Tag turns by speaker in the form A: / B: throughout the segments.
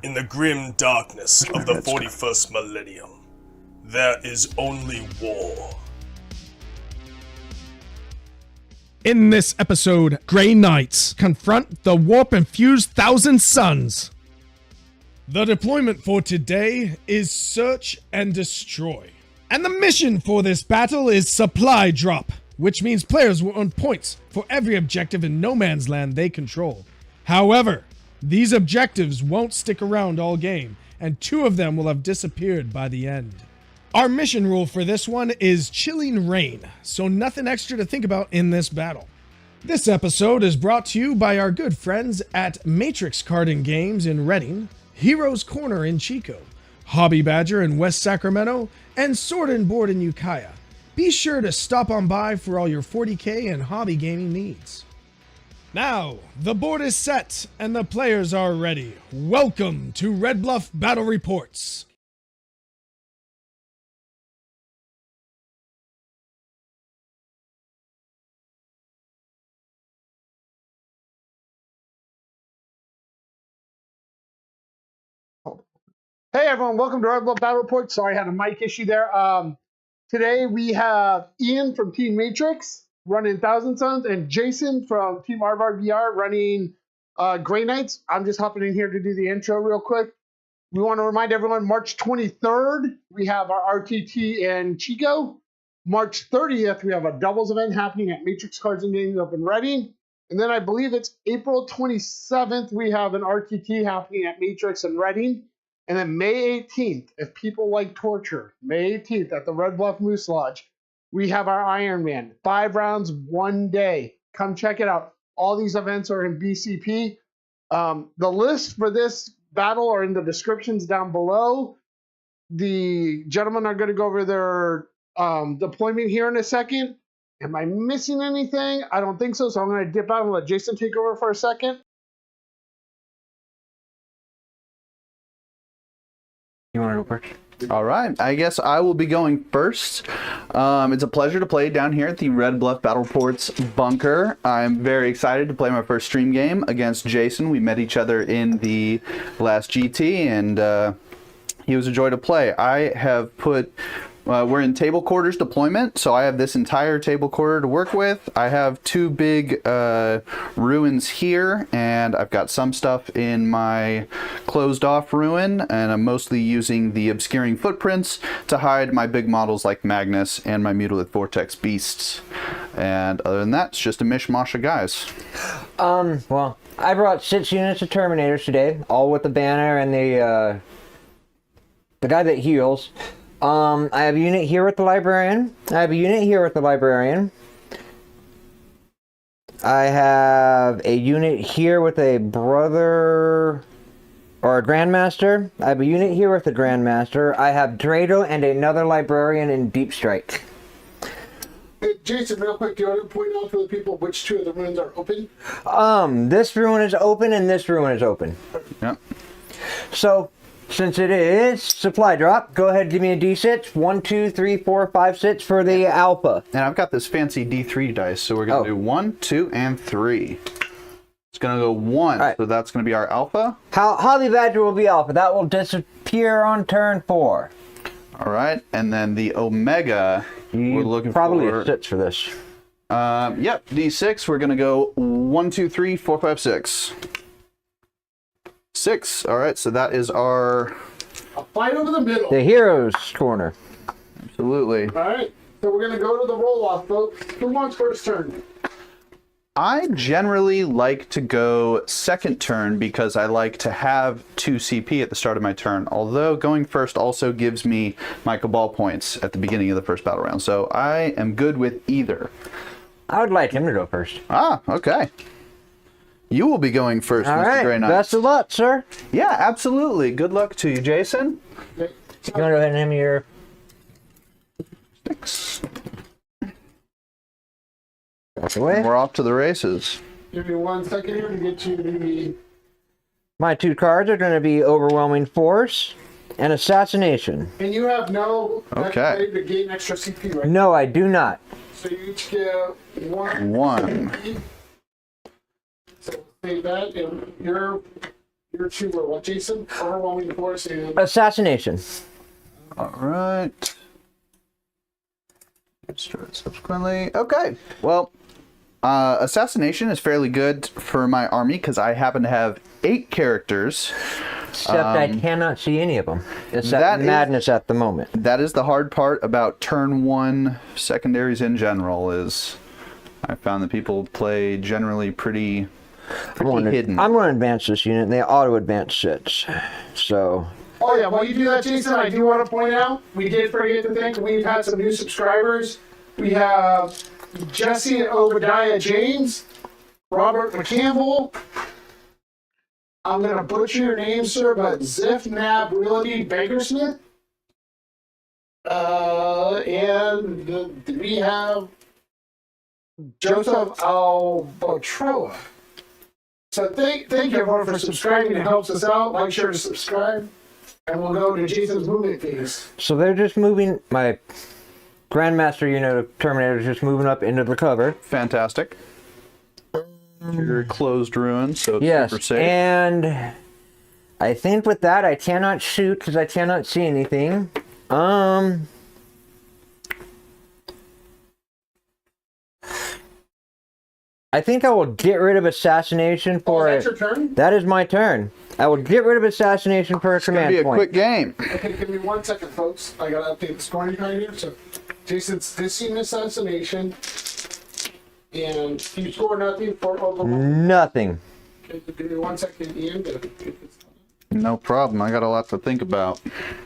A: In the grim darkness of the 41st millennium, there is only war.
B: In this episode, Grey Knights confront the warp-infused Thousand Suns. The deployment for today is Search and Destroy. And the mission for this battle is Supply Drop, which means players will earn points for every objective in no man's land they control. However, these objectives won't stick around all game, and 2 of them will have disappeared by the end. Our mission rule for this one is Chilling Rain, so nothing extra to think about in this battle. This episode is brought to you by our good friends at Matirx Card and Games in Reading, Heroes Corner in Chico, Hobby Badger in West Sacramento, and Sword and Board in Ukiah. Be sure to stop on by for all your 40k and hobby gaming needs. Now, the board is set and the players are ready. Welcome to Red Bluff Battle Reports.
C: Hey everyone, welcome to Red Bluff Battle Report. Sorry, I had a mic issue there. Today we have Ian from Team Matrix running Thousand Suns and Jason from Team RBBR running Grey Knights. I'm just hopping in here to do the intro real quick. We want to remind everyone March 23rd, we have our RTT in Chico. March 30th, we have a doubles event happening at Matrix Cards and Games up in Reading. And then I believe it's April 27th, we have an RTT happening at Matrix in Reading. And then May 18th, if people like torture, May 18th at the Red Bluff Moose Lodge, we have our Iron Man. 5 rounds, 1 day. Come check it out. All these events are in BCP. The list for this battle are in the descriptions down below. The gentlemen are going to go over their deployment here in a second. Am I missing anything? I don't think so, so I'm going to dip out and let Jason take over for a second.
D: You want to go first? All right. I guess I will be going first. It's a pleasure to play down here at the Red Bluff Battle Reports bunker. I'm very excited to play my first stream game against Jason. We met each other in the last GT, and he was a joy to play. I have put... we're in table quarters deployment, so I have this entire table quarter to work with. I have 2 big ruins here, and I've got some stuff in my closed off ruin, and I'm mostly using the obscuring footprints to hide my big models like Magnus and my Mutilith Vortex beasts. And other than that, it's just a mishmash of guys.
E: Well, I brought 6 units of Terminators today, all with the banner and the guy that heals. I have a unit here with the Librarian. I have a unit here with the Librarian. I have a unit here with a Brother or a Grandmaster. I have a unit here with the Grandmaster. I have Drado and another Librarian in Deep Strike.
C: Hey, Jason, real quick, do you want to point out to the people which 2 of the ruins are open?
E: This ruin is open and this ruin is open.
D: Yep.
E: So, since it is supply drop, go ahead and give me a D6. 1, 2, 3, 4, 5, 6 for the alpha.
D: And I've got this fancy D3 dice, so we're going to do 1, 2, and 3. It's going to go 1, right. So that's going to be our alpha.
E: Hobby Badger will be alpha. That will disappear on turn 4.
D: All right, and then the Omega, we're looking
E: probably
D: for...
E: a 6 for this.
D: Yep, D6, we're going to go 1, 2, 3, 4, 5, 6. 6. All right, so that is our...
C: A fight over the middle.
E: The Heroes Corner.
D: Absolutely.
C: All right, so we're going to go to the roll-off, folks. Who wants first turn?
D: I generally like to go second turn because I like to have 2 CP at the start of my turn, although going first also gives me my Cabal points at the beginning of the first battle round, so I am good with either.
E: I would like him to go first.
D: Ah, okay. You will be going first,
E: all
D: Mr.
E: right,
D: Grey Knight.
E: best of luck, sir.
D: Yeah, absolutely. Good luck to you, Jason.
E: You want to go ahead and hand me your...
D: 6.
E: That's away.
D: We're off to the races.
C: Give me 1 second here to get you the...
E: My 2 cards are going to be Overwhelming Force and Assassination.
C: And you have no...
D: Okay.
C: To gain extra CP, right?
E: No, I do not.
C: So you each get 1.
D: 1.
C: CP. So save that, and your Your two were what, Jason? Overwhelming force and
E: Assassination.
D: All right. Start subsequently. Okay. Well, assassination is fairly good for my army because I happen to have 8 characters.
E: Except I cannot see any of them. It's that
D: that
E: madness at the moment.
D: That is the hard part about turn 1 secondaries in general. Is I found that people play generally pretty hidden.
E: I'm going to advance this unit, and they auto-advance 6. So...
C: oh yeah, while you do that, Jason, I do want to point out, we did forget to think we've had some new subscribers. We have Jesse and Obadiah James, Robert McCampbell. I'm going to butcher your name, sir, but Zifnab Realty Bakersmith. And we have Joseph Albatroa. So thank you everyone for subscribing. It helps us out. Like, share, to subscribe. And we'll go to Jason's movement phase.
E: So they're just moving, my Grandmaster unit of Terminators just moving up into the cover.
D: Fantastic. Your closed ruin, so it's
E: Yes,
D: super safe.
E: and I think with that I cannot shoot because I cannot see anything. I think I will get rid of Assassination for
C: is that your turn?
E: That is my turn. I will get rid of Assassination for a
D: It's gonna
E: command
D: be a
E: point.
D: quick game.
C: Okay, give me 1 second, folks. I gotta update the scoring card here. So, Jason's dissing Assassination. And you score nothing for Oklahoma.
E: Nothing.
C: Okay, give me 1 second, Ian.
D: No problem. I got a lot to think about.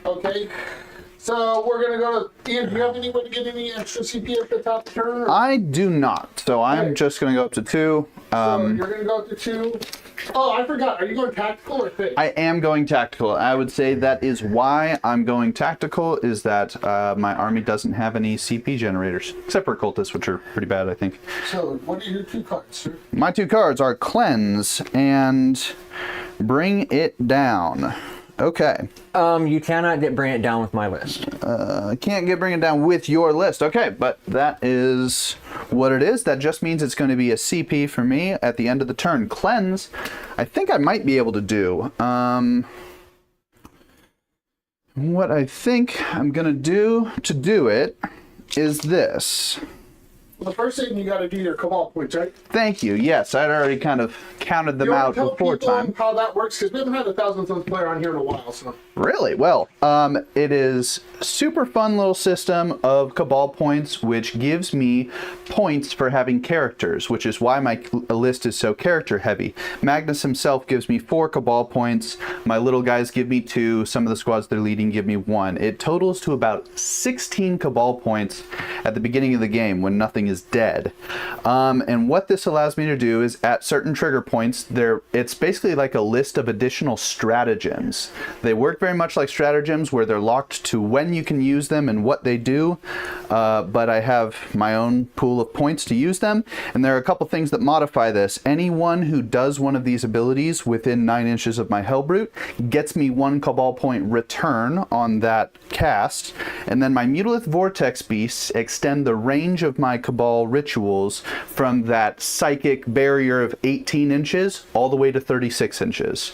C: Okay. So we're gonna go to Ian. Do you have any way to get any extra CP at the top of the turn? Or?
D: I do not, so I'm
C: Okay.
D: just going to go up to 2.
C: So you're gonna go up to 2. Oh, I forgot. Are you going tactical or fit?
D: I am going tactical. I would say that is why I'm going tactical, is that my army doesn't have any CP generators, except for cultists, which are pretty bad, I think.
C: So what are your 2 cards, sir?
D: My 2 cards are Cleanse and Bring It Down. Okay.
E: You cannot bring it down with my list.
D: I can't bring it down with your list. Okay, but that is what it is. That just means it's going to be a CP for me at the end of the turn. Cleanse, I think I might be able to do. What I think I'm going to do it is this.
C: Well, the first thing you got to do your cabal points, right?
D: Thank you. Yes, I'd already kind of counted them out before time.
C: How that works, because we haven't had a 1,000 Suns player on here in a while. So
D: Really? Well, it is super fun little system of cabal points, which gives me points for having characters, which is why my list is so character heavy. Magnus himself gives me 4 cabal points. My little guys give me 2. Some of the squads they're leading give me 1. It totals to about 16 cabal points at the beginning of the game when nothing is dead. And what this allows me to do is at certain trigger points, it's basically like a list of additional stratagems. They work very much like stratagems where they're locked to when you can use them and what they do, but I have my own pool of points to use them, and there are a couple things that modify this. Anyone who does one of these abilities within 9 inches of my Hellbrute gets me 1 cabal point return on that cast, and then my Mutalith Vortex Beasts extend the range of my cabal rituals from that psychic barrier of 18 inches all the way to 36 inches.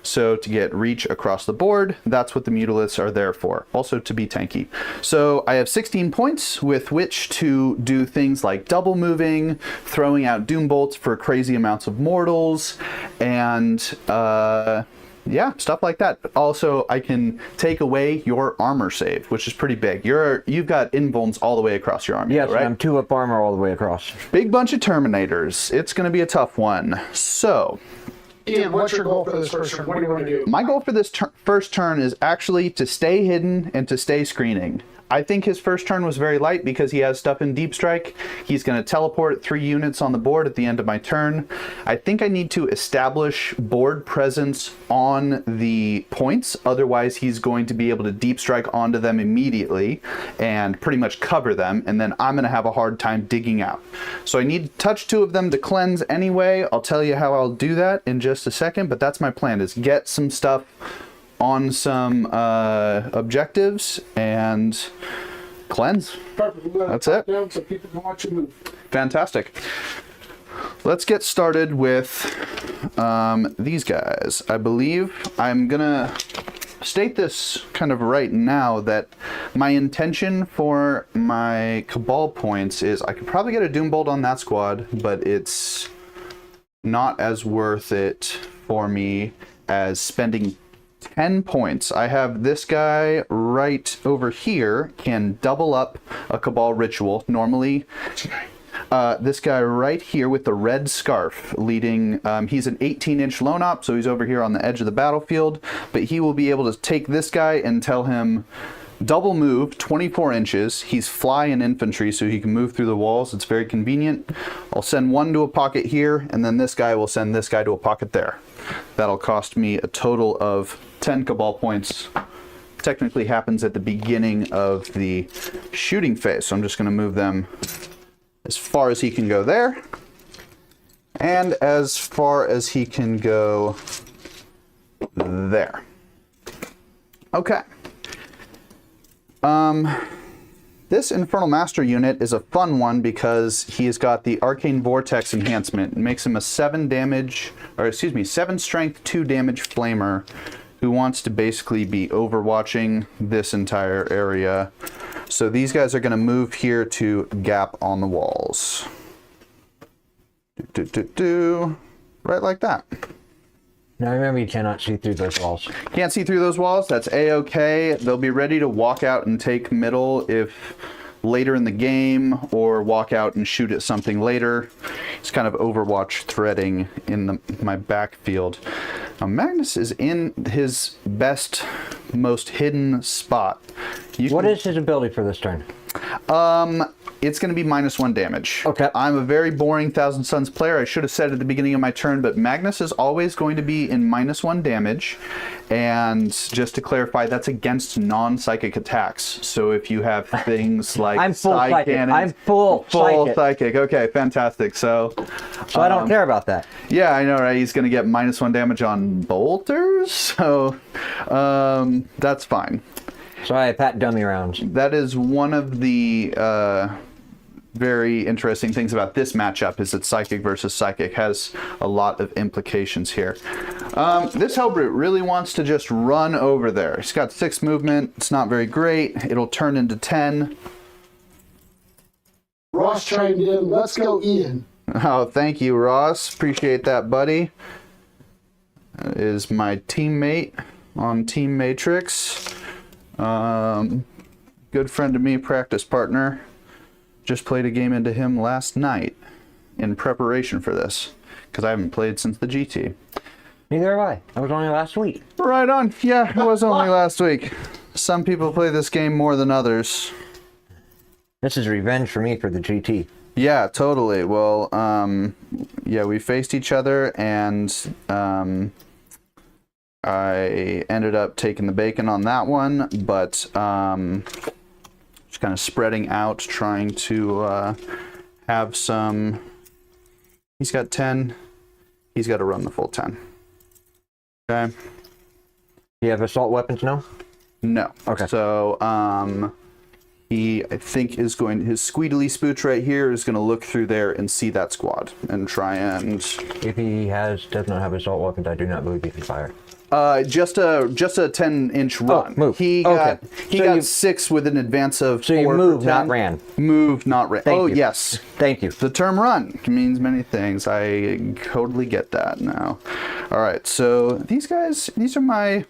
D: So to get reach across the board, that's what the Mutaliths are there for. Also to be tanky. So I have 16 points with which to do things like double moving, throwing out doom bolts for crazy amounts of mortals, and yeah, stuff like that. Also, I can take away your armor save, which is pretty big. You've got invulns all the way across your army,
E: Yes,
D: right?
E: I'm 2 up armor all the way across.
D: Big bunch of Terminators. It's going to be a tough one. So,
C: Ian, what's your goal for this first turn? What do you want to do?
D: my goal for this first turn is actually to stay hidden and to stay screening. I think his first turn was very light because he has stuff in Deep Strike. He's going to teleport 3 units on the board at the end of my turn. I think I need to establish board presence on the points. Otherwise, he's going to be able to Deep Strike onto them immediately and pretty much cover them. And then I'm going to have a hard time digging out. So I need to touch 2 of them to cleanse anyway. I'll tell you how I'll do that in just a second. But that's my plan, is get some stuff on some objectives and cleanse.
C: Perfect.
D: That's it.
C: Down so people can watch you move.
D: Fantastic. let's get started with these guys. I believe I'm gonna state this kind of right now that my intention for my Cabal points is I could probably get a Doombolt on that squad, but it's not as worth it for me as spending 10 points. I have this guy right over here, can double up a Cabal ritual. Normally, this guy right here with the red scarf leading, he's an 18-inch lone op, so he's over here on the edge of the battlefield, but he will be able to take this guy and tell him double move 24 inches. He's fly and infantry, so he can move through the walls. It's very convenient. I'll send one to a pocket here, and then this guy will send this guy to a pocket there. That'll cost me a total of 10 Cabal points. Technically happens at the beginning of the shooting phase, so I'm just going to move them as far as he can go there, and as far as he can go there. Okay. This Infernal Master unit is a fun one because he's got the Arcane Vortex enhancement. It makes him a 7 strength, 2 damage flamer who wants to basically be overwatching this entire area. So these guys are going to move here to gap on the walls. Right like that.
E: Now remember, you cannot see through those walls.
D: Can't see through those walls? That's A-okay. They'll be ready to walk out and take middle if later in the game, or walk out and shoot at something later. It's kind of Overwatch threading in my backfield. Now Magnus is in his best, most hidden spot.
E: What is his ability for this turn?
D: It's going to be -1 damage.
E: Okay.
D: I'm a very boring Thousand Suns player. I should have said at the beginning of my turn, but Magnus is always going to be in -1 damage. And just to clarify, that's against non-psychic attacks. So if you have things like
E: I'm full
D: Psy
E: psychic.
D: Cannons,
E: I'm full
D: psychic. Okay, fantastic. So
E: I don't care about that.
D: yeah, I know, right? He's going to get -1 damage on bolters. So that's fine.
E: Sorry, Pat dummy rounds.
D: That is one of the very interesting things about this matchup, is that psychic versus psychic has a lot of implications here. This Hellbrute really wants to just run over there. He's got 6 movement. It's not very great. It'll turn into 10.
C: Ross chimed in. Let's go, Ian.
D: Oh, thank you, Ross. Appreciate that, buddy. That is my teammate on Team Matrix. Good friend of me, practice partner. Just played a game into him last night in preparation for this, because I haven't played since the GT.
E: Neither have I. That was only last week.
D: Right on. Yeah, it was only last week. Some people play this game more than others.
E: This is revenge for me for the GT.
D: Yeah, totally. Well, yeah, we faced each other, and I ended up taking the bacon on that one, but just kind of spreading out, trying to have some. He's got 10. He's got to run the full 10. Okay.
E: Do you have assault weapons now?
D: No.
E: Okay.
D: So he, I think, is going. His Squeedly Spooch right here is going to look through there and see that squad and try and.
E: If he does not have assault weapons, I do not believe he can fire.
D: Just a 10-inch run.
E: Oh, move.
D: He
E: Okay.
D: got 6 with an advance of 4.
E: So you moved, not ran.
D: Moved, not ran.
E: Thank
D: Oh,
E: you.
D: yes.
E: Thank you.
D: The term run means many things. I totally get that now. All right, so these guys, these are my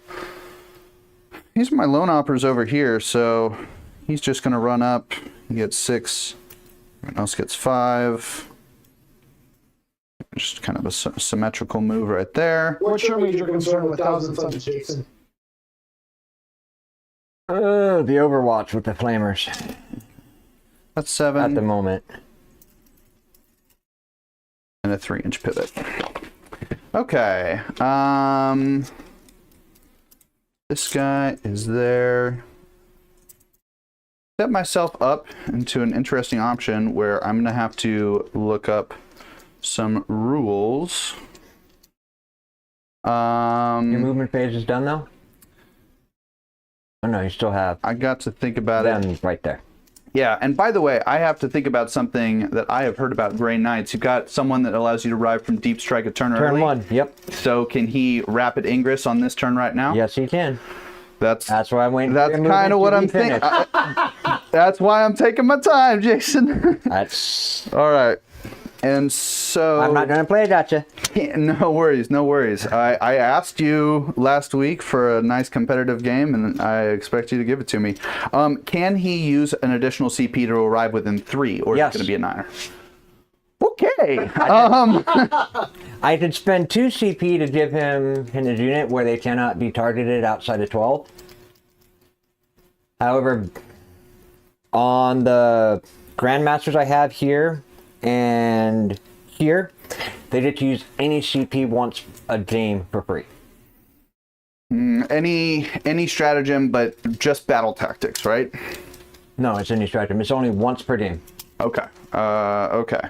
D: lone oppers over here. So he's just going to run up. He gets 6. Everyone else gets 5. Just kind of a symmetrical move right there.
C: What's your major concern with Thousand Suns, Jason?
E: The Overwatch with the flamers.
D: That's 7.
E: At the moment.
D: And a 3-inch pivot. Okay. This guy is there. Set myself up into an interesting option where I'm going to have to look up some rules.
E: Your movement phase is done though? Oh no, you still have
D: I got to think about
E: them
D: it.
E: right there.
D: Yeah, and by the way, I have to think about something that I have heard about Grey Knights. You've got someone that allows you to ride from Deep Strike a turn early.
E: Turn 1, yep.
D: So can he rapid ingress on this turn right now?
E: Yes, he can.
D: That's
E: why I'm waiting.
D: That's kind of what I'm thinking. That's why I'm taking my time, Jason.
E: That's
D: all right. And so
E: I'm not gonna play it at you.
D: No worries, no worries. I asked you last week for a nice competitive game, and I expect you to give it to me. Can he use an additional CP to arrive within 3, or
E: yes.
D: is it going to be a 9er? Okay.
E: I could spend 2 CP to give him in his unit where they cannot be targeted outside of 12. However, on the Grandmasters I have here and here, they get to use any CP once a game for free.
D: Any stratagem, but just battle tactics, right?
E: No, it's any stratagem. It's only once per game.
D: Okay. Okay.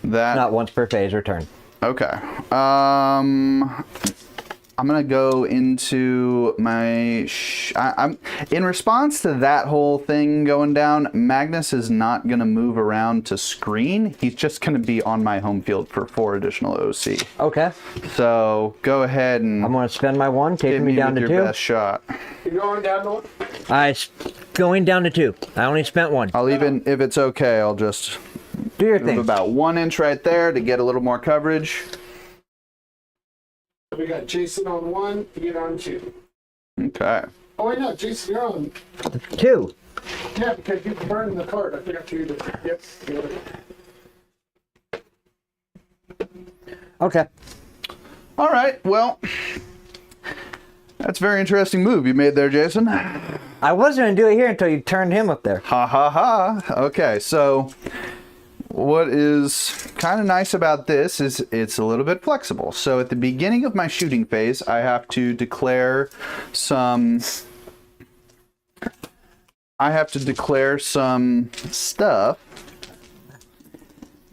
D: That.
E: Not once per phase or turn.
D: Okay. I'm gonna go into my. I'm in response to that whole thing going down. Magnus is not gonna move around to screen. He's just gonna be on my home field for 4 additional OC.
E: Okay.
D: So go ahead and.
E: I'm gonna spend my 1, taking me down to 2.
D: Your best shot.
C: You're going down to 1?
E: Going down to 2. I only spent 1.
D: I'll even, if it's okay, I'll just
E: do your
D: move
E: thing.
D: About 1 inch right there to get a little more coverage.
C: We got Jason on 1, Ian on 2.
D: Okay.
C: Oh wait, no, Jason, you're on
E: 2.
C: Yeah, because you burned the card. I forgot to do that. Yep.
E: Okay.
D: All right. Well, that's a very interesting move you made there, Jason.
E: I was going to do it here until you turned him up there.
D: Ha ha ha. Okay, so what is kind of nice about this is it's a little bit flexible. So at the beginning of my shooting phase, I have to declare some stuff,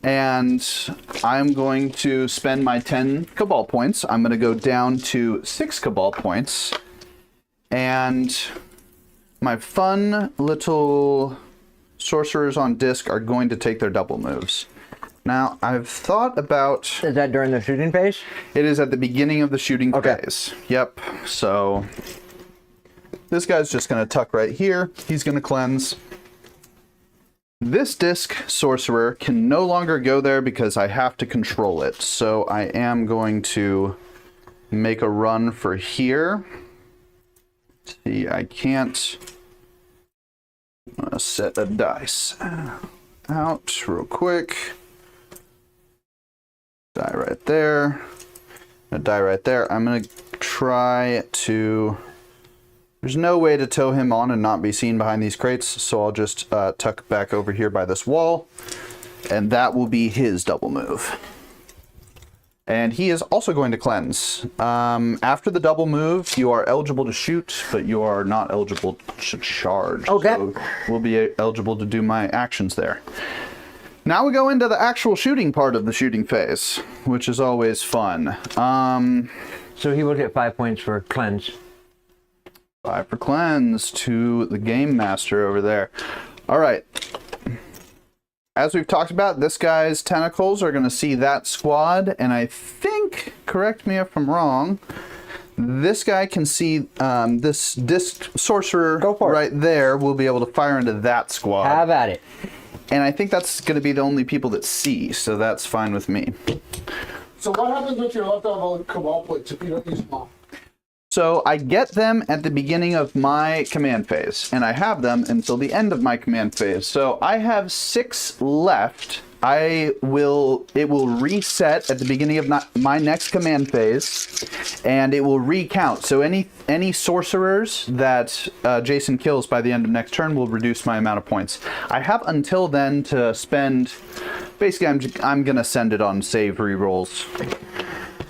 D: and I'm going to spend my 10 Cabal points. I'm going to go down to 6 Cabal points, and my fun little sorcerers on disc are going to take their double moves. Now, I've thought about...
E: Is that during the shooting phase?
D: It is at the beginning of the shooting phase. Yep. So this guy's just going to tuck right here. He's going to cleanse. This disc sorcerer can no longer go there because I have to control it. So I am going to make a run for here. See, I can't... I'm going to set a dice out real quick. Die right there. Die right there. I'm going to try to... There's no way to tow him on and not be seen behind these crates, so I'll just tuck back over here by this wall, and that will be his double move. And he is also going to cleanse. After the double move, you are eligible to shoot, but you are not eligible to charge.
E: Okay.
D: So we'll be eligible to do my actions there. Now we go into the actual shooting part of the shooting phase, which is always fun.
E: So he will get 5 points for cleanse.
D: 5 for cleanse to the game master over there. All right. As we've talked about, this guy's tentacles are going to see that squad, and I think, correct me if I'm wrong, this guy can see this disc sorcerer right there will be able to fire into that squad.
E: Have at it.
D: And I think that's going to be the only people that see, so that's fine with me.
C: So what happens with your leftover Cabal points if you don't use them all?
D: So I get them at the beginning of my command phase, and I have them until the end of my command phase. So I have 6 left. It will reset at the beginning of my next command phase, and it will recount. So any sorcerers that Jason kills by the end of next turn will reduce my amount of points. I have until then to spend. Basically, I'm gonna send it on save rerolls.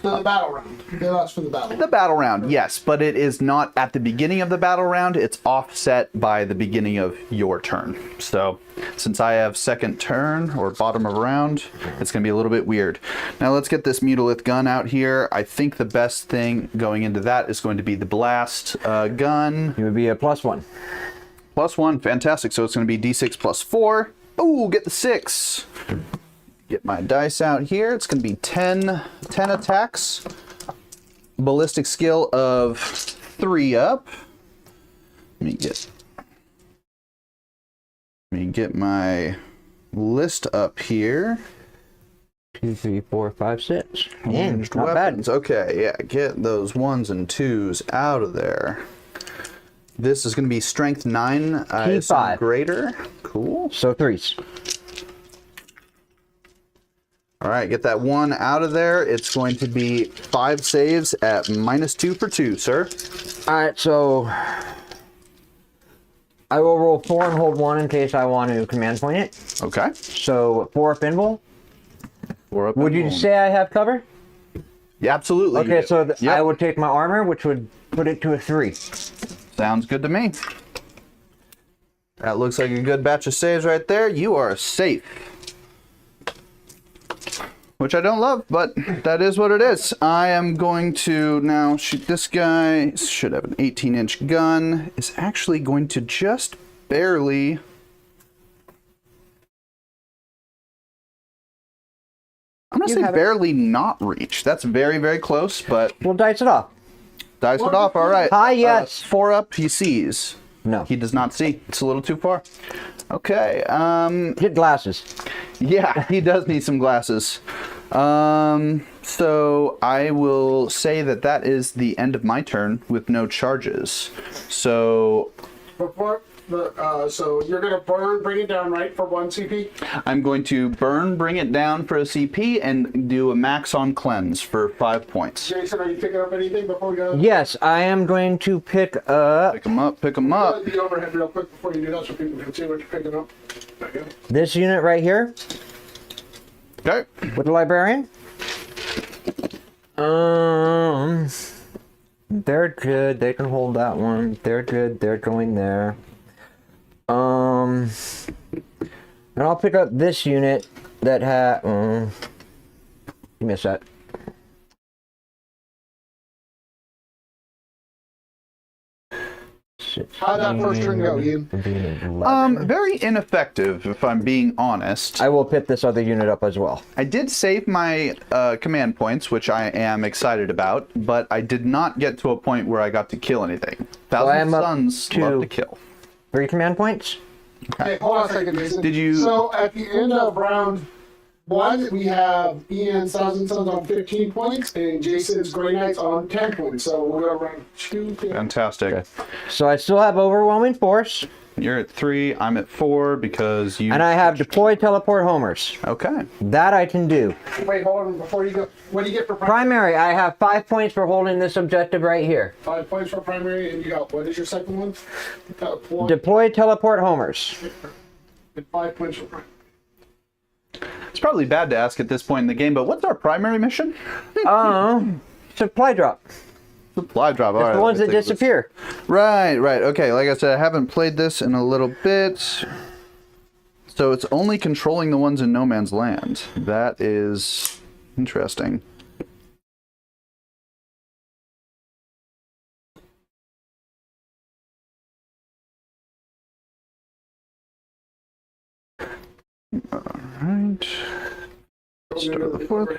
C: So the battle round. They last for the battle round.
D: The battle round, yes, but it is not at the beginning of the battle round. It's offset by the beginning of your turn. So since I have second turn or bottom of round, it's going to be a little bit weird. Now let's get this Mutalith gun out here. I think the best thing going into that is going to be the blast gun.
E: It would be a +1.
D: +1. Fantastic. So it's going to be D6 plus 4. Ooh, get the 6. Get my dice out here. It's going to be 10 attacks. Ballistic skill of 3 up. Let me get my list up here.
E: 2, 3, 4, 5, 6.
D: Ranged
E: Not
D: weapons.
E: bad.
D: Okay, yeah, get those 1s and 2s out of there. This is going to be strength 9, I assume
E: T5.
D: greater. Cool.
E: So 3s.
D: All right, get that 1 out of there. It's going to be 5 saves at -2 for 2, sir.
E: Alright, so I will roll 4 and hold 1 in case I want to command point it.
D: Okay.
E: So 4 up invul.
D: 4 up.
E: Would you say I have cover?
D: Yeah, absolutely.
E: Okay, so
D: Yep.
E: I would take my armor, which would put it to a 3.
D: Sounds good to me. That looks like a good batch of saves right there. You are safe. Which I don't love, but that is what it is. I am going to now shoot this guy. Should have an 18-inch gun. Is actually going to just barely... I'm going to say barely not reach. That's very, very close, but...
E: We'll dice it off.
D: Dice it off, all right.
E: Hi, yes.
D: 4 up, he sees.
E: No.
D: He does not see. It's a little too far. Okay,
E: Get glasses.
D: yeah, he does need some glasses. So I will say that that is the end of my turn with no charges. So
C: So you're gonna bring it down, right, for 1 CP?
D: I'm going to bring it down for a CP, and do a max on cleanse for 5 points.
C: Jason, are you picking up anything before we go?
E: Yes, I am going to pick up
D: Pick them up, pick them up.
C: The overhead real quick before you do that so people can see what you're picking up. Okay.
E: this unit right here
D: Okay.
E: with the librarian. They're good. They can hold that one. They're good. They're going there. And I'll pick up this unit that had. You missed that.
C: How'd that first turn go, Ian?
D: Very ineffective, if I'm being honest.
E: I will pick this other unit up as well.
D: I did save my command points, which I am excited about, but I did not get to a point where I got to kill anything.
E: I am
D: Thousand
E: up
D: Suns
E: to-
D: love to kill.
E: 3 command points.
C: Okay, hold on a second, Jason.
D: Did you-
C: So at the end of round 1, we have Ian's Thousand Suns on 15 points and Jason's Grey Knights on 10 points. So we'll go round 2.
D: Fantastic.
E: So I still have overwhelming force,
D: You're at 3, I'm at 4 because you...
E: and I have deploy, teleport, homers.
D: Okay.
E: That I can do.
C: Wait, hold on. Before you go, what do you get for primary?
E: Primary, I have 5 points for holding this objective right here.
C: 5 points for primary, and you got, what is your second one?
E: Deploy, teleport, homers.
C: 5 points for primary.
D: It's probably bad to ask at this point in the game, but what's our primary mission?
E: Supply drop.
D: Supply drop. All right.
E: The ones
D: let
E: that
D: me take this.
E: disappear.
D: Right. Okay, like I said, I haven't played this in a little bit. So it's only controlling the ones in no man's land. That is interesting. Alright. Start the fourth.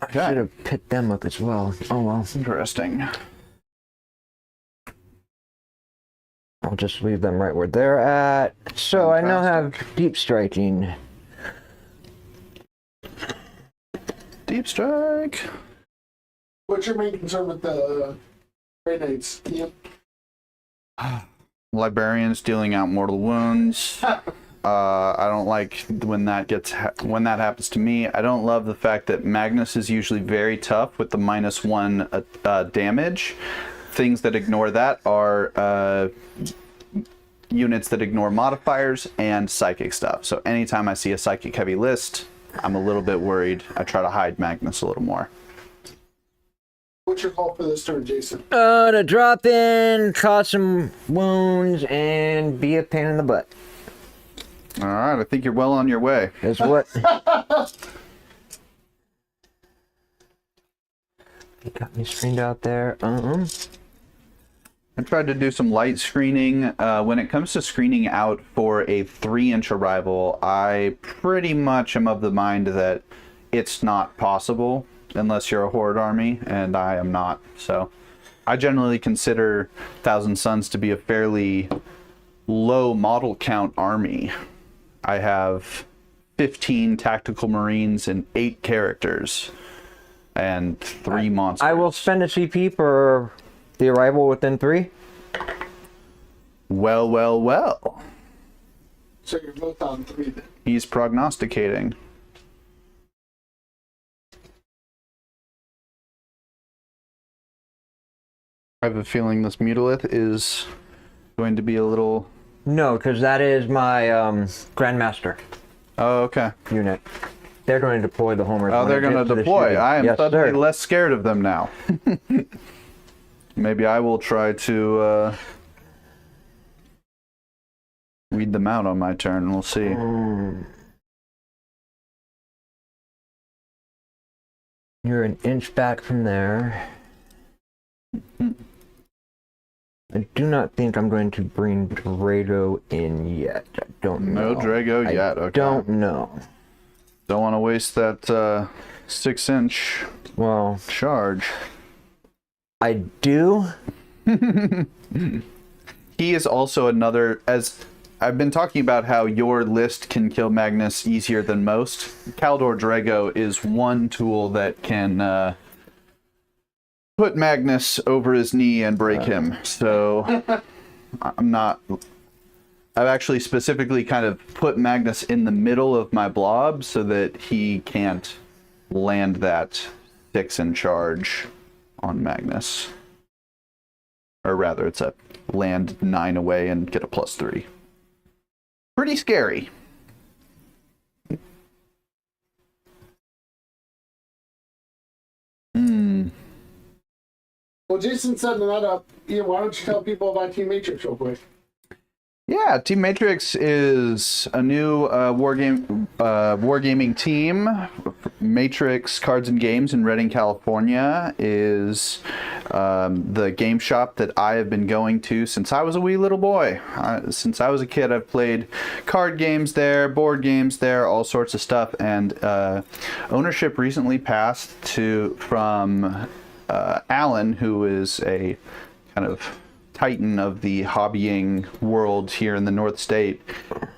E: I should have picked them up as well. Oh well.
D: Interesting.
E: I'll just leave them right where they're at. So I now have deep striking.
D: Deep strike.
C: What's your main concern with the Grey Knights, Ian?
D: Librarians dealing out mortal wounds. I don't like when that happens to me. I don't love the fact that Magnus is usually very tough with the -1 damage. Things that ignore that are units that ignore modifiers and psychic stuff. So anytime I see a psychic heavy list, I'm a little bit worried. I try to hide Magnus a little more.
C: What's your call for this turn, Jason?
E: To drop in, cause some wounds, and be a pain in the butt.
D: All right, I think you're well on your way.
E: Is what. You got me screened out there.
D: I tried to do some light screening. When it comes to screening out for a 3-inch arrival, I pretty much am of the mind that it's not possible unless you're a Horde army, and I am not. So I generally consider Thousand Suns to be a fairly low model count army. I have 15 tactical marines and 8 characters and 3 monsters.
E: I will spend a CP for the arrival within 3.
D: Well, well, well.
C: So you're both on 3 then.
D: He's prognosticating. I have a feeling this Mutilith is going to be a little...
E: No, because that is my Grandmaster
D: Oh, okay.
E: unit. They're going to deploy the homers.
D: Oh, they're going to deploy. I am
E: yes,
D: suddenly
E: sir.
D: less scared of them now. Maybe I will try to weed them out on my turn. We'll see.
E: You're an inch back from there. I do not think I'm going to bring Drago in yet. I don't know.
D: No Drago yet. Okay.
E: Don't know.
D: Don't want to waste that 6-inch
E: Well,
D: charge.
E: I do.
D: He is also another, as I've been talking about how your list can kill Magnus easier than most. Kaldor Drago is one tool that can put Magnus over his knee and break him. So I've actually specifically kind of put Magnus in the middle of my blob so that he can't land that 6 in charge on Magnus. Or rather, it's a land 9 away and get a +3. Pretty scary.
C: Well, Jason's setting that up. Ian, why don't you tell people about Team Matrix real quick?
D: Yeah, Team Matrix is a new wargaming team. Matrix Cards and Games in Redding, California is the game shop that I have been going to since I was a wee little boy. Since I was a kid, I've played card games there, board games there, all sorts of stuff. And ownership recently passed from Alan, who is a kind of titan of the hobbying world here in the North State,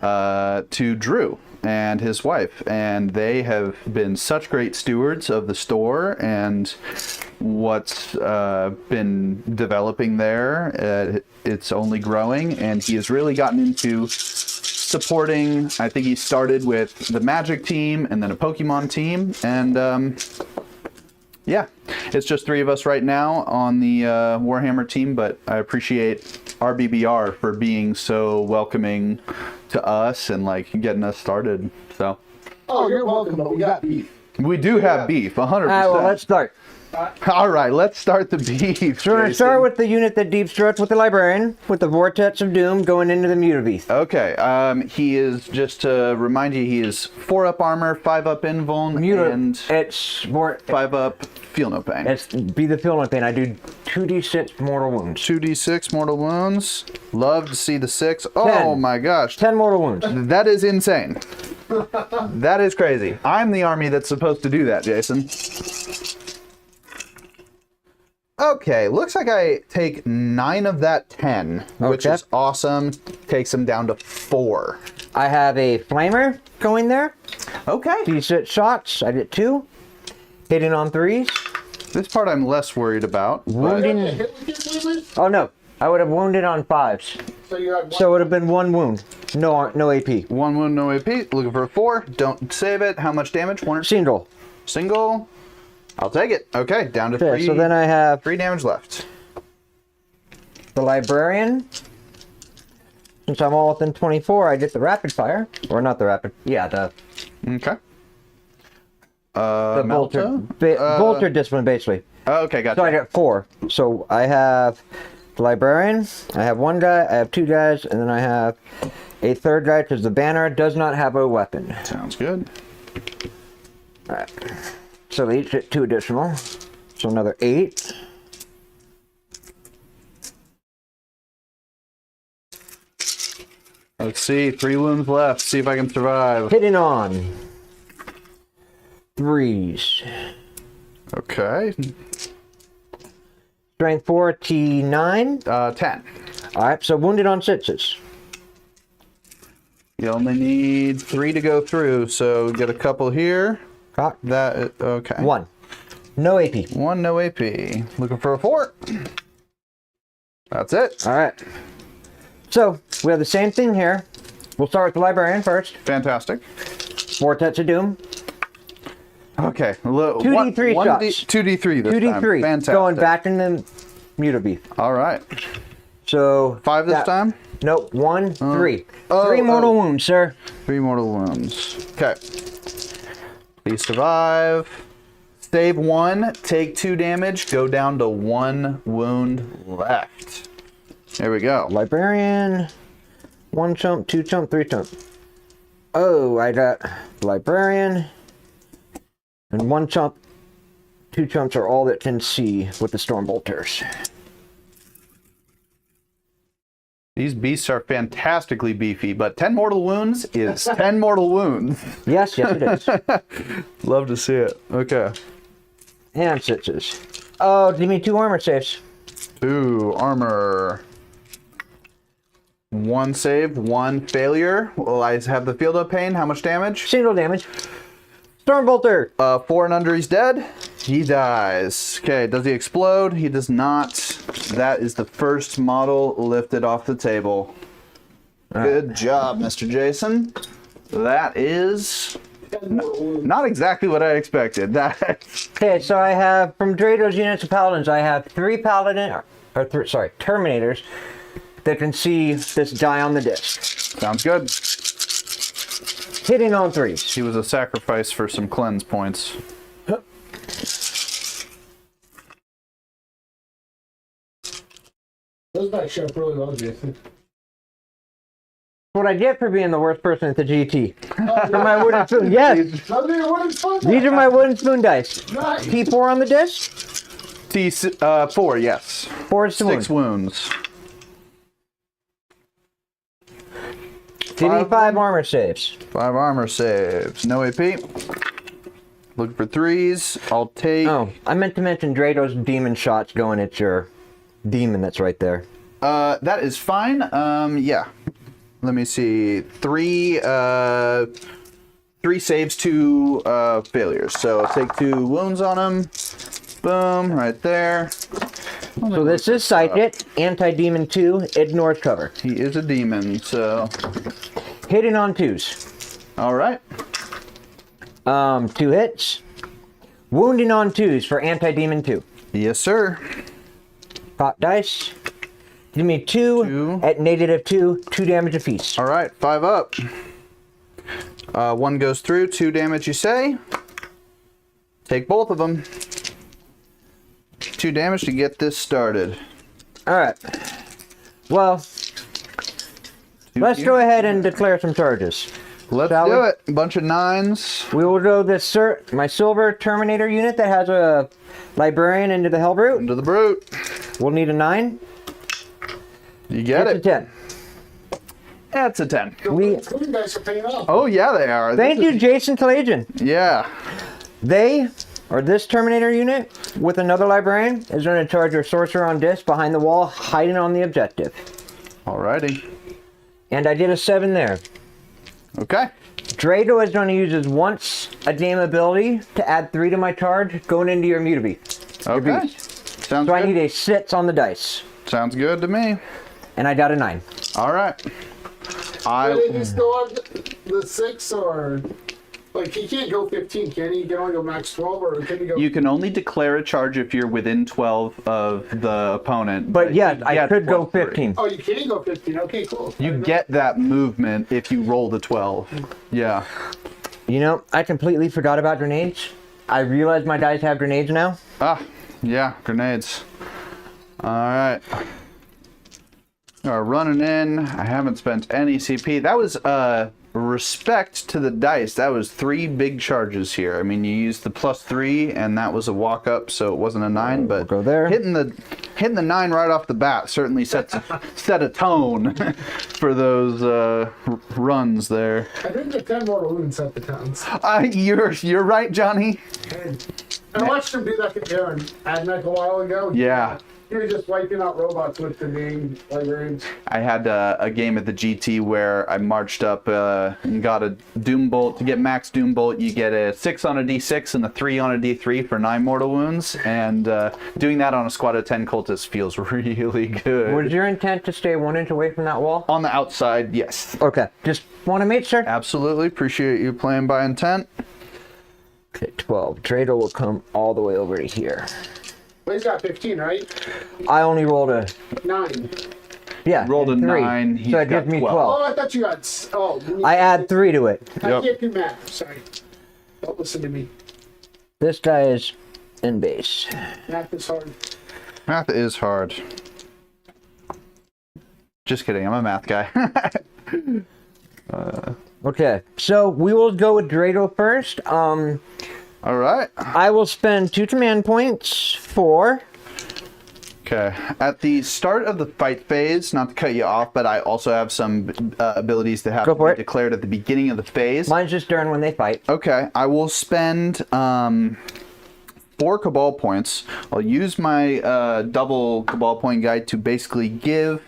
D: to Drew and his wife, and they have been such great stewards of the store and what's been developing there. It's only growing, and he has really gotten into supporting. I think he started with the Magic team and then a Pokemon team, and yeah, it's just 3 of us right now on the Warhammer team, but I appreciate RBBR for being so welcoming to us and like getting us started. So,
C: Oh, you're welcome, but we got beef.
D: we do have beef, 100%.
E: All right, well, let's start.
D: All right, let's start the beef.
E: So we're going to start with the unit that deep struts with the Librarian, with the Vortex of Doom going into the Mutabeast.
D: Okay, he is, just to remind you, he is 4-up armor, 5-up invuln, and
E: It's more...
D: 5-up feel no pain.
E: It's be the Feel No Pain. I do 2d6 mortal wounds.
D: 2d6 mortal wounds. Love to see the 6. Oh
E: 10.
D: my gosh.
E: 10 mortal wounds.
D: That is insane. That is crazy. I'm the army that's supposed to do that, Jason. Okay, looks like I take 9 of that 10, which
E: Okay.
D: is awesome. Takes him down to 4.
E: I have a Flamer going there.
D: Okay.
E: D6 shots. I get 2. Hitting on 3s.
D: This part I'm less worried about.
E: Wounding.
C: Hit with your flavors?
E: Oh no, I would have wounded on 5s.
C: So you have one.
E: So it would have been 1 wound. No AP.
D: 1 wound, no AP. Looking for a 4. Don't save it. How much damage? 1
E: Single.
D: single. I'll take it. Okay, down to 3.
E: Okay, so then I have
D: 3 damage left.
E: the Librarian. Since I'm all within 24, I get the rapid fire. Or not the rapid. Yeah, the
D: Okay.
E: bolter.
D: Melta?
E: Bolter discipline, basically.
D: Okay, gotcha.
E: So I get 4. So I have the Librarian, I have 1 guy, I have 2 guys, and then I have a 3rd guy because the banner does not have a weapon.
D: Sounds good.
E: Alright. So they each get 2 additional. So another 8.
D: Let's see. 3 wounds left. See if I can survive.
E: Hitting on. 3s.
D: Okay.
E: Strength 4, T9.
D: 10.
E: Alright, so wounded on 6s.
D: You only need 3 to go through, so get a couple here.
E: Cock.
D: Okay.
E: 1. No AP.
D: 1, no AP. Looking for a 4. That's it.
E: Alright. So, we have the same thing here. We'll start with the librarian first.
D: Fantastic.
E: Vortex of Doom.
D: Okay.
E: 2d3 shots.
D: 2d3 this time.
E: 2d3.
D: Fantastic.
E: Going back in the Mutabeef.
D: All right.
E: So
D: 5 this time?
E: Nope. 1, 3.
D: Oh,
E: 3 mortal wounds, sir.
D: 3 mortal wounds. Okay. Please survive. Save 1. Take 2 damage. Go down to 1 wound left. There we go.
E: Librarian. 1 chump, 2 chump, 3 chump. Oh, I got librarian. And 1 chump. 2 chumps are all that can see with the storm bolters.
D: These beasts are fantastically beefy, but 10 mortal wounds is 10 mortal wounds.
E: Yes, it is.
D: Love to see it. Okay.
E: And 6s. Oh, give me 2 armor saves.
D: 2 armor. 1 save, 1 failure. Will I have the field of pain? How much damage?
E: Single damage. Storm bolter.
D: 4 and under, he's dead. He dies. Okay, does he explode? He does not. That is the first model lifted off the table. Good job, Mr. Jason. That is not exactly what I expected.
E: Okay, so I have, from Drado's units of paladins, I have 3 Terminators that can see this die on the disc.
D: Sounds good.
E: Hitting on 3s.
D: He was a sacrifice for some cleanse points.
C: Those dice show up really well, Jason.
E: What I get for being the worst person at the GT. For my wooden spoon. Yes, these are my wooden spoon dice.
C: Nice.
E: T4 on the disc.
D: T4, yes.
E: 4 is the
D: 6 wounds.
E: Give me 5 armor saves.
D: 5 armor saves. No AP. Looking for 3s. I'll take.
E: Oh, I meant to mention Drado's demon shots going at your demon that's right there.
D: That is fine. Yeah. Let me see. 3 saves, 2 failures. So I'll take 2 wounds on him. Boom, right there.
E: So this is Psychic, Anti-Demon 2, ignores cover.
D: He is a demon, so.
E: Hitting on 2s.
D: All right.
E: 2 hits. Wounding on 2s for Anti-Demon 2.
D: Yes, sir.
E: Pop dice. Give me 2 at -2, 2 damage apiece.
D: All right, 5 up. 1 goes through, 2 damage, you say? Take both of them. 2 damage to get this started.
E: Alright. Well, let's go ahead and declare some charges.
D: Let's do it. A bunch of 9s.
E: We will go this my silver Terminator unit that has a librarian into the Hellbrute.
D: Into the brute.
E: We'll need a 9.
D: You get
E: It's
D: it.
E: a 10.
D: That's a 10.
E: We,
C: You guys are paying off.
D: Oh, yeah, they are.
E: thank you, Jason Talajan.
D: Yeah.
E: They, or this Terminator unit, with another librarian, is going to charge your sorcerer on disc behind the wall, hiding on the objective.
D: Alrighty.
E: And I did a 7 there.
D: Okay.
E: Drado is going to use his once a game ability to add 3 to my charge going into your Mutabeef.
D: Okay. Sounds
E: So I
D: good.
E: need a 6 on the dice.
D: Sounds good to me.
E: And I got a 9.
D: All right.
C: But is he still on the 6 or... Like, he can't go 15, can he? He can only go max 12, or can he go...
D: You can only declare a charge if you're within 12 of the opponent.
E: But yes,
D: you
E: I
D: get
E: could go
D: +3.
E: 15.
C: Oh, you can go 15. Okay, cool.
D: You get that movement if you roll the 12. Yeah.
E: You know, I completely forgot about grenades. I realize my dice have grenades now.
D: Ah, yeah, grenades. All right. Running in. I haven't spent any CP. That was respect to the dice. That was 3 big charges here. I mean, you used the +3, and that was a walk up, so it wasn't a 9. But
E: go there.
D: hitting the hitting the 9 right off the bat certainly set a tone for those runs there.
C: I think the 10 mortal wounds set the towns.
D: You're right, Johnny.
C: I watched him do that to Aaron Admech a while ago.
D: Yeah.
C: He was just wiping out robots with the name librarians.
D: I had a game at the GT where I marched up and got a Doom Bolt. To get max Doom Bolt, you get a 6 on a D6 and a 3 on a D3 for 9 mortal wounds. And doing that on a squad of 10 cultists feels really good.
E: Was your intent to stay 1 inch away from that wall?
D: On the outside, yes.
E: Okay, just want to make sure.
D: Absolutely. Appreciate you playing by intent.
E: Okay, 12. Trader will come all the way over to here.
C: Well, he's got 15, right?
E: I only rolled a
C: 9.
E: yeah.
D: Rolled a
E: 3.
D: 9. He's
E: So it
D: got
E: gives me
D: 12.
E: 12.
C: Oh, I thought you got. Oh,
E: I add 3 to it.
C: I
D: Yep.
C: can't do math. Sorry. Don't listen to me.
E: This guy is in base.
C: Math is hard.
D: Math is hard. Just kidding. I'm a math guy.
E: Okay, so we will go with Drado first.
D: All right.
E: I will spend 2 command points for.
D: Okay. At the start of the fight phase, not to cut you off, but I also have some abilities that have
E: Go
D: to
E: for
D: be
E: it.
D: declared at the beginning of the phase.
E: Mine's just during when they fight.
D: Okay. I will spend 4 Cabal points. I'll use my double Cabal point guide to basically give.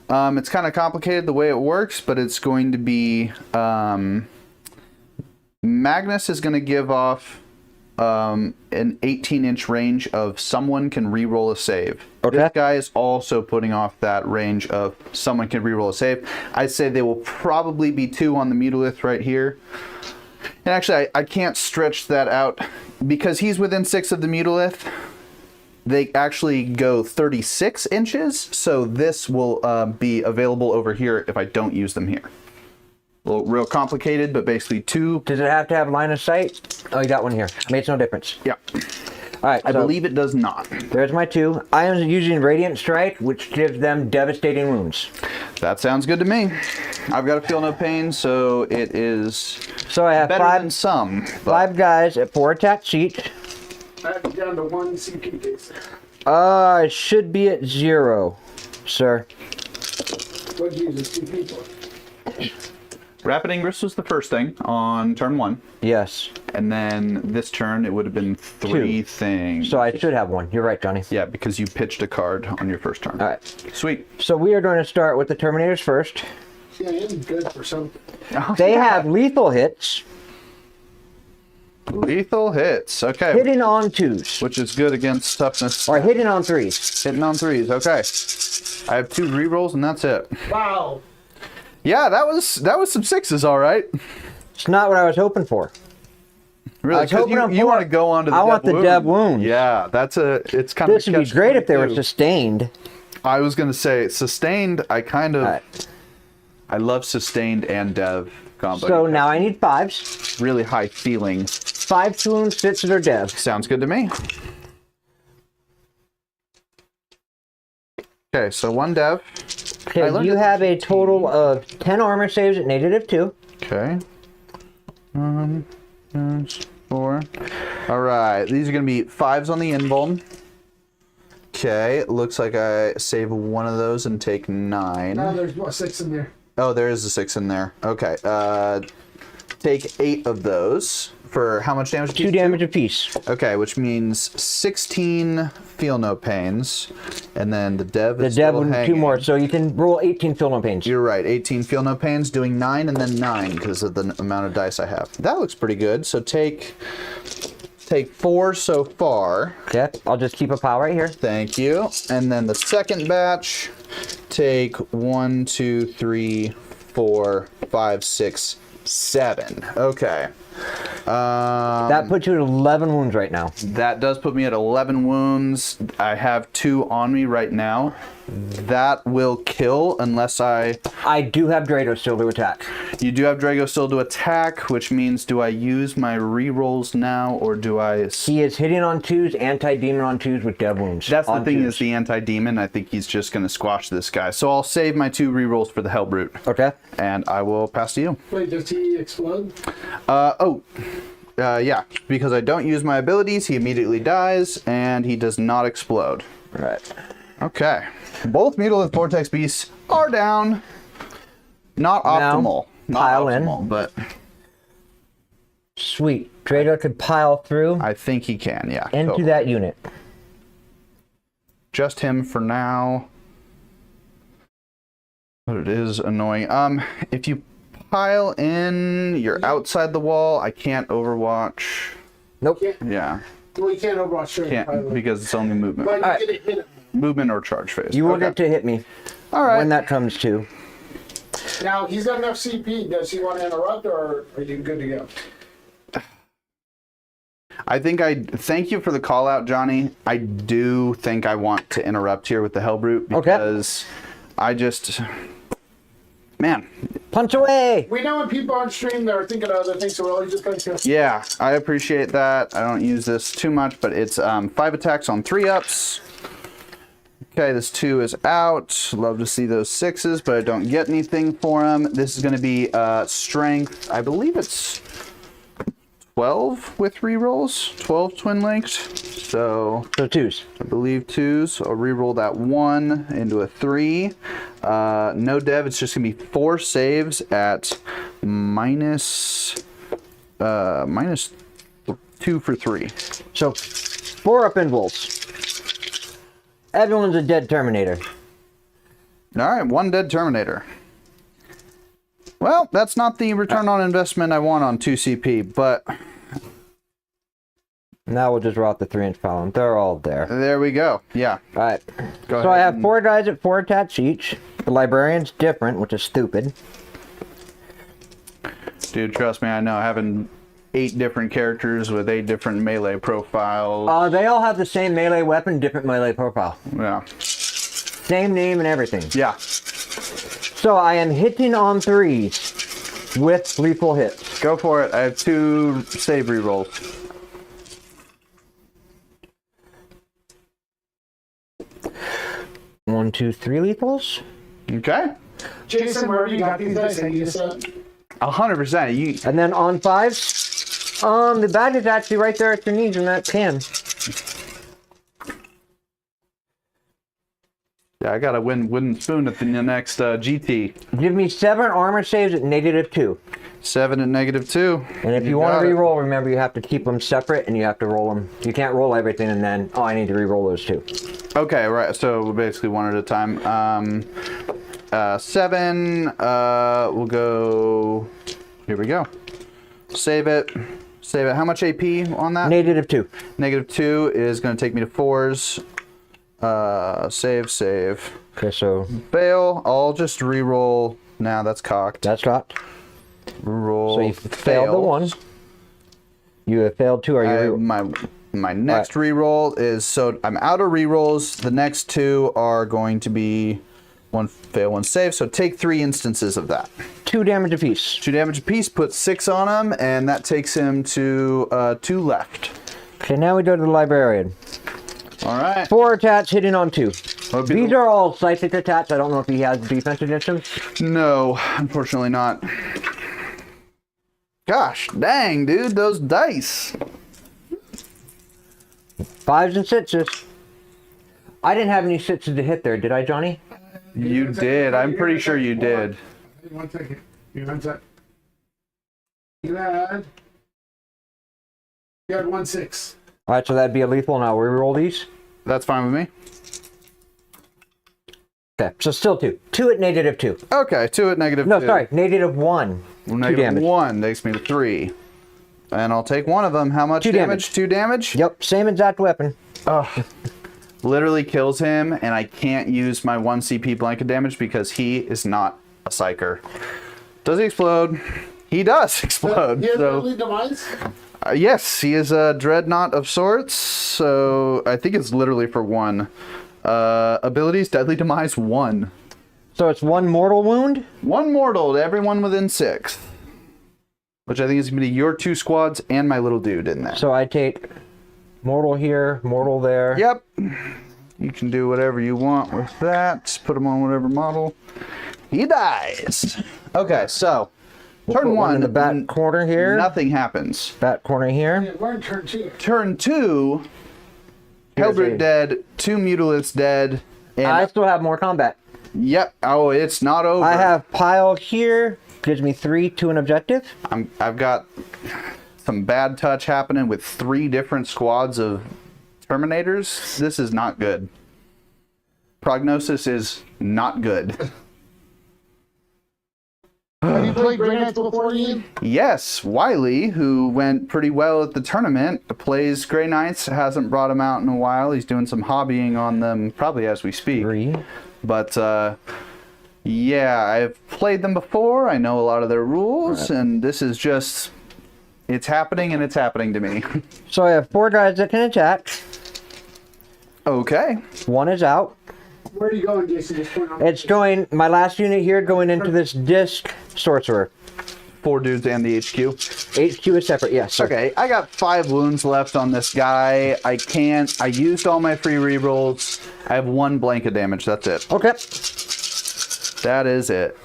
D: It's kind of complicated the way it works, but it's going to be Magnus is going to give off an 18-inch range of someone can reroll a save.
E: Okay.
D: This guy is also putting off that range of someone can reroll a save. I'd say they will probably be 2 on the Mutalith right here. And actually, I can't stretch that out because he's within 6 of the Mutalith. They actually go 36 inches, so this will be available over here if I don't use them here. A little real complicated, but basically 2.
E: Does it have to have line of sight? Oh, you got one here. Makes no difference.
D: Yeah,
E: All right,
D: I believe it does not.
E: there's my 2. I am using Radiant Strike, which gives them devastating wounds.
D: That sounds good to me. I've got to feel no pain, so it is
E: So I have
D: better than
E: 5
D: some. but-
E: 5 guys at 4 attack sheet.
C: I have it down to 1 CP case.
E: I should be at 0, sir.
C: What'd you use a CP for?
D: Rapid Ingress was the first thing on turn 1,
E: Yes.
D: and then this turn it would have been 3
E: 2.
D: things.
E: So I should have 1. You're right, Johnny.
D: Yeah, because you pitched a card on your first turn.
E: All right.
D: Sweet.
E: So we are going to start with the Terminators first.
C: Yeah, it's good for something.
E: They have lethal hits,
D: Lethal hits. Okay.
E: hitting on 2s,
D: Which is good against toughness.
E: or hitting on 3s.
D: Hitting on 3s. Okay. I have 2 rerolls and that's it.
C: Wow.
D: Yeah, that was some 6s, all right.
E: It's not what I was hoping for.
D: Really,
E: I was hoping
D: you,
E: on
D: you want to go on to the
E: I want
D: Deb
E: the
D: wound.
E: Deb wound.
D: Yeah, it's kind of.
E: This would be great if they were sustained.
D: I was gonna say sustained. I kind of.
E: All right.
D: I love sustained and Dev combo.
E: So now I need 5s.
D: Really high feeling.
E: 5 wounds, 6 or Dev.
D: Sounds good to me. Okay, so 1 Dev. I
E: Okay,
D: learned
E: you
D: it-
E: have a total of 10 armor saves at -2.
D: Okay. 4. All right, these are gonna be 5s on the invuln. Okay, looks like I save 1 of those and take 9.
C: Now there's what, 6 in there.
D: Oh, there is a 6 in there. Okay. Take 8 of those for how much damage?
E: 2 damage apiece.
D: Okay, which means 16 feel no pains, and then the Dev
E: The
D: is
E: Dev
D: still
E: would 2
D: hanging.
E: more, so you can roll 18 feel no pains.
D: You're right. 18 feel no pains, doing 9 and then 9 because of the amount of dice I have. That looks pretty good. So take 4 so far.
E: Okay, I'll just keep a pile right here.
D: Thank you. And then the second batch, take 1, 2, 3, 4, 5, 6, 7. Okay.
E: That puts you at 11 wounds right now.
D: That does put me at 11 wounds. I have 2 on me right now. That will kill unless I...
E: I do have Drado still to attack.
D: You do have Drago still to attack, which means do I use my rerolls now or do I...
E: He is hitting on 2s, anti-demon on 2s with Dev wounds.
D: That's the
E: on
D: thing
E: 2s.
D: is the anti-demon. I think he's just going to squash this guy. So I'll save my 2 rerolls for the Hellbrute.
E: Okay.
D: And I will pass to you.
C: Wait, does he explode?
D: Yeah, because I don't use my abilities, he immediately dies, and he does not explode.
E: Right.
D: Okay. Both Mutalith Vortex Beasts are down. Not optimal. Not
E: pile in.
D: optimal, but
E: Sweet. Trader could pile through
D: I think he can, yeah.
E: into
D: totally.
E: that unit.
D: Just him for now. But it is annoying. If you pile in, you're outside the wall. I can't overwatch.
E: Nope.
D: Yeah.
C: Well, you can't overwatch during the
D: Can't
C: pilot.
D: because it's only movement.
C: But you
E: Alright.
C: get a hit.
D: Movement or charge phase.
E: You will
D: Okay.
E: get to hit me
D: All right.
E: when that comes to.
C: Now, he's got enough CP. Does he want to interrupt, or are you good to go?
D: I think thank you for the call out, Johnny. I do think I want to interrupt here with the Hellbrute because I just, man.
E: Punch away!
C: We know when people on stream they're thinking of other things, so we're always just going to.
D: Yeah, I appreciate that. I don't use this too much, but it's 5 attacks on 3-ups. Okay, this 2 is out. Love to see those 6s, but I don't get anything for them. This is going to be strength. I believe it's 12 with rerolls. 12 twin linked. So
E: 2s.
D: I believe 2s. I'll reroll that 1 into a 3. No dev. It's just going to be 4 saves at minus 2 for 3.
E: So 4 up invulns. Everyone's a dead Terminator.
D: All right, 1 dead Terminator. Well, that's not the return on investment I want on 2 CP, but
E: Now we'll just rot the 3-inch column. They're all there.
D: there we go. Yeah.
E: Alright.
D: Go
E: So I
D: ahead
E: have
D: and-
E: 4 guys at 4 attacks each. The librarian's different, which is stupid.
D: Dude, trust me, I know. Having 8 different characters with 8 different melee profiles.
E: They all have the same melee weapon, different melee profile.
D: Yeah.
E: Same name and everything.
D: Yeah.
E: So I am hitting on 3s with lethal hits.
D: Go for it. I have 2 save rerolls.
E: One, two, 3 lethals.
D: Okay.
C: Jason, wherever you got these dice, I need to set.
D: 100%. You.
E: And then on 5s, the bag is actually right there at your knees in that can.
D: Yeah, I got a wooden spoon at the next GT.
E: Give me 7 armor saves at -2.
D: 7 at -2.
E: And if you want
D: got
E: to
D: it.
E: re-roll, remember you have to keep them separate and you have to roll them. You can't roll everything and then, oh, I need to re-roll those 2.
D: Okay, right. So we're basically 1 at a time. 7. We'll go. Here we go. Save it. Save it. How much AP on that?
E: -2.
D: -2 is going to take me to 4s. Save.
E: Okay, so
D: Fail. I'll just re-roll. Now that's cocked.
E: that's dropped.
D: Roll.
E: So you failed the 1. You have failed 2. Are you?
D: My next re-roll is, so I'm out of re-rolls. The next 2 are going to be 1 fail, 1 save. So take 3 instances of that.
E: 2 damage apiece.
D: 2 damage apiece. Put 6 on him, and that takes him to 2 left.
E: Okay, now we go to the librarian.
D: All right.
E: 4 attacks hitting on 2.
D: That'd be
E: These
D: the-
E: are all psychic attacks. I don't know if he has defense against them.
D: No, unfortunately not. Gosh, dang, dude, those dice.
E: 5s and 6s. I didn't have any 6s to hit there, did I, Johnny?
D: You did. I'm pretty sure you did.
C: 1 second. You had that. You had 1 6.
E: Alright, so that'd be a lethal. Now we roll these.
D: That's fine with me.
E: Okay, so still 2. 2 at -2.
D: Okay, 2 at -2.
E: No, sorry, -1. 2 damage.
D: -1 takes me to 3. And I'll take 1 of them. How much
E: 2
D: damage? 2 damage?
E: Yep, same exact weapon.
D: Literally kills him, and I can't use my 1 CP blanket damage because he is not a psyker. Does he explode? He does explode.
C: He has
D: So,
C: early demise?
D: yes, he is a dreadnought of sorts. So I think it's literally for 1. Abilities, deadly demise 1.
E: So it's 1 mortal wound?
D: 1 mortal to everyone within 6. Which I think is going to be your 2 squads and my little dude in there.
E: So I take mortal here, mortal there.
D: Yep. You can do whatever you want with that. Put him on whatever model. He dies. Okay, so turn
E: Put
D: 1
E: in the back corner here.
D: Nothing happens.
E: Back corner here.
C: Yeah, we're in turn 2.
D: Turn 2,
E: Here's
D: Hellbrute
E: a-
D: dead, 2 Mutaliths dead, And
E: I still have more combat.
D: Yep. Oh, it's not over.
E: I have pile here. Gives me 3 to an objective.
D: I've got some bad touch happening with 3 different squads of Terminators. This is not good. Prognosis is not good.
C: Have you played Grey Knights before, Ian?
D: Yes, Wiley, who went pretty well at the tournament, plays Grey Knights. Hasn't brought them out in a while. He's doing some hobbying on them, probably as we speak.
E: 3.
D: But yeah, I've played them before. I know a lot of their rules, and this is just, it's happening, and it's happening to me.
E: So I have 4 guys that can attack.
D: Okay.
E: 1 is out.
C: Where are you going, Jason? Just point on.
E: It's going, my last unit here, going into this disc sorcerer.
D: 4 dudes and the HQ.
E: HQ is separate, yes.
D: Okay, I got 5 wounds left on this guy. I used all my free rerolls. I have 1 blanket damage, that's it.
E: Okay.
D: That is it.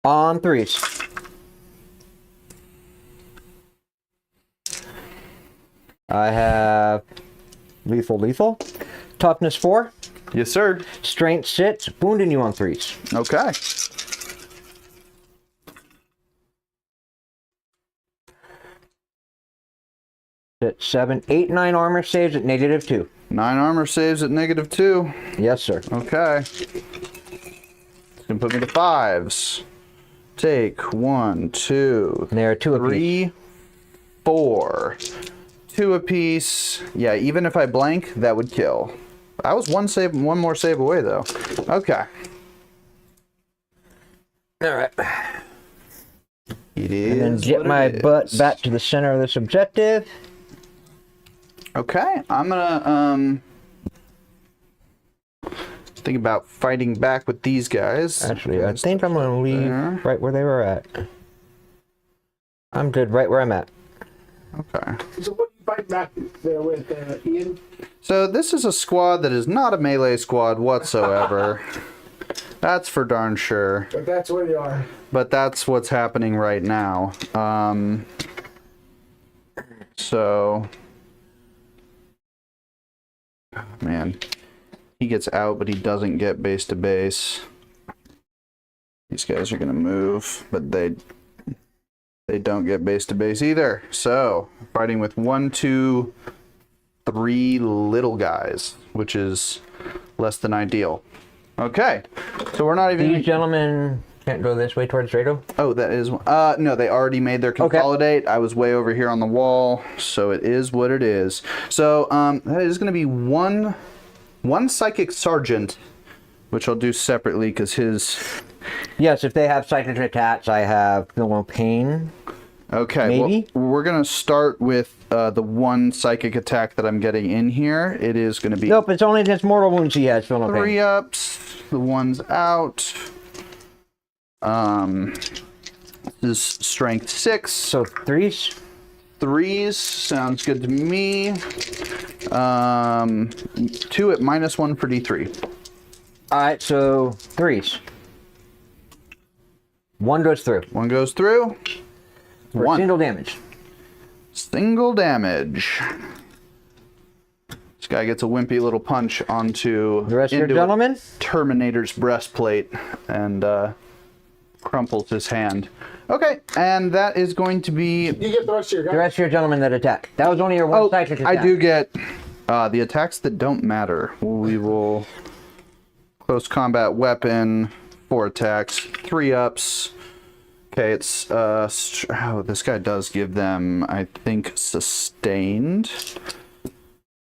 E: On 3s. I have lethal. Toughness 4.
D: Yes, sir.
E: Strength 6. Wounding you on 3s.
D: Okay.
E: At 7, 8, 9 armor saves at -2.
D: 9 armor saves at -2.
E: Yes, sir.
D: Okay. It's gonna put me to 5s. Take 1, 2,
E: And there are 2 apiece.
D: 3, 4. 2 apiece. Yeah, even if I blank, that would kill. I was one more save away though. Okay.
E: All right.
D: It is.
E: And then get
D: what
E: my
D: it
E: butt
D: is.
E: back to the center of this objective.
D: Okay, I'm gonna think about fighting back with these guys.
E: Actually, I think I'm gonna leave
D: there.
E: right where they were at. I'm good right where I'm at.
D: Okay.
C: So what do you fight back there with, Ian?
D: So this is a squad that is not a melee squad whatsoever. That's for darn sure.
C: But that's where they are.
D: But that's what's happening right now. So, man, he gets out, but he doesn't get base to base. These guys are gonna move, but they don't get base to base either. So, fighting with 1, 2, 3 little guys, which is less than ideal. Okay, so we're not even.
E: These gentlemen can't go this way towards Drado.
D: Oh, that is. No, they already made their consolidate. I was way over here on the wall, so it is what it is. So that is going to be one psychic sergeant, which I'll do separately because his.
E: Yes, if they have psychic attacks, I have Feel No Pain.
D: Okay,
E: Maybe?
D: well, we're going to start with the 1 psychic attack that I'm getting in here. It is going to be.
E: Nope, it's only against mortal wounds he has Feel No Pain.
D: 3 ups. The 1's out. This is strength 6.
E: So 3s.
D: 3s sounds good to me. 2 at -1 for D3.
E: Alright, so 3s. 1 goes through.
D: 1 goes through.
E: For
D: 1.
E: single damage.
D: Single damage. This guy gets a wimpy little punch onto
E: The rest of your
D: into
E: gentlemen?
D: Terminator's breastplate and crumples his hand. Okay, and that is going to be.
C: You get the rest of your
E: The
C: guys.
E: rest of your gentlemen that attack. That was only your 1 psychic attack.
D: I do get the attacks that don't matter. We will close combat weapon, 4 attacks, 3 ups. Okay, it's this guy does give them, I think, sustained.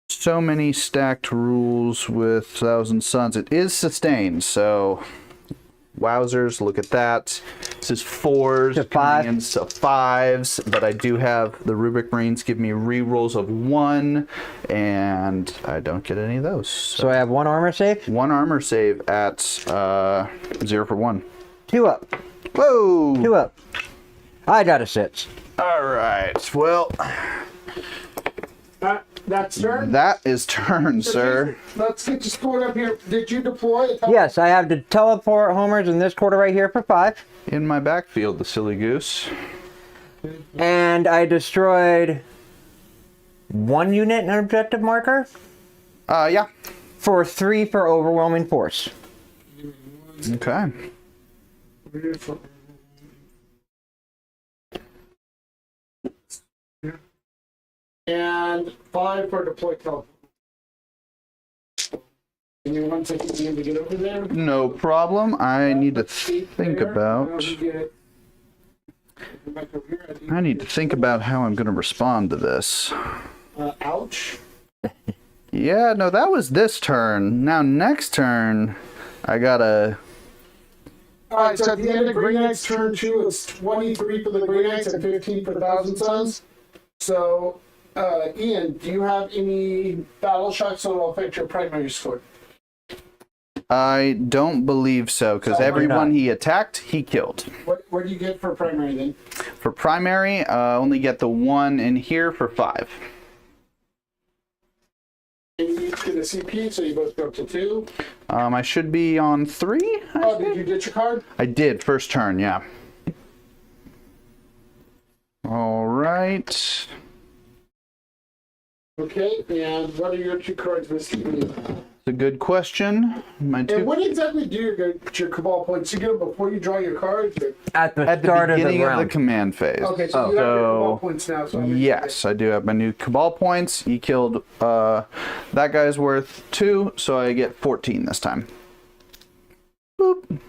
D: So many stacked rules with Thousand Suns. It is sustained, so wowzers, look at that. This is 4s
E: To 5.
D: coming into 5s, but I do have the Rubric Marines give me rerolls of 1, and I don't get any of those.
E: So I have 1 armor save.
D: 1 armor save at 0 for 1.
E: 2 up.
D: Whoa!
E: 2 up. I got a 6.
D: All right. Well,
C: That's turn.
D: that is turn, sir.
C: Let's get you scored up here. Did you deploy?
E: Yes, I have to teleport homers in this quarter right here for 5.
D: In my backfield, the silly goose.
E: And I destroyed 1 unit and an objective marker.
D: Yeah.
E: For 3 for overwhelming force.
D: Okay.
C: And 5 for deploy teleport. Give me 1 second to get over there.
D: No problem. I need to think about. I need to think about how I'm going to respond to this.
C: Ouch.
D: Yeah, no, that was this turn. Now next turn, I gotta.
C: Alright, so at the end of Grey Knight's turn 2, it's 23 for the Grey Knights and 15 for the Thousand Sons. So, Ian, do you have any battle shocks that will affect your primary score?
D: I don't believe so, because everyone he attacked, he killed.
C: What do you get for primary then?
D: For primary, only get the 1 in here for 5.
C: And you each get a CP, so you both go up to 2.
D: I should be on 3.
C: Oh, did you get your card?
D: I did, first turn, yeah. All right.
C: Okay, and what are your 2 cards with CP?
D: It's a good question. My
C: And
D: 2
C: when exactly do you get your Cabal points? You get them before you draw your cards? Or?
E: At the
D: at the
E: start
D: beginning
E: of the
D: of the
E: round.
D: command phase.
C: Okay, so you have your Cabal points now. So
D: Yes, I do have my new Cabal points. He killed that guy's worth 2, so I get 14 this time. Boop.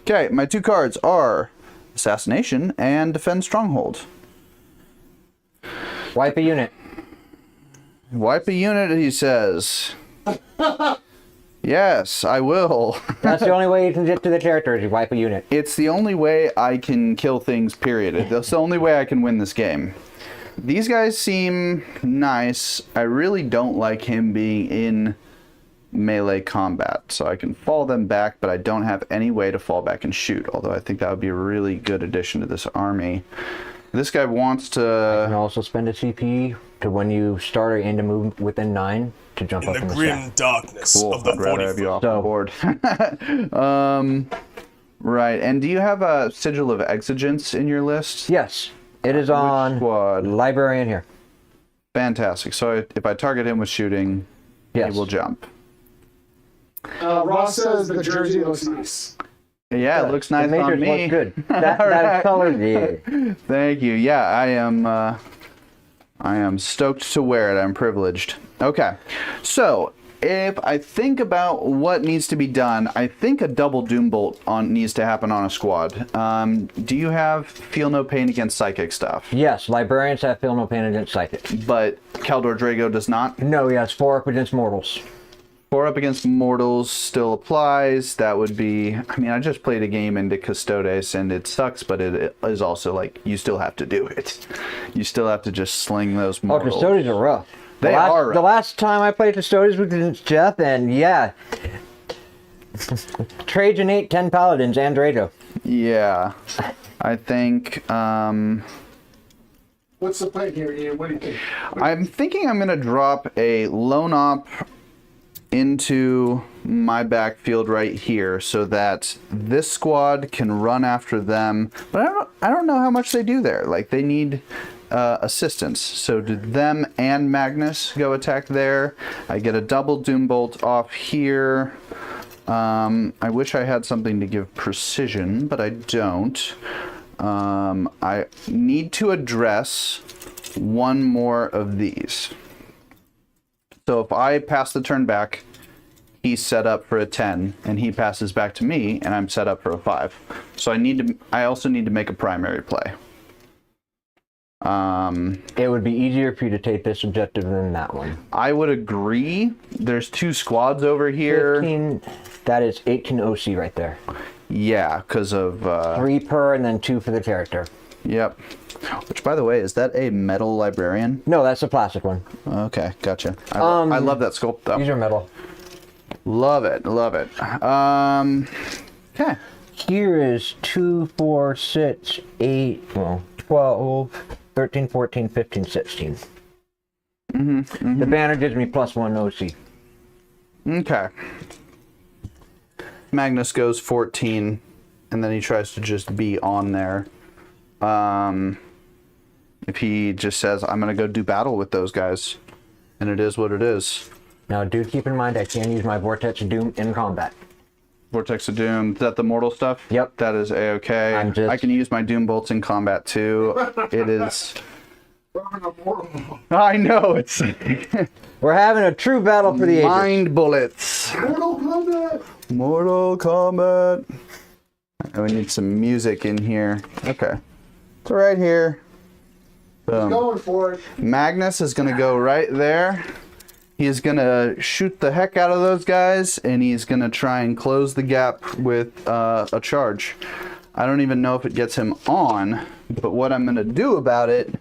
D: Okay, my 2 cards are Assassination and Defend Stronghold.
E: Wipe a unit.
D: Wipe a unit, he says. Yes, I will.
E: That's the only way you can get to the territory, is you wipe a unit.
D: It's the only way I can kill things, period. That's the only way I can win this game. These guys seem nice. I really don't like him being in melee combat, so I can fall them back, but I don't have any way to fall back and shoot, although I think that would be a really good addition to this army. This guy wants
E: You can
D: to...
E: also spend a CP to when you start or end to move within 9 to jump
A: In
E: up
A: the
E: in the
A: grim
E: stack.
A: darkness
D: Cool,
A: of the
D: I'd rather have you
A: 40th.
D: off the board. Right, and do you have a Sigil of Exigence in your list?
E: Yes, it is on
D: squad?
E: Librarian here.
D: Fantastic. So if I target him with shooting,
E: Yes.
D: he will jump.
C: Ross says the jersey looks nice.
D: Yeah, it looks nice
E: the
D: on
E: Matrix
D: me.
E: looks good. That color, yeah.
D: Thank you. Yeah, I am stoked to wear it. I'm privileged. Okay, so if I think about what needs to be done, I think a double Doom Bolt needs to happen on a squad. Do you have Feel No Pain against Psychic stuff?
E: Yes, Librarians have Feel No Pain against Psychic.
D: But Kaldor Drago does not?
E: No, yes, 4 up against Mortals.
D: 4 up against Mortals still applies. That would be... I mean, I just played a game into Custodes, and it sucks, but it is also, like, you still have to do it. You still have to just sling those
E: Oh,
D: Mortals.
E: Custodes are rough.
D: They are rough.
E: The last time I played Custodes was against Jeff, and yeah. Trajan 8, 10 Paladins, and Drago.
D: Yeah. I think...
C: What's the plan here, Ian? What do you think?
D: I'm thinking I'm going to drop a Lone Op into my backfield right here so that this squad can run after them. But I don't know how much they do there. Like, they need assistance. So do them and Magnus go attack there? I get a double Doom Bolt off here. I wish I had something to give precision, but I don't. I need to address one more of these. So if I pass the turn back, he's set up for a 10, and he passes back to me, and I'm set up for a 5. So I also need to make a primary play.
E: It would be easier for you to take this objective than that one.
D: I would agree. There's 2 squads over here.
E: 15, that is 18 OC right there.
D: Yeah, because of...
E: 3 per and then 2 for the character.
D: Yep. Which, by the way, is that a metal librarian?
E: No, that's a plastic one.
D: Okay, gotcha. I love that sculpt, though.
E: These are metal.
D: Love it, love it. Okay.
E: Here is 2, 4, 6, 8, well, 12, 13, 14, 15, 16. The banner gives me +1 OC.
D: Okay. Magnus goes 14, and then he tries to just be on there. If he just says, I'm going to go do battle with those guys, and it is what it is.
E: Now, do keep in mind I can use my Vortex of Doom in combat.
D: Vortex of Doom, is that the mortal stuff?
E: Yep.
D: That is A-okay. I can use my Doom bolts in combat too. It is... I know, it's...
E: We're having a true battle for the ages.
D: Mind bullets.
C: Mortal Kombat.
D: Mortal Kombat. We need some music in here. Okay. So right here. Boom.
C: Going for it.
D: Magnus is going to go right there. He's going to shoot the heck out of those guys, and he's going to try and close the gap with a charge. I don't even know if it gets him on, but what I'm going to do about it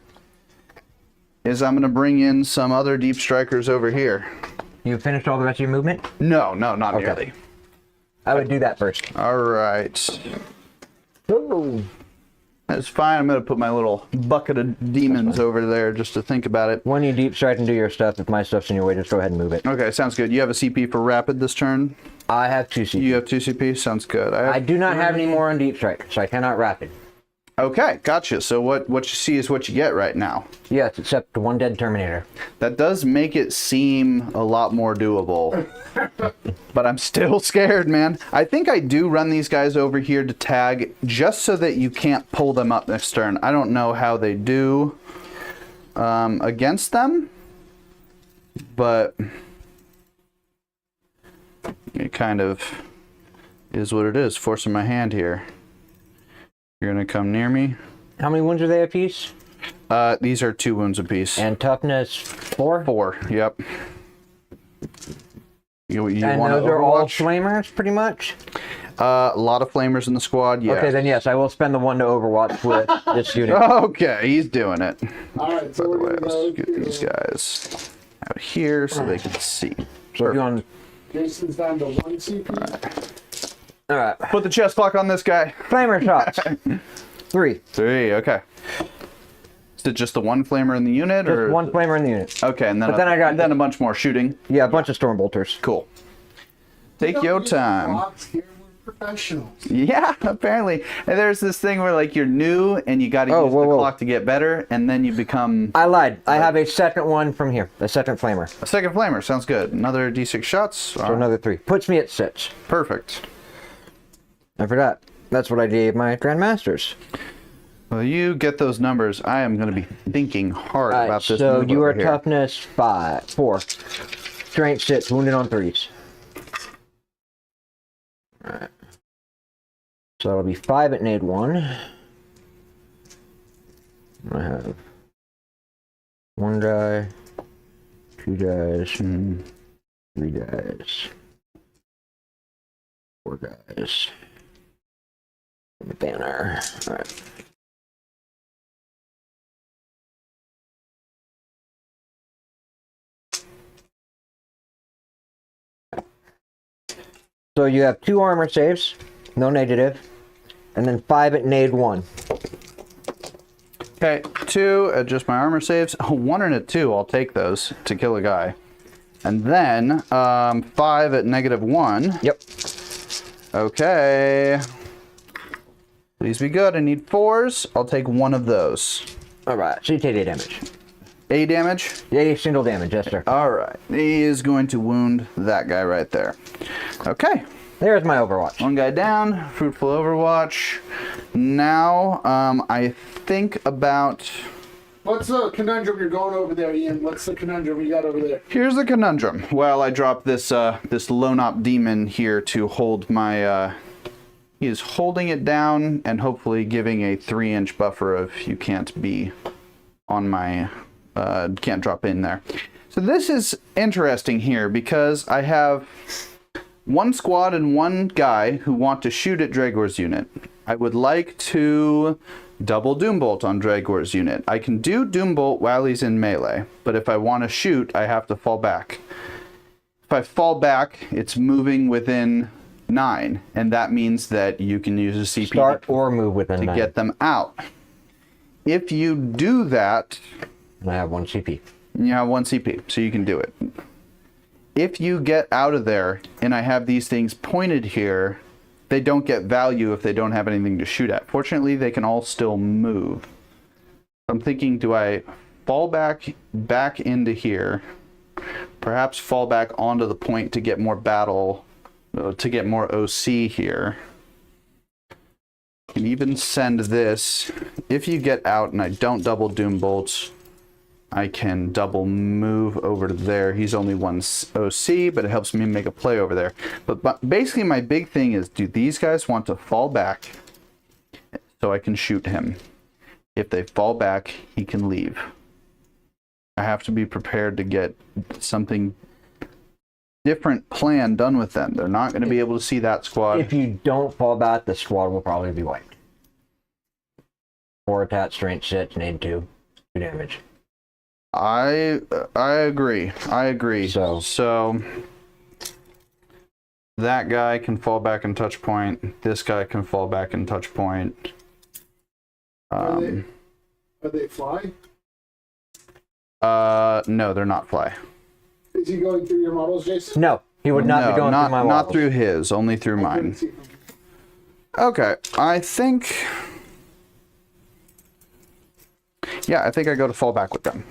D: is I'm going to bring in some other deep strikers over here.
E: You finished all the rest of your movement?
D: No, not
E: Okay.
D: nearly.
E: I would do that first.
D: All right.
E: Ooh.
D: That's fine. I'm going to put my little bucket of demons over there just to think about it.
E: When you deep strike and do your stuff, if my stuff's in your way, just go ahead and move it.
D: Okay, sounds good. You have a CP for rapid this turn?
E: I have 2 CP.
D: You have 2 CP? Sounds good.
E: I do not have any more on deep strike, so I cannot rapid.
D: Okay, gotcha. So what you see is what you get right now.
E: Yes, except 1 dead Terminator.
D: That does make it seem a lot more doable. But I'm still scared, man. I think I do run these guys over here to tag just so that you can't pull them up next turn. I don't know how they do against them, but it kind of is what it is, forcing my hand here. You're going to come near me.
E: How many wounds are they apiece?
D: These are 2 wounds apiece.
E: And toughness 4?
D: 4, yep. You
E: And
D: want
E: those
D: to
E: are all
D: Overwatch?
E: flamers, pretty much?
D: A lot of flamers in the squad, yeah.
E: Okay, then yes, I will spend the 1 to Overwatch with this unit.
D: Okay, he's doing it.
C: All right, so
D: By the
C: we're
D: way,
C: gonna
D: let's
C: go
D: get these
C: to
D: guys out here so they can see.
E: So if you want...
C: Jason's down to 1 CP.
E: Alright.
D: Put the chest clock on this guy.
E: Flamer shots. 3.
D: 3, okay. Is it just the 1 flamer in the unit?
E: Just
D: or
E: 1 flamer in the unit.
D: Okay, and then,
E: But then I got-
D: then a bunch more shooting.
E: Yeah, a bunch of Stormbolters.
D: Cool. Take your time.
C: Here, we're professionals.
D: Yeah, apparently. And there's this thing where like you're new and you got to use the clock to get better, and then you become
E: I lied. I have a second one from here. A second flamer.
D: a second flamer. Sounds good. Another D6 shots.
E: So another 3. Puts me at 6.
D: Perfect.
E: I forgot. That's what I gave my Grandmasters.
D: Well, you get those numbers. I am going to be thinking hard
E: Alright,
D: about this.
E: so
D: move
E: you
D: over
E: are
D: here.
E: toughness 4. Strength 6. Wounded on 3s. Alright. So that'll be 5 at nade 1. I have 1 die, 2 dies, 3 dies, 4 dies. And the banner. Alright. So you have 2 armor saves, no negative, and then 5 at nade 1.
D: Okay, 2, adjust my armor saves. 1 and a 2, I'll take those to kill a guy. And then 5 at -1.
E: Yep.
D: Okay. Please be good. I need 4s. I'll take 1 of those.
E: Alright, so you take 8 damage.
D: 8 damage?
E: 8 single damage, yes sir.
D: All right. He is going to wound that guy right there. Okay.
E: There's my Overwatch.
D: 1 guy down. Fruitful Overwatch. Now, I think about...
C: What's the conundrum you're going over there, Ian? What's the conundrum you got over there?
D: Here's the conundrum. Well, I dropped this this lone op demon here to hold my... he is holding it down and hopefully giving a 3-inch buffer of you can't be on my... can't drop in there. So this is interesting here because I have 1 squad and 1 guy who want to shoot at Dragor's unit. I would like to double Doombolt on Dragor's unit. I can do Doombolt while he's in melee, but if I want to shoot, I have to fall back. If I fall back, it's moving within 9, and that means that you can use a CP
E: Start or move within
D: to
E: 9.
D: get them out. If you do that,
E: And I have 1 CP.
D: you have 1 CP, so you can do it. If you get out of there, and I have these things pointed here, they don't get value if they don't have anything to shoot at. Fortunately, they can all still move. I'm thinking, do I fall back into here, perhaps fall back onto the point to get more battle, to get more OC here. Can even send this. If you get out and I don't double Doom Bolts, I can double move over to there. He's only one OC, but it helps me make a play over there. But basically my big thing is, do these guys want to fall back so I can shoot him? If they fall back, he can leave. I have to be prepared to get something different plan done with them. They're not going to be able to see that squad.
E: If you don't fall back, the squad will probably be wiped. 4 attack, strength 6, need 2 damage.
D: I agree. I agree. So that guy can fall back and touch point. This guy can fall back and touch point.
C: Are they fly?
D: No, they're not fly.
C: Is he going through your models, Jason?
E: No, he would not be going through my
D: not
E: models.
D: through his, only through mine. Okay, I think... Yeah, I think I go to fall back with them.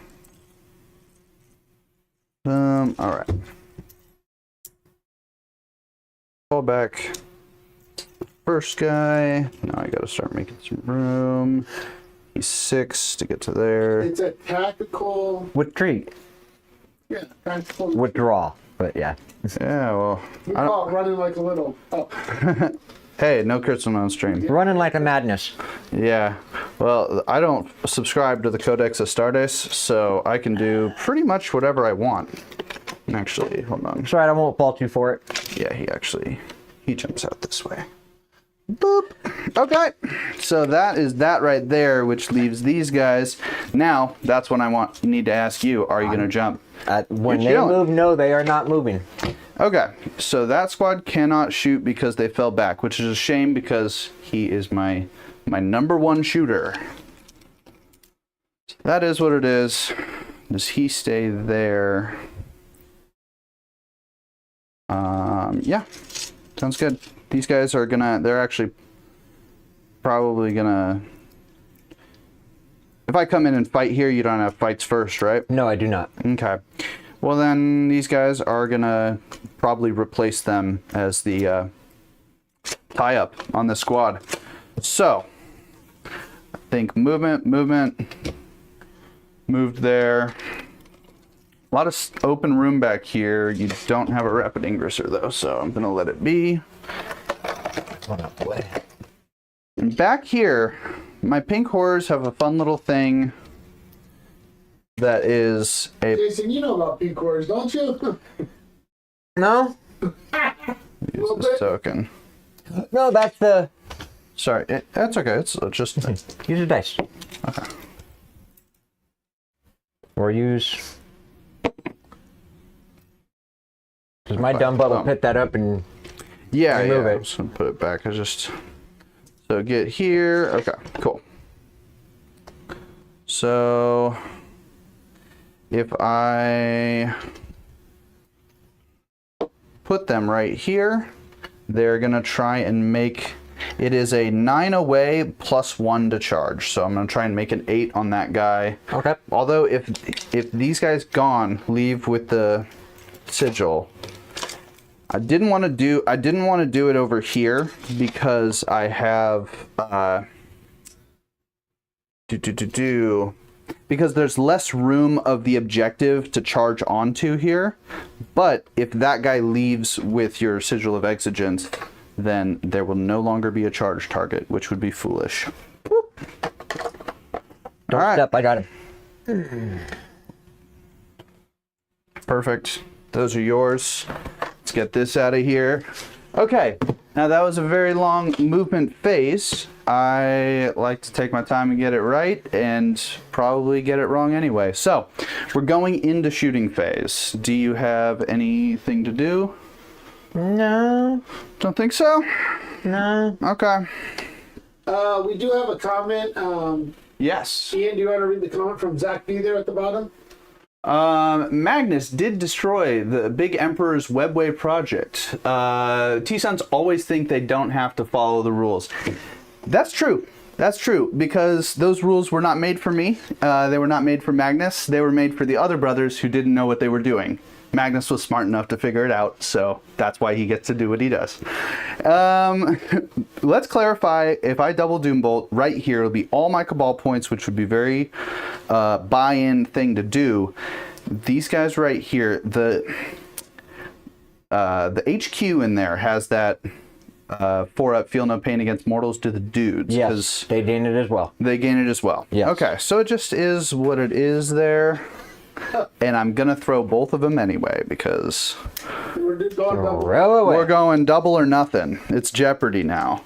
D: Alright. Fall back. First guy. Now I gotta start making some room. He's 6 to get to there.
C: It's a tactical.
E: Retreat.
C: Yeah, tactical.
E: Withdraw. But yeah.
D: Yeah, well...
C: We call it running like a little. Oh.
D: Hey, no criticism on stream.
E: Running like a madness.
D: Yeah. Well, I don't subscribe to the Codex Astartes, so I can do pretty much whatever I want. Actually, hold on.
E: That's right, I won't fault you for it.
D: Yeah, he jumps out this way. Boop. Okay. So that is that right there, which leaves these guys. Now, that's when I need to ask you, are you going to jump?
E: When they move, no, they are not moving.
D: Okay, so that squad cannot shoot because they fell back, which is a shame because he is my number 1 shooter. That is what it is. Does he stay there? Yeah, sounds good. These guys are they're actually probably gonna... If I come in and fight here, you don't have fights first, right?
E: No, I do not.
D: Okay. Well, then these guys are gonna probably replace them as the tie-up on the squad. So, I think movement, moved there. A lot of open room back here. You don't have a rapid ingresser though, so I'm gonna let it be. And back here, my pink horrors have a fun little thing that is a...
C: Jason, you know about pink horrors, don't you?
E: No?
D: Use this token.
E: No, that's the...
D: Sorry, that's okay. It's just...
E: Use the dice.
D: Okay.
E: Or use... Because my dumb butt will pick that up and...
D: Yeah,
E: remove it.
D: I'm just gonna put it back. So get here. Okay, cool. So if I put them right here, they're gonna try and make it is a 9 away plus 1 to charge. So I'm gonna try and make an 8 on that guy.
E: Okay.
D: Although if these guys leave with the sigil. I didn't want to do it over here because I have because there's less room of the objective to charge onto here. But if that guy leaves with your Sigil of Exigence, then there will no longer be a charge target, which would be foolish.
E: Don't step, I got him.
D: Perfect. Those are yours. Let's get this out of here. Okay, now that was a very long movement phase. I like to take my time and get it right, and probably get it wrong anyway. So, we're going into shooting phase. Do you have anything to do?
E: No.
D: Don't think so?
E: No.
D: Okay.
C: We do have a comment.
D: Yes.
C: Ian, do you want to read the comment from Zach B there at the bottom?
D: Magnus did destroy the Big Emperor's Webway project. T-Sons always think they don't have to follow the rules. That's true. That's true, because those rules were not made for me. They were not made for Magnus. They were made for the other brothers who didn't know what they were doing. Magnus was smart enough to figure it out, so that's why he gets to do what he does. Let's clarify, if I double Doombolt, right here, it'll be all my Cabal points, which would be very buy-in thing to do. These guys right here, the HQ in there has that 4-up, feel no pain against mortals to the dudes.
E: Yes, they gain it as well.
D: They gain it as well.
E: Yes.
D: Okay, so it just is what it is there. And I'm going to throw both of them anyway, because we're going double or nothing. It's Jeopardy now.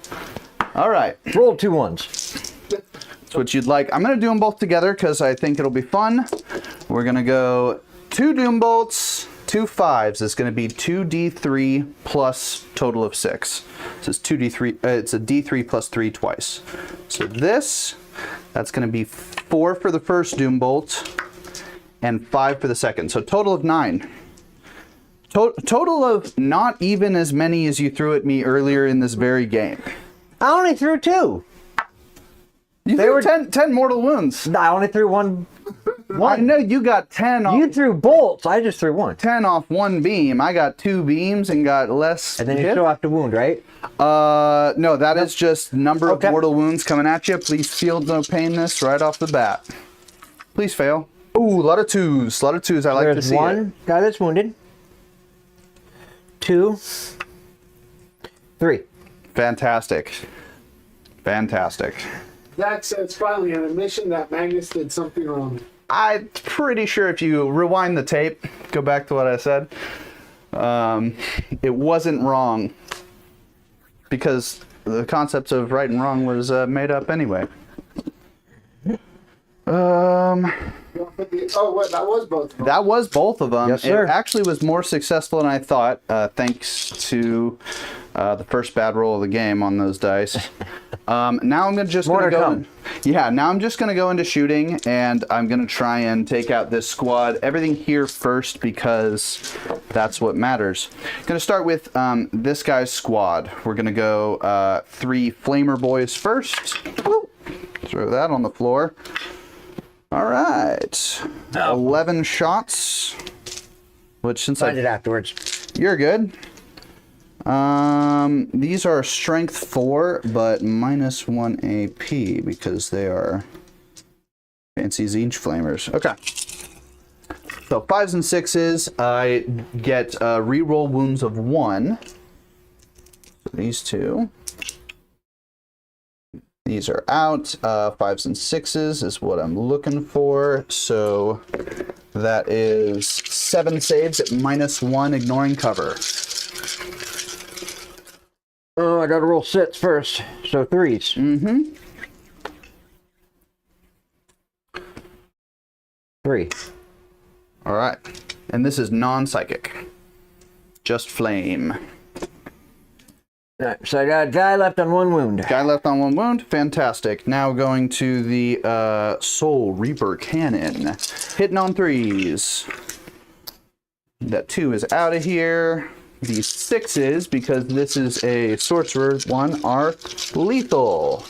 D: All right.
E: Roll 2 1s.
D: That's what you'd like. I'm going to do them both together because I think it'll be fun. We're going to go 2 Doombolts, 2 5s. It's going to be 2d3 plus total of 6. So it's 2d3. It's a d3 plus 3 twice. So that's going to be 4 for the first Doombolt and 5 for the second. So total of 9. Total of not even as many as you threw at me earlier in this very game.
E: I only threw 2.
D: You threw 10 mortal wounds.
E: I only threw one.
D: I know you got 10 off.
E: You threw bolts. I just threw 1.
D: 10 off 1 beam. I got 2 beams and got less.
E: And then you still have to wound, right?
D: No, that is just number of mortal wounds coming at you. Please feel no pain this right off the bat. Please fail. Ooh, a lot of 2s. A lot of 2s. I like to see it.
E: There's 1 guy that's wounded. 2. 3.
D: Fantastic. Fantastic.
C: That says finally an admission that Magnus did something wrong.
D: I'm pretty sure if you rewind the tape, go back to what I said, it wasn't wrong, because the concept of right and wrong was made up anyway.
C: Oh, what? That was both of them.
D: That was both of them.
E: Yes, sir.
D: It actually was more successful than I thought, thanks to the first bad roll of the game on those dice. Now I'm just going to go. Yeah, now I'm just going to go into shooting, and I'm going to try and take out this squad. Everything here first, because that's what matters. Going to start with this guy's squad. We're going to go 3 Flamer Boys first. Throw that on the floor. All right. 11 shots. Which, since
E: Find it afterwards.
D: You're good. These are strength 4, but minus 1 AP because they are fancy Zinch flamers. Okay. So 5s and 6s, I get reroll wounds of 1. So these 2. These are out. 5s and 6s is what I'm looking for. So that is 7 saves at minus 1, ignoring cover.
E: Oh, I gotta roll 6 first. So 3s.
D: Mm-hmm.
E: 3.
D: All right. And this is non-psychic. Just flame.
E: Alright, so I got a guy left on 1 wound.
D: Guy left on 1 wound. Fantastic. Now going to the Soul Reaper Cannon. Hitting on 3s. That 2 is out of here. These 6s, because this is a sorcerer one, are lethal.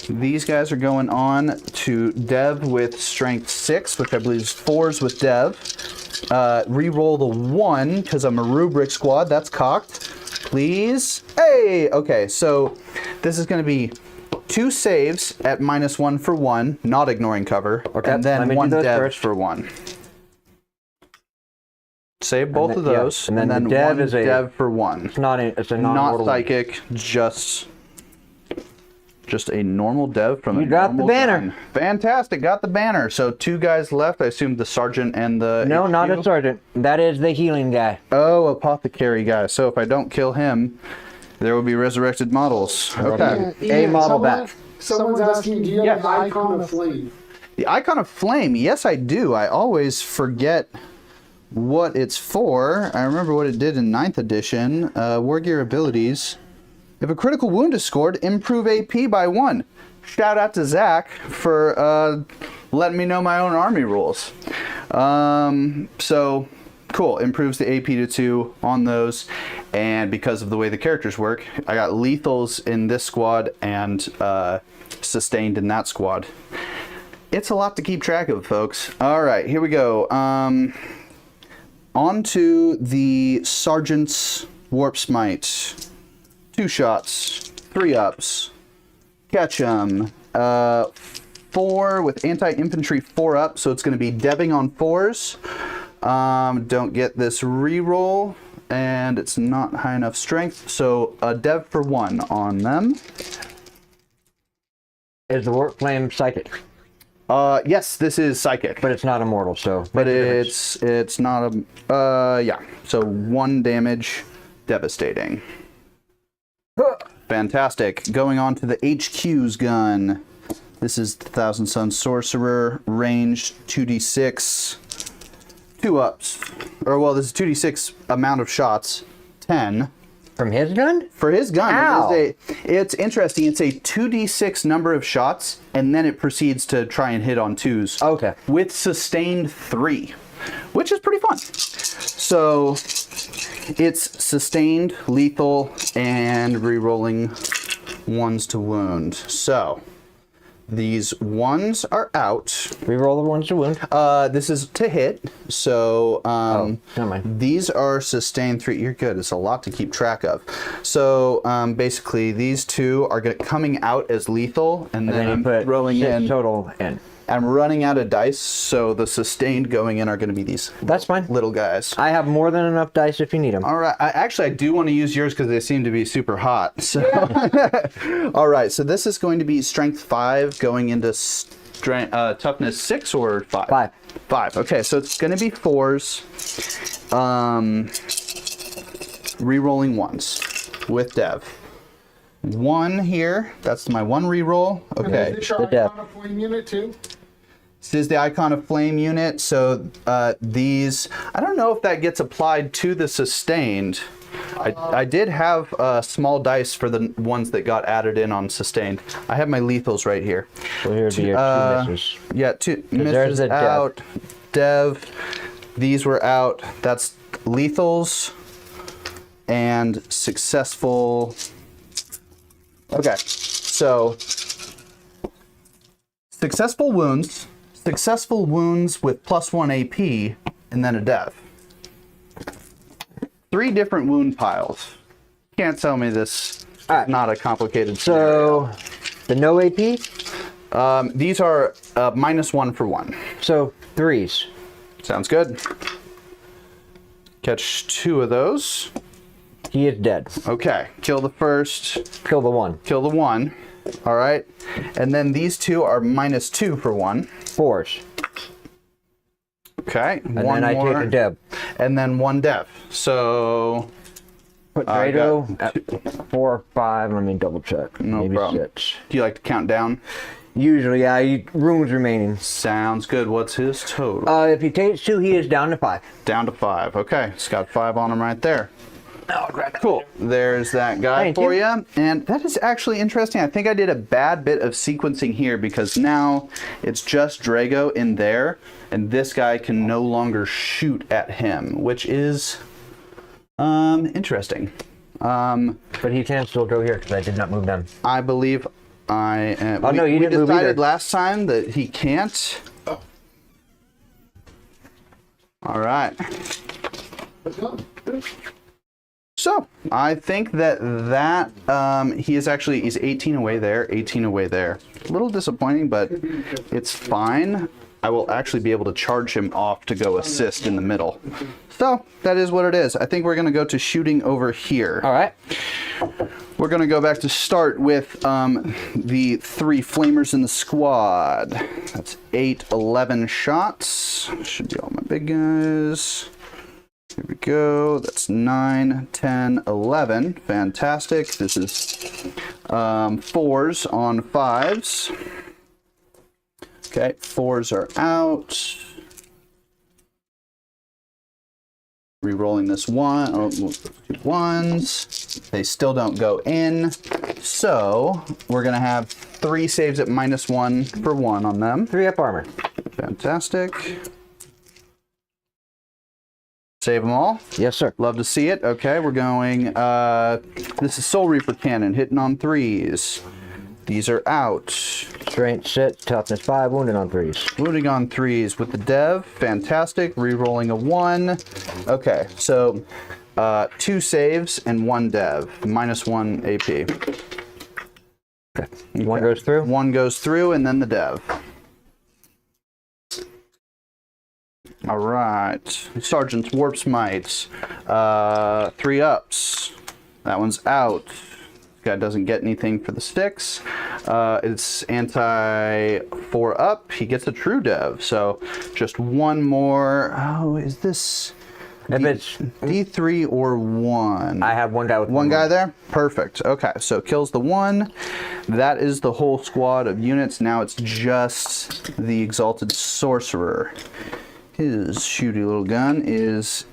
D: These guys are going on to Dev with strength 6, which I believe is 4s with Dev. Reroll the 1, because I'm a rubric squad. That's cocked. Please. Hey! Okay, so this is going to be 2 saves at minus 1 for 1, not ignoring cover.
E: Okay,
D: and then 1 Dev
E: first.
D: for 1. Save both of those,
E: yeah. And then the
D: Dev
E: 1 is a
D: Dev for 1.
E: It's not a, it's a
D: Not
E: non-mortal.
D: psychic, just a normal Dev from
E: You got the banner.
D: gun. Fantastic, got the banner. So 2 guys left. I assume the sergeant and the
E: No,
D: HQ?
E: not a sergeant. That is the healing guy.
D: Oh, apothecary guy. So if I don't kill him, there will be resurrected models. Okay.
E: A model back.
C: Someone's asking, do you have the icon of flame?
D: The icon of flame. Yes, I do. I always forget what it's for. I remember what it did in 9th edition. War Gear abilities. If a critical wound is scored, improve AP by 1. Shout out to Zach for letting me know my own army rules. So cool. Improves the AP to 2 on those. And because of the way the characters work, I got lethals in this squad and sustained in that squad. It's a lot to keep track of, folks. All right, here we go. on to the Sergeant's Warp Smite. 2 shots, 3 ups. Catch 'em. 4 with anti-infantry 4 up, so it's going to be deving on 4s. Don't get this reroll, and it's not high enough strength, so a dev for 1 on them.
E: Is the Warp Flame psychic?
D: Yes, this is psychic.
E: But it's not immortal, so...
D: But it's not a... yeah, so 1 damage, devastating. Fantastic. Going on to the HQ's gun. This is the Thousand Sun Sorcerer, ranged 2d6, 2 ups. Or, well, this is 2d6 amount of shots, 10.
E: From his gun?
D: For his gun.
E: Ow.
D: It's interesting. It's a 2d6 number of shots, and then it proceeds to try and hit on 2s.
E: Okay.
D: With sustained 3, which is pretty fun. So, it's sustained, lethal, and re-rolling 1s to wound. So... these 1s are out.
E: Reroll the 1s to wound.
D: This is to hit. So
E: never mind.
D: These are sustained 3. You're good. It's a lot to keep track of. So basically, these 2 are coming out as lethal, and then I'm rolling in
E: total in.
D: I'm running out of dice, so the sustained going in are going to be these.
E: That's fine.
D: Little guys.
E: I have more than enough dice if you need them.
D: All right. I do want to use yours because they seem to be super hot. So. All right. So this is going to be strength 5 going into toughness 6 or 5?
E: 5.
D: 5. Okay. So it's going to be 4s. Re-rolling 1s with dev. 1 here. That's my 1 re-roll. Okay.
C: And is this your icon of flame unit too?
D: This is the icon of flame unit. So these, I don't know if that gets applied to the sustained. I did have small dice for the ones that got added in on sustained. I have my lethals right here.
E: So here's your 2 misses.
D: Yeah, 2 misses
E: there's a
D: out. Dev. These were out. That's lethals and successful. Okay, so successful wounds with +1 AP, and then a dev. 3 different wound piles. Can't tell me this is not a complicated scenario.
E: So, the no AP?
D: These are -1 for 1.
E: So, 3s.
D: Sounds good. Catch 2 of those.
E: He is dead.
D: Okay, kill the first.
E: Kill the 1.
D: Kill the 1. All right. And then these 2 are -2 for 1.
E: 4s.
D: Okay.
E: And then I take a dev.
D: And then 1 dev. So...
E: Put Drado at 4 or 5. Let me double check.
D: No
E: Maybe
D: problem.
E: 6.
D: Do you like to count down?
E: Usually, yeah. Runes remaining.
D: Sounds good. What's his total?
E: If he takes 2, he is down to 5.
D: Down to 5. Okay. It's got 5 on him right there.
E: Oh, grab that.
D: Cool. There's that guy
E: Thank
D: for
E: you.
D: you. And that is actually interesting. I think I did a bad bit of sequencing here because now it's just Drago in there, and this guy can no longer shoot at him, which is interesting.
E: But he can still go here because I did not move them.
D: I believe I am.
E: Oh, no, you didn't move
D: We decided
E: either.
D: last time that he can't. All right. So I think that he's 18 away there, 18 away there. A little disappointing, but it's fine. I will actually be able to charge him off to go assist in the middle. So that is what it is. I think we're going to go to shooting over here.
E: All right.
D: We're going to go back to start with the 3 flamers in the squad. That's 8, 11 shots. Should be all my big guys. Here we go. That's 9, 10, 11. Fantastic. This is 4s on 5s. Okay, 4s are out. Re-rolling this 1. Oh, 2 1s. They still don't go in. So we're going to have 3 saves at -1 for 1 on them.
E: 3 up armor.
D: Fantastic. Save them all?
E: Yes, sir.
D: Love to see it. Okay, we're going, this is Soul Reaper Cannon, hitting on 3s. These are out.
E: Strength 6, toughness 5, wounded on 3s.
D: Wounding on 3s with the dev. Fantastic. Rerolling a 1. Okay, so 2 saves and 1 dev. -1 AP.
E: Okay. 1 goes through?
D: 1 goes through, and then the dev. All right. Sergeant's Warp Smite. 3 ups. That one's out. Guy doesn't get anything for the sticks. It's anti 4 up. He gets a true dev. So just 1 more. Oh, is this
E: It's
D: D3 or 1?
E: I have 1 guy with
D: 1 guy there? Perfect. Okay, so kills the 1. That is the whole squad of units. Now it's just the Exalted Sorcerer. His shooty little gun is...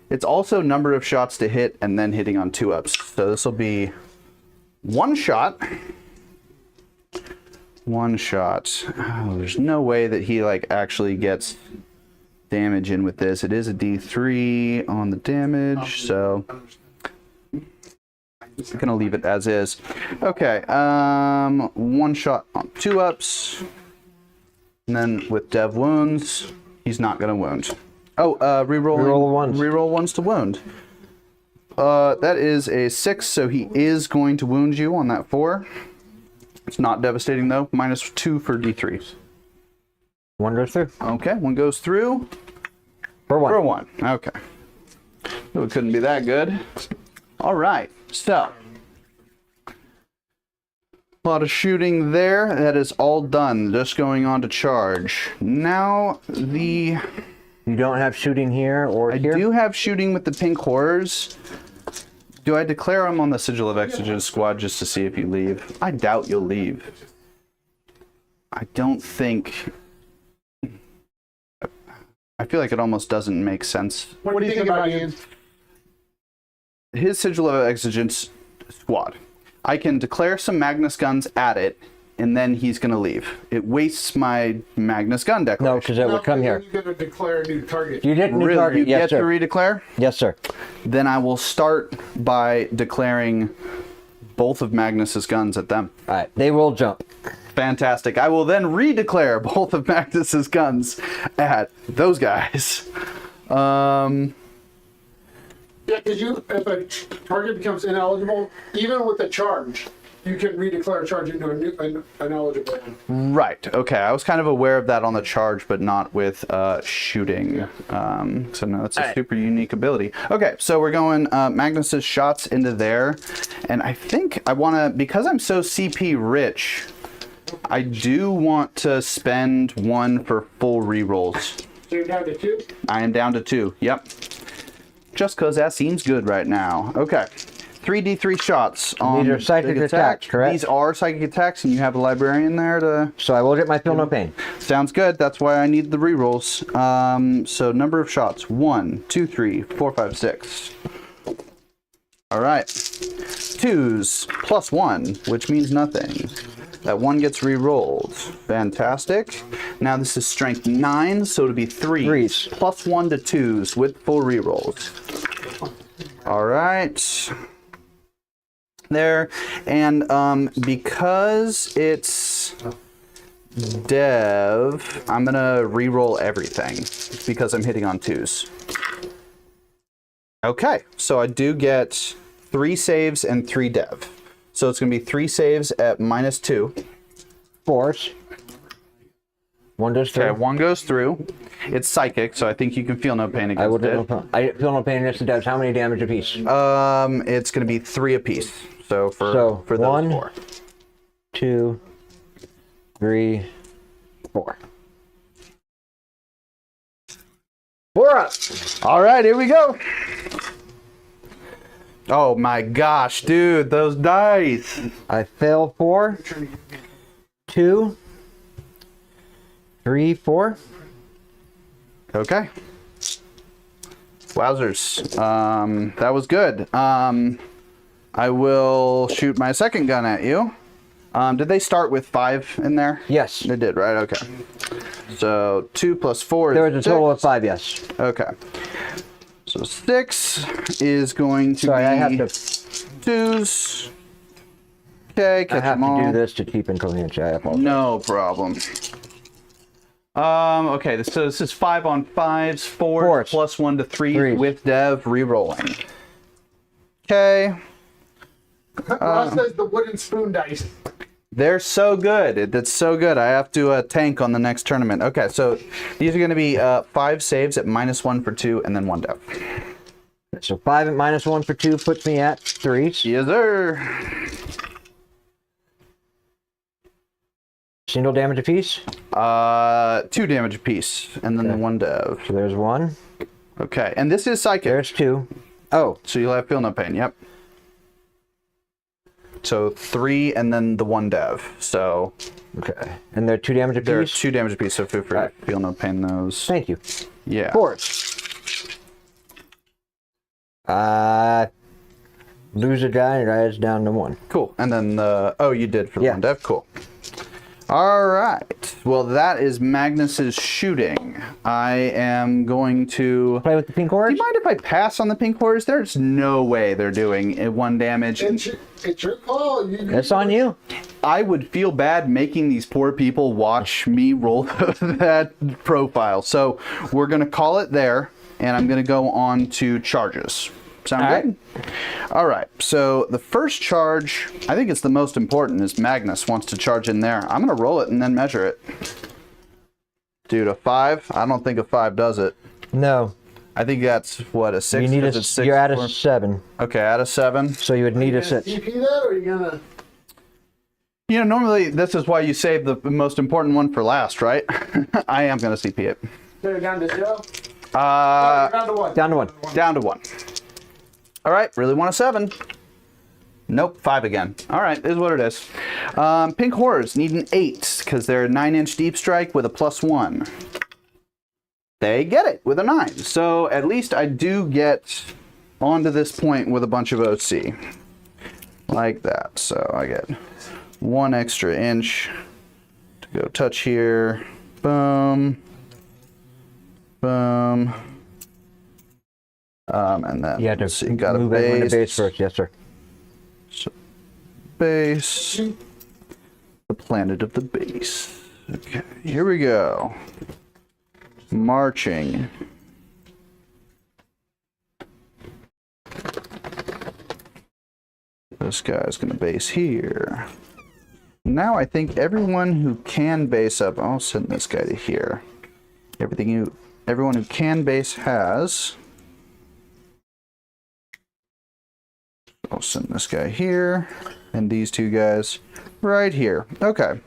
D: It's also number of shots to hit and then hitting on 2 ups. So this will be 1 shot. 1 shot. Oh, there's no way that he like actually gets damage in with this. It is a D3 on the damage, so I'm gonna leave it as is. Okay, 1 shot on 2 ups, and then with dev wounds, he's not gonna wound. Oh, reroll ones to wound. That is a 6, so he is going to wound you on that 4. It's not devastating though. -2 for D3s.
E: 1 goes through.
D: Okay, 1 goes through.
E: For 1.
D: For 1. Okay. Oh, it couldn't be that good. All right. So, a lot of shooting there. That is all done. Just going on to charge. Now the...
E: You don't have shooting here or here?
D: I do have shooting with the pink horrors. Do I declare them on the Sigil of Exigence squad just to see if you leave? I doubt you'll leave. I don't think... I feel like it almost doesn't make sense.
C: What do you think about Ian?
D: His Sigil of Exigence squad. I can declare some Magnus guns at it, and then he's going to leave. It wastes my Magnus gun declaration.
E: No, because it would come here.
C: You're going to declare a new target.
E: You didn't new
D: Really?
E: target.
D: You
E: Yes,
D: get
E: sir.
D: to redeclare?
E: Yes, sir.
D: Then I will start by declaring both of Magnus's guns at them.
E: All right. They will jump.
D: Fantastic. I will then redeclare both of Magnus's guns at those guys.
C: Yeah, because if a target becomes ineligible, even with a charge, you can redeclare a charge into a new an eligible one.
D: Right. Okay. I was kind of aware of that on the charge, but not with shooting. So no, that's a super unique ability. Okay, so we're going Magnus's shots into there, and I think I want to, because I'm so CP rich, I do want to spend 1 for full rerolls.
C: So you're down to 2?
D: I am down to 2. Yep. Just because that seems good right now. Okay. 3d3 shots on
E: These are psychic
D: big
E: attacks, correct?
D: These are psychic attacks, and you have a librarian there to...
E: So I will get my feel no pain.
D: Sounds good. That's why I need the rerolls. So number of shots. 1, 2, 3, 4, 5, 6. All right. 2s plus 1, which means nothing. That 1 gets re-rolled. Fantastic. Now this is strength 9, so it'll be 3s. Plus 1 to 2s with full re-rolls. All right. There. And because it's dev, I'm going to re-roll everything because I'm hitting on 2s. Okay, so I do get 3 saves and 3 dev. So it's going to be 3 saves at -2.
E: Force. 1 goes through.
D: Okay, 1 goes through. It's psychic, so I think you can feel no pain
E: I will
D: against
E: do
D: it.
E: I feel no pain against it. Does how many damage apiece?
D: It's going to be 3 apiece. So for those
E: 1,
D: 4.
E: 2, 3, 4. 4 up.
D: All right, here we go. Oh my gosh, dude, those dice.
E: I fail 4, 2, 3, 4.
D: Okay. Wowzers. That was good. I will shoot my second gun at you. Did they start with 5 in there?
E: Yes.
D: They did, right? Okay. So 2 plus 4
E: There
D: is
E: was a total
D: 6.
E: of 5, yes.
D: Okay. So 6 is going to
E: Sorry,
D: be
E: I have to...
D: 2s. Okay,
E: I
D: catch
E: have
D: them all.
E: to do this to keep in coherence. I apologize.
D: No problem. Okay, this is 5 on 5s, 4 plus 1 to 3 with Dev, re-rolling. Okay.
C: Ross says the wooden spoon dice.
D: They're so good. That's so good. I have to tank on the next tournament. Okay, so these are going to be 5 saves at -1 for 2, and then 1 Dev.
E: So 5 at -1 for 2 puts me at 3.
D: Yes, sir.
E: Single damage apiece?
D: 2 damage apiece, and then the 1 Dev.
E: So there's 1.
D: Okay, and this is psychic.
E: There's 2. Oh.
D: So you'll have feel no pain, yep. So 3 and then the 1 Dev. So
E: Okay. And they're 2 damage apiece?
D: they're 2 damage apiece, so feel free to feel no pain those.
E: Thank you.
D: Yeah.
E: 4. Lose a guy and it's down to 1.
D: Cool. And then the you did for the 1 Dev. Cool. All right. Well, that is Magnus's shooting. I am going to
E: play with the pink horse.
D: Do you mind if I pass on the pink horse? There's no way they're doing 1 damage.
C: It's your call.
E: It's on you.
D: I would feel bad making these poor people watch me roll that profile. So we're going to call it there, and I'm going to go on to charges. Sound good? All right. So the first charge, I think it's the most important, is Magnus wants to charge in there. I'm going to roll it and then measure it. Dude, a 5? I don't think a 5 does it.
E: No.
D: I think that's, what, a 6?
E: You need you're at a 7.
D: Okay, at a 7.
E: So you would need a 6.
C: CP that, or are you gonna...
D: You know, normally this is why you save the most important one for last, right? I am going to CP it.
C: So down to 0?
E: Down to 1.
D: Down to 1. Down to 1. All right, really want a 7. Nope, 5 again. All right, is what it is. Pink Horrors need an 8 because they're a 9-inch deep strike with a +1. They get it with a 9. So at least I do get onto this point with a bunch of OC. Like that. So I get 1 extra inch to go touch here. Boom. Boom. And then
E: you had to
D: see, got
E: move
D: a
E: everyone to
D: base.
E: base first. Yes, sir.
D: So, base. The planet of the base. Okay, here we go. Marching. This guy's gonna base here. Now I think everyone who can base up, I'll send this guy to here. Everyone who can base has. I'll send this guy here, and these 2 guys right here. Okay.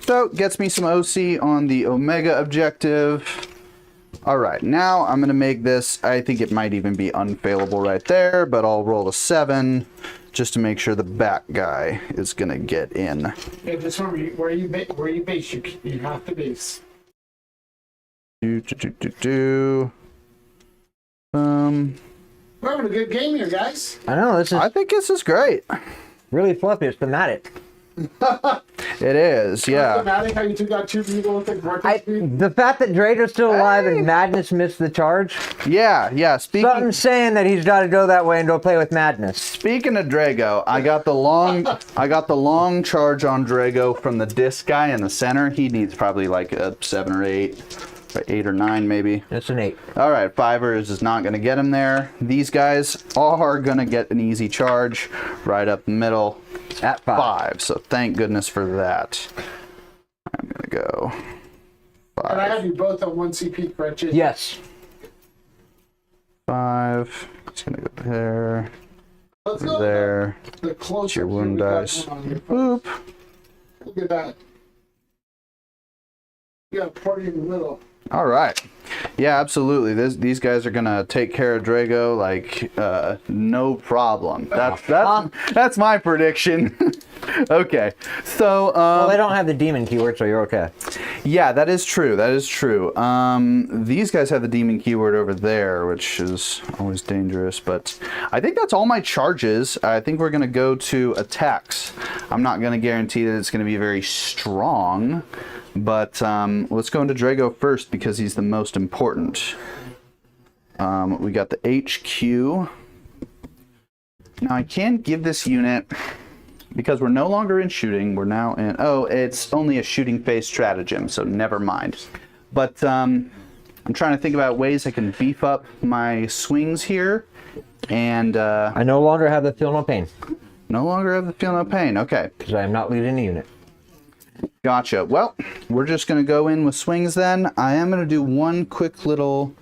D: So, gets me some OC on the Omega objective. Alright, now I'm going to make this, I think it might even be unfailable right there, but I'll roll a 7 just to make sure the back guy is going to get in.
C: Yeah, just remember, where you base, you have to base. We're having a good game here, guys.
E: I know, this is...
D: I think this is great.
E: Really fluffy. It's thematic.
D: It is, yeah.
C: Thematic, how you 2 got 2 people with
E: the fact that Drado's still alive and Madness missed the charge.
D: Yeah.
E: Something's saying that he's got to go that way and go play with Madness.
D: Speaking of Drago, I got the long charge on Drago from the disc guy in the center. He needs probably like a 7 or 8. 8 or 9 maybe.
E: That's an 8.
D: All right, 5ers is not going to get him there. These guys are going to get an easy charge right up the middle
E: at 5.
D: So thank goodness for that. I'm going to go 5.
C: And I have you both on 1 CP, correct? Jason?
E: Yes.
D: 5. It's going to go there.
C: Let's go
D: there.
C: The closer
D: your wound dice.
C: Boop. Look at that. You got a party in the middle.
D: All right. Yeah, absolutely. These guys are gonna take care of Drago like no problem. That's my prediction. Okay. So
E: well, they don't have the demon keyword, so you're okay.
D: Yeah, that is true. That is true. These guys have the demon keyword over there, which is always dangerous. But I think that's all my charges. I think we're gonna go to attacks. I'm not gonna guarantee that it's gonna be very strong. But let's go into Drago first because he's the most important. We got the HQ. Now I can give this unit because we're no longer in shooting, we're now in... Oh, it's only a shooting phase stratagem, so never mind. But I'm trying to think about ways I can beef up my swings here. And
E: I no longer have the feel no pain.
D: No longer have the feel no pain. Okay.
E: Because I am not leading a unit.
D: Gotcha. Well, we're just going to go in with swings then. I am going to do one quick little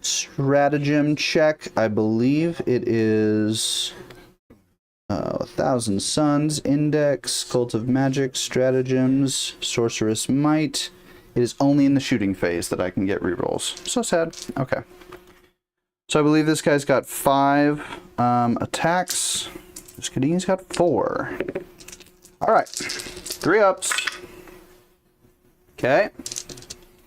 D: stratagem check. I believe it is 1,000 Suns, Index, Cult of Magic, Stratagems, Sorceress Might. It is only in the shooting phase that I can get rerolls. So sad. Okay. So I believe this guy's got 5 attacks. Just kidding, he's got 4. All right. 3 ups. Okay.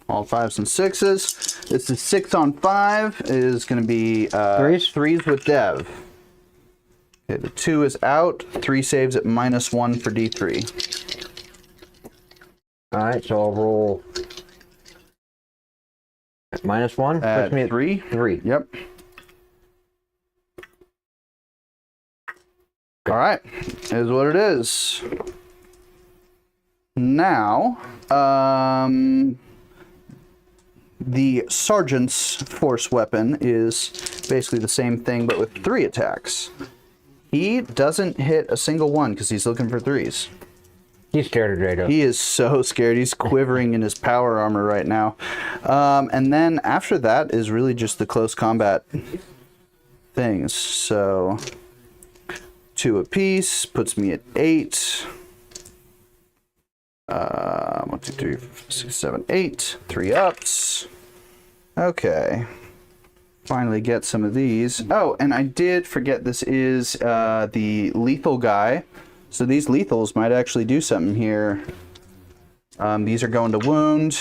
D: All 5s and 6s. This is 6 on 5. It is going to be 3s with Dev. Okay, the 2 is out. 3 saves at -1 for D3.
E: Alright, so I'll roll -1.
D: At
E: Puts me at
D: 3?
E: 3.
D: Yep. Alright, is what it is. Now, the Sergeant's force weapon is basically the same thing, but with 3 attacks. He doesn't hit a single one because he's looking for 3s.
E: He's scared of Drado.
D: He is so scared. He's quivering in his power armor right now. And then after that is really just the close combat things. So 2 apiece puts me at 8. 1, 2, 3, 4, 5, 6, 7, 8. 3 ups. Okay. Finally get some of these. Oh, and I did forget this is the lethal guy. So these lethals might actually do something here. These are going to wound.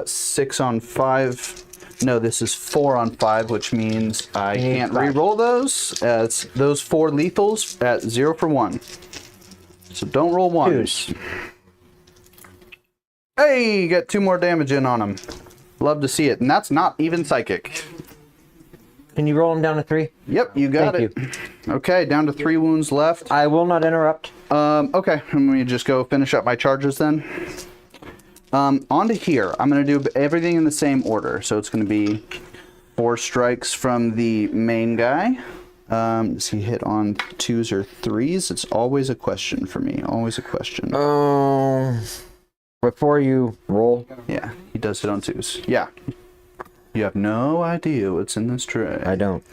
D: 6 on 5. No, this is 4 on 5, which means I can't re-roll those. It's those 4 lethals at 0 for 1. So don't roll 1s. Hey, get 2 more damage in on him. Love to see it. And that's not even psychic.
E: Can you roll him down to 3?
D: Yep, you got
E: Thank
D: it. Okay, down to 3 wounds left.
E: I will not interrupt.
D: Okay, let me just go finish up my charges then. On to here. I'm going to do everything in the same order. So it's going to be 4 strikes from the main guy. Does he hit on 2s or 3s? It's always a question for me. Always a question.
E: Before you roll.
D: Yeah, he does hit on 2s. Yeah. You have no idea what's in this tray.
E: I don't.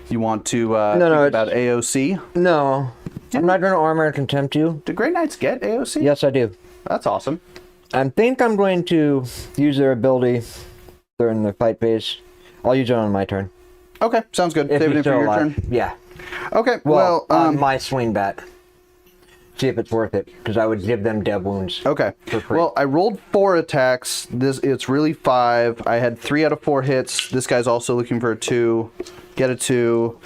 D: You want to
E: no,
D: think about AOC?
E: No. I'm not going to armor and contempt you.
D: Do Grey Knights get AOC?
E: Yes, I do.
D: That's awesome.
E: I think I'm going to use their ability during the fight phase. I'll use it on my turn.
D: Okay, sounds good.
E: If
D: Saving
E: he's
D: it for
E: still
D: your
E: alive.
D: turn.
E: Yeah.
D: Okay,
E: Well,
D: well
E: on my swing bat. See if it's worth it, because I would give them dev wounds.
D: okay.
E: For free.
D: Well, I rolled 4 attacks. It's really 5. I had 3 out of 4 hits. This guy's also looking for a 2. Get a 2.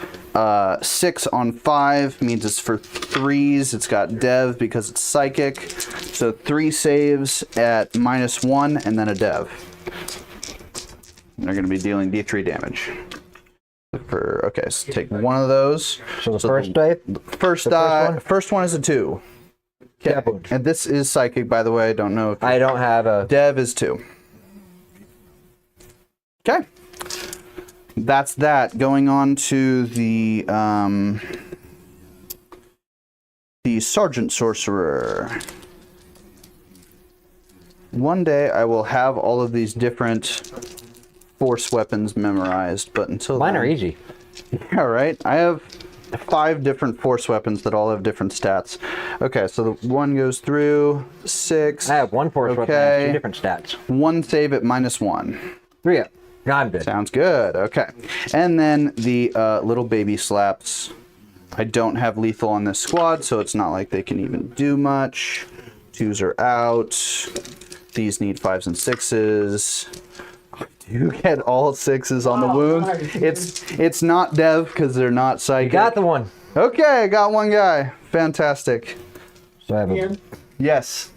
D: 6 on 5 means it's for 3s. It's got dev because it's psychic. So 3 saves at -1 and then a dev. They're going to be dealing D3 damage. Okay, so take one of those.
E: So the first die?
D: First one is a 2. Okay.
E: Dev wound.
D: And this is psychic, by the way. I don't know if
E: I don't have a...
D: Dev is 2. Okay. That's that. Going on to the Sergeant Sorcerer. One day I will have all of these different force weapons memorized, but until
E: Mine
D: then,
E: are easy.
D: Yeah, right. I have 5 different force weapons that all have different stats. Okay, so the 1 goes through 6.
E: I have 1 force weapon that has 2 different stats.
D: 1 save at -1.
E: 3 up. I'm good.
D: Sounds good. Okay. And then the little baby slaps. I don't have lethal on this squad, so it's not like they can even do much. 2s are out. These need 5s and 6s. You get all 6s on the wound. It's not dev because they're not psychic.
E: You got the one.
D: Okay, I got one guy. Fantastic.
E: So I have a...
D: Yes.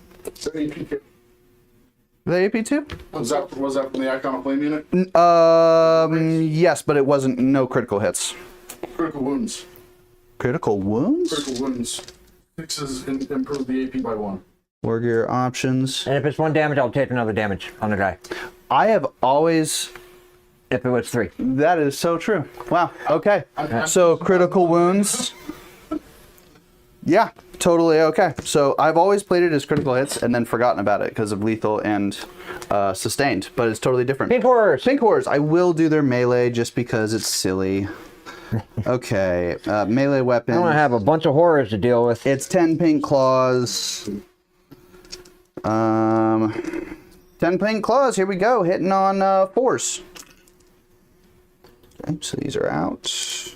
D: The AP2?
F: Was that from the Icon of Flame unit?
D: Yes, but it wasn't no critical hits.
F: Critical wounds.
D: Critical wounds?
F: Critical wounds. Fixes improve the AP by 1.
D: War gear options.
E: And if it's 1 damage, I'll take another damage on the guy.
D: I have always...
E: If it was 3.
D: That is so true. Wow. Okay. So critical wounds. Yeah, totally okay. So I've always played it as critical hits and then forgotten about it because of lethal and sustained, but it's totally different.
E: Pink horrors.
D: Pink horrors. I will do their melee just because it's silly. Okay. Melee weapon.
E: I'm gonna have a bunch of horrors to deal with.
D: It's 10 pink claws. 10 pink claws. Here we go. Hitting on 4s. Okay, so these are out.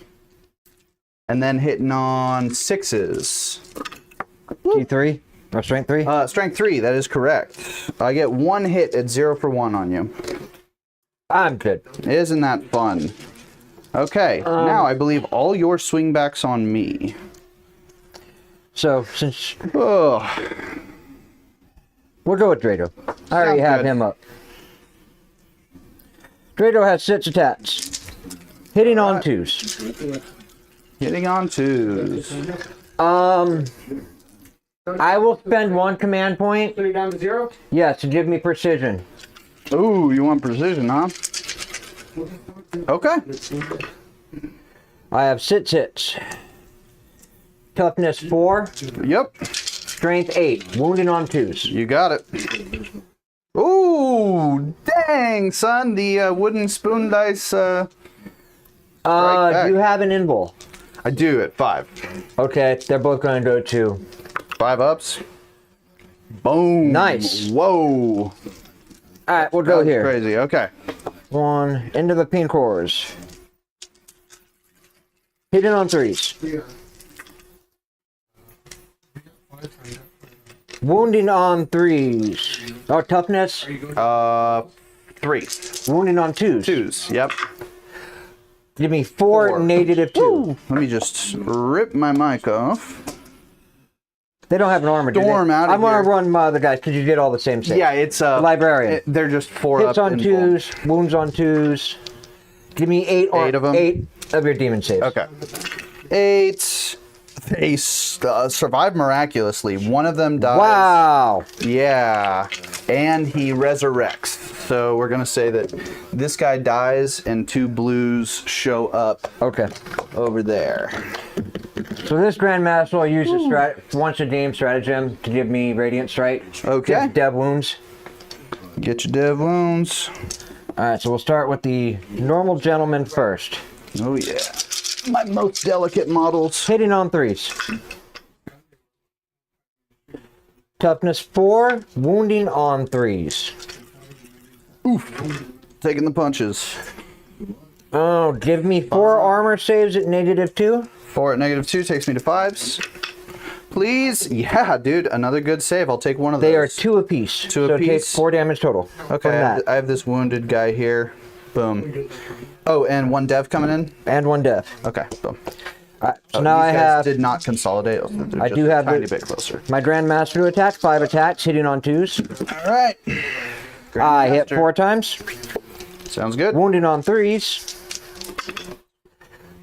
D: And then hitting on 6s.
E: G3 or strength 3?
D: Strength 3, that is correct. I get 1 hit at 0 for 1 on you.
E: I'm good.
D: Isn't that fun? Okay, now I believe all your swingbacks on me.
E: So, since
D: Oh,
E: we'll go with Drado. I already
D: Sounds
E: have
D: good.
E: him up. Drado has 6 attacks. Hitting on 2s.
D: hitting on 2s.
E: I will spend 1 command point.
C: So you're down to 0?
E: Yes, to give me precision.
D: Ooh, you want precision, huh? Okay.
E: I have 6 hits. Toughness 4.
D: Yep,
E: Strength 8. Wounding on 2s.
D: you got it. Ooh, dang, son. The wooden spoon dice.
E: Do
D: back.
E: you have an invul?
D: I do at 5.
E: Okay, they're both going to go to
D: 5 ups. Boom.
E: Nice.
D: Whoa.
E: Alright, we'll go
D: That's
E: here.
D: crazy. Okay.
E: 1 into the pink horrors. Hitting on 3s. Wounding on 3s. Oh, toughness.
D: 3.
E: Wounding on 2s.
D: 2s. Yep.
E: Give me 4
D: 4.
E: negative 2.
D: Let me just rip my mic off.
E: They don't have an armor, do they?
D: Storm out of
E: I'm going to
D: here.
E: run my other guys because you get all the same saves.
D: Yeah, it's
E: Librarian.
D: they're just 4
E: Hits
D: up
E: on
D: in full.
E: 2s, wounds on 2s. Give me 8
D: 8 of 'em?
E: 8 of your demon saves.
D: Okay. 8. They survive miraculously. One of them dies.
E: Wow.
D: Yeah. And he resurrects. So we're going to say that this guy dies and 2 blues show up
E: Okay.
D: over there.
E: So this Grandmaster will use a once a game stratagem to give me Radiant Strike.
D: Okay.
E: Give dev wounds.
D: Get your dev wounds.
E: Alright, so we'll start with the normal gentleman first.
D: Oh, yeah. My most delicate models.
E: Hitting on 3s. Toughness 4, wounding on 3s.
D: Taking the punches.
E: Oh, give me 4 armor saves at negative 2.
D: 4 at negative 2 takes me to 5s. Please. Yeah, dude. Another good save. I'll take one of those.
E: They are 2 apiece.
D: 2
E: so
D: apiece?
E: take 4 damage total.
D: Okay,
E: from that.
D: I have this wounded guy here. Boom. Oh, and 1 dev coming in?
E: And 1 death.
D: Okay, boom.
E: Alright, so
D: Oh,
E: now
D: these
E: I
D: guys
E: have
D: did not consolidate. They're
E: I
D: just
E: do have
D: a tiny
E: the-
D: bit closer.
E: my Grandmaster to attack, 5 attacks, hitting on 2s.
D: All right.
E: I hit
D: Grandmaster.
E: 4 times,
D: Sounds good.
E: wounding on 3s.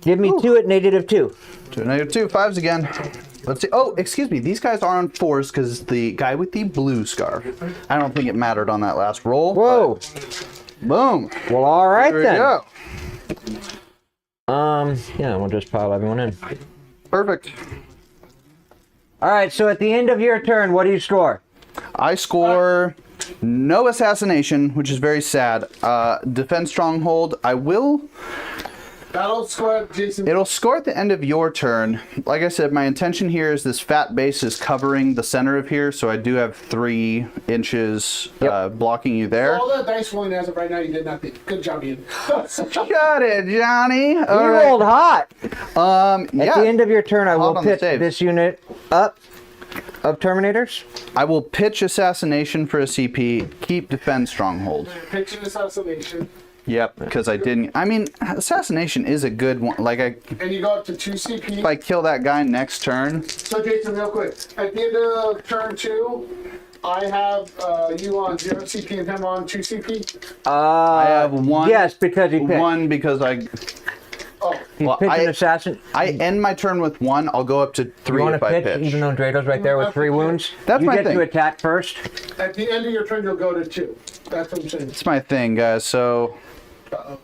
E: Give me 2 at negative 2.
D: To negative 2, 5s again. Let's see. Oh, excuse me. These guys are on 4s because the guy with the blue scarf. I don't think it mattered on that last roll.
E: Whoa.
D: but Boom.
E: Well, alright
D: There we
E: then.
D: go.
E: Yeah, we'll just pile everyone in.
D: Perfect.
E: Alright, so at the end of your turn, what do you score?
D: I score no assassination, which is very sad. Defend stronghold. I will.
C: Battle squad, Jason.
D: It'll score at the end of your turn. Like I said, my intention here is this fat base is covering the center of here, so I do have 3 inches blocking you there.
C: All that dice rolling as of right now, you did nothing. Good job, Ian.
D: Got it, Johnny. All
E: You
D: right.
E: rolled hot!
D: Yeah.
E: At the end of your turn, I
D: Hot
E: will
D: on the
E: pitch
D: save.
E: this unit up of Terminators.
D: I will pitch assassination for a CP. Keep defend stronghold.
C: Picture assassination.
D: Yep, because I didn't. I mean, assassination is a good one. Like
C: And you go up to 2 CP.
D: if I kill that guy next turn.
C: So Jason, real quick, at the end of turn 2, I have you on 0 CP and him on 2 CP.
D: I have one.
E: Yes, because he picked.
D: One because I.
C: Oh,
E: He picked an assassin.
D: I end my turn with 1. I'll go up to 3
E: You want
D: if
E: to
D: I
E: pitch,
D: pitch.
E: even though Drado's right there with 3 wounds?
D: That's
E: you
D: my
E: get
D: thing.
E: to attack first.
C: at the end of your turn, you'll go to 2. That's what I'm saying.
D: It's my thing, guys. So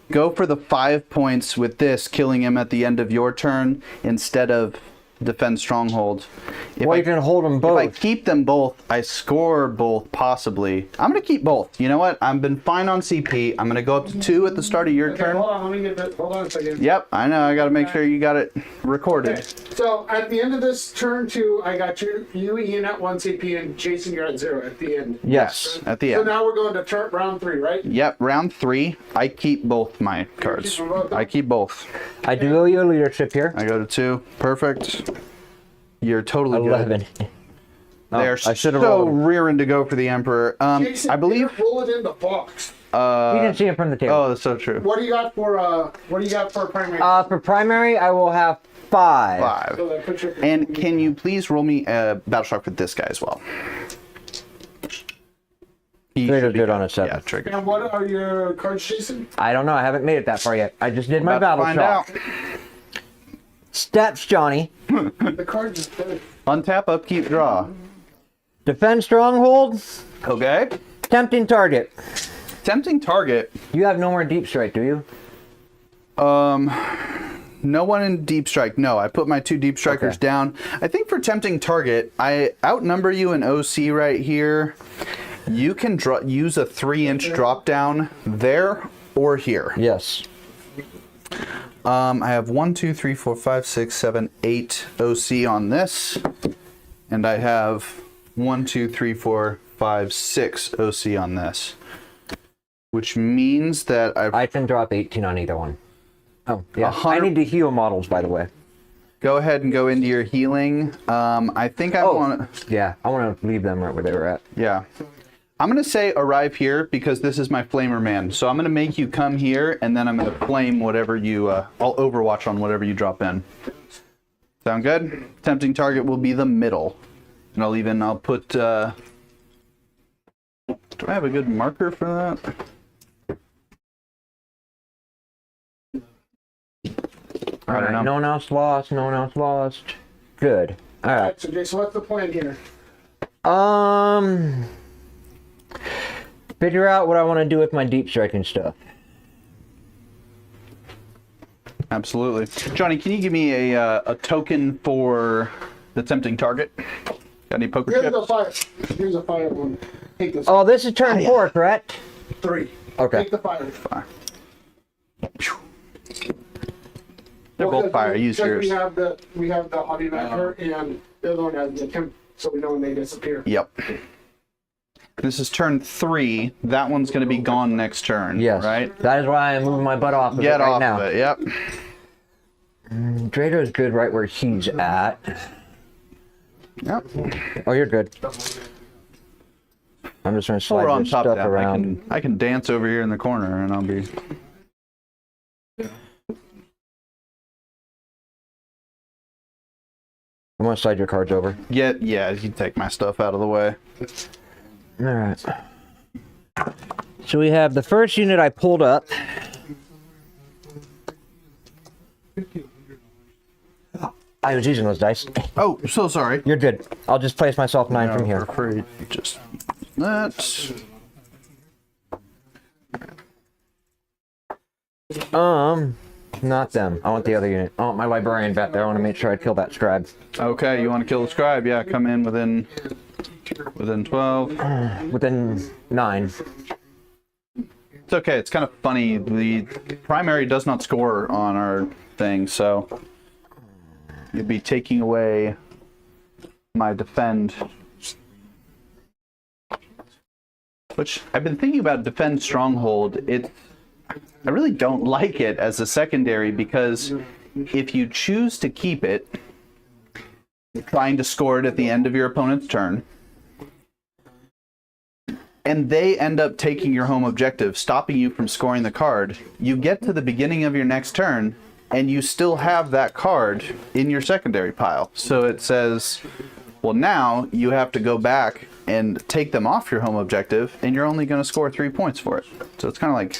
D: go for the 5 points with this, killing him at the end of your turn instead of defend stronghold. If
E: Well, you can hold them both.
D: If I keep them both, I score both, possibly. I'm going to keep both. You know what? I've been fine on CP. I'm going to go up to 2 at the start of your
C: Okay,
D: turn.
C: hold on, let me get that. Hold on a second.
D: Yep, I know. I got to make sure you got it recorded.
C: Okay, so at the end of this turn 2, I got you, Ian at 1 CP, and Jason, you're at 0 at the end.
E: Yes.
D: At the
C: So
D: end.
C: now we're going to turn round 3, right?
D: Yep, round 3. I keep both my cards.
C: keep them both?
D: I keep both.
E: I do owe you a leadership here.
D: I go to 2. Perfect. You're totally
E: 11.
D: good. They're
E: I should've
D: so
E: rolled 'em.
D: rearing to go for the Emperor.
C: Jason,
D: I believe.
C: roll it in the box.
E: You didn't see him from the table.
D: Oh, that's so true.
C: What do you got for primary?
E: For primary, I will have 5.
D: 5.
C: So that puts you-
D: And can you please roll me a battle shock for this guy as well? He
E: Trader's
D: should be
E: good on a 7.
D: Yeah, trigger.
C: And what are your cards, Jason?
E: I don't know. I haven't made it that far yet. I just did my
D: About to
E: battle
D: find
E: shot.
D: out.
E: Stats, Johnny.
C: The cards are good.
D: Untap, upkeep, draw.
E: Defend stronghold.
D: Okay.
E: Tempting target.
D: Tempting target.
E: You have no more deep strike, do you?
D: No one in deep strike. No, I put my 2 deep strikers
E: Okay.
D: down. I think for tempting target, I outnumber you in OC right here. You can use a 3-inch drop down there or here.
E: Yes.
D: I have 1, 2, 3, 4, 5, 6, 7, 8 OC on this. And I have 1, 2, 3, 4, 5, 6 OC on this. Which means that
E: I can drop 18 on either one. Oh, yeah. I
D: 100
E: need to heal models, by the way.
D: go ahead and go into your healing. I think I want to...
E: Yeah, I want to leave them right where they were at.
D: Yeah. I'm going to say arrive here because this is my flamer man. So I'm going to make you come here and then I'm going to flame whatever you... I'll overwatch on whatever you drop in. Sound good? Tempting target will be the middle. And I'll put... do I have a good marker for that? I don't know.
E: No one else lost. No one else lost. Good. All right.
C: So, Jason, what's the plan here?
E: Figure out what I want to do with my deep striking stuff.
D: Absolutely. Johnny, can you give me a token for the tempting target? Got any poker
C: Here's
D: chips?
C: a fire. Here's a fire one. Take this.
E: Oh, this is turn 4, correct?
C: 3.
E: Okay.
C: Take the fire.
D: Fire. They're both fire. Use
C: Because
D: yours.
C: We have the audio vector and the other one has the temp, so we know when they disappear.
D: Yep. This is turn 3. That one's going to be gone next turn.
E: Yes.
D: Right?
E: That is why I'm moving my butt off of it
D: Get
E: right
D: off
E: now.
D: of it. Yep.
E: Drado's good right where he's at.
D: Yep.
E: Oh, you're good. I'm just going to slide
D: We're on
E: this
D: top
E: stuff
D: down.
E: around.
D: I can dance over here in the corner and I'll be...
E: I'm going to slide your cards over.
D: Yeah, you take my stuff out of the way.
E: All right. So we have the first unit I pulled up. I was using those dice.
D: Oh, so sorry.
E: You're good. I'll just place myself 9 from here.
D: For free. Just that.
E: Not them. I want the other unit. I want my librarian vet there. I want to make sure I kill that scribe.
D: Okay, you want to kill the scribe? Yeah, come in within 12.
E: Within 9.
D: It's okay. It's kind of funny. The primary does not score on our thing, so you'll be taking away my defend. Which I've been thinking about defend stronghold. I really don't like it as a secondary because if you choose to keep it, you're trying to score it at the end of your opponent's turn, and they end up taking your home objective, stopping you from scoring the card, you get to the beginning of your next turn, and you still have that card in your secondary pile. So it says, well, now you have to go back and take them off your home objective, and you're only going to score 3 points for it. So it's kind of like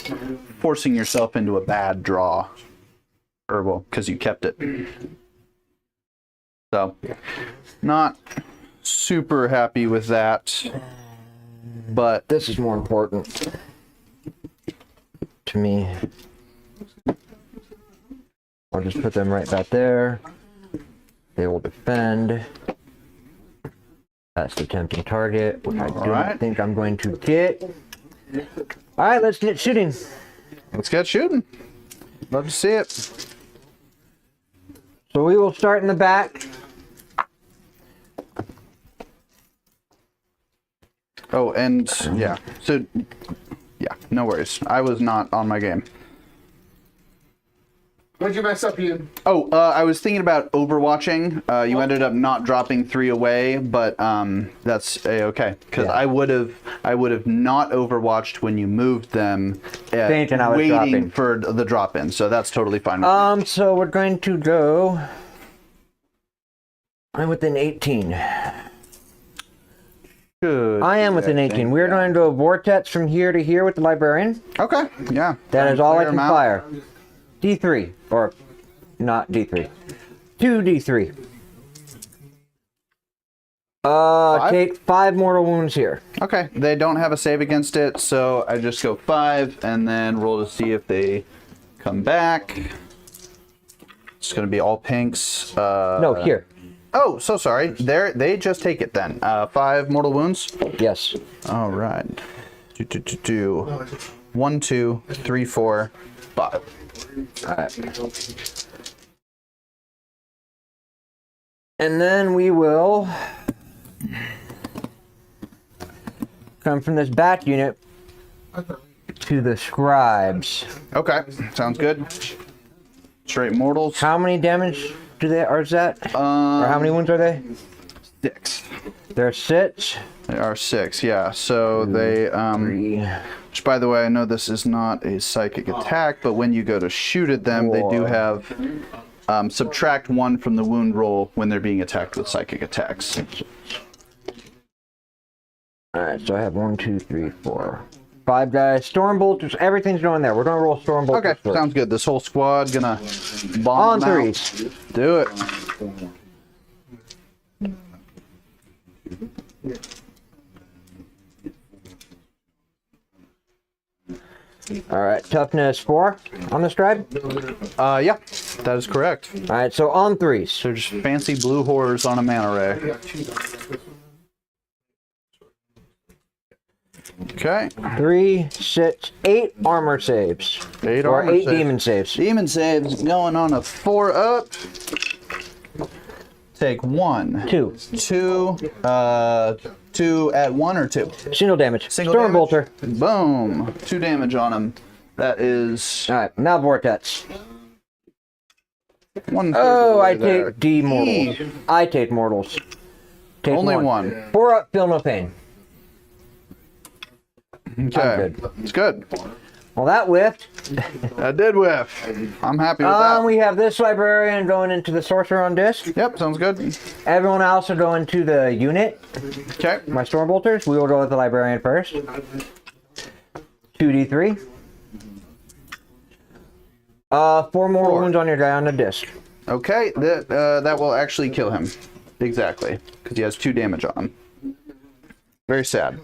D: forcing yourself into a bad draw. Or, well, because you kept it. So, not super happy with that. But
E: this is more important to me. I'll just put them right back there. They will defend. That's the tempting target, which I don't think I'm going to get. All right, let's get shooting.
D: Let's get shooting. Love to see it.
E: So we will start in the back.
D: Oh, and yeah. So, yeah, no worries. I was not on my game.
C: What'd you mess up, Ian?
D: Oh, I was thinking about overwatching. You ended up not dropping 3 away, but that's okay. Because
E: Yeah.
D: I would have not overwatched when you moved them,
E: Thinking I was
D: waiting
E: dropping.
D: for the drop in. So that's totally fine. With me.
E: So we're going to go. I'm within 18.
D: Good.
E: I am within 18. We're going to do a vortex from here to here with the librarian.
D: Okay. Yeah.
E: That is all I
D: Clear
E: can
D: 'em out.
E: fire. D3, or not D3. 2D3. Take 5 mortal wounds here.
D: Okay. They don't have a save against it, so I just go 5 and then roll to see if they come back. It's going to be all pinks.
E: No, here.
D: Oh, so sorry. They just take it then. 5 mortal wounds.
E: Yes.
D: All right. 1, 2, 3, 4, 5.
E: All right. And then we will come from this back unit to the scribes.
D: Okay, sounds good. Straight mortals.
E: How many damage do they? Or is that? Or how many wounds are they?
D: 6.
E: They're 6.
D: They are 6. Yeah. So they
E: 3.
D: Which, by the way, I know this is not a psychic attack, but when you go to shoot at them, they do have subtract 1 from the wound roll when they're being attacked with psychic attacks.
E: All right. So I have 1, 2, 3, 4, 5 guys. Storm bolters. Everything's going there. We're gonna roll storm bolters.
D: Okay,
E: first.
D: sounds good. This whole squad gonna bomb
E: On
D: them out.
E: 3s.
D: Do it.
E: All right. Toughness 4 on the scribe.
D: Yeah, that is correct.
E: All right. So on 3s.
D: So just fancy blue horrors on a mana ray. Okay.
E: 3, 6, 8 armor saves.
D: 8
E: Or
D: armor
E: 8
D: saves.
E: demon saves.
D: Demon saves going on a 4 up. Take 1.
E: 2.
D: 2. 2 at 1 or 2?
E: Single damage.
D: Single
E: Storm
D: damage.
E: bolter.
D: Boom. 2 damage on him. That is
E: All right. Now vortex.
D: 1/3
E: Oh, I
D: of the way there.
E: take D mortals. I take mortals. Take
D: Only 1.
E: 4 up. Feel no pain.
D: Okay.
E: good.
D: It's good.
E: Well, that whiffed.
D: That did whiff. I'm happy with that.
E: We have this librarian going into the sorcerer on disc.
D: Yep, sounds good.
E: Everyone else will go into the unit.
D: Okay.
E: My storm bolters. We will go with the librarian first. 2d3. 4 mortal wounds on your guy on the disc.
D: Okay, that will actually kill him. Exactly. Because he has 2 damage on him. Very sad.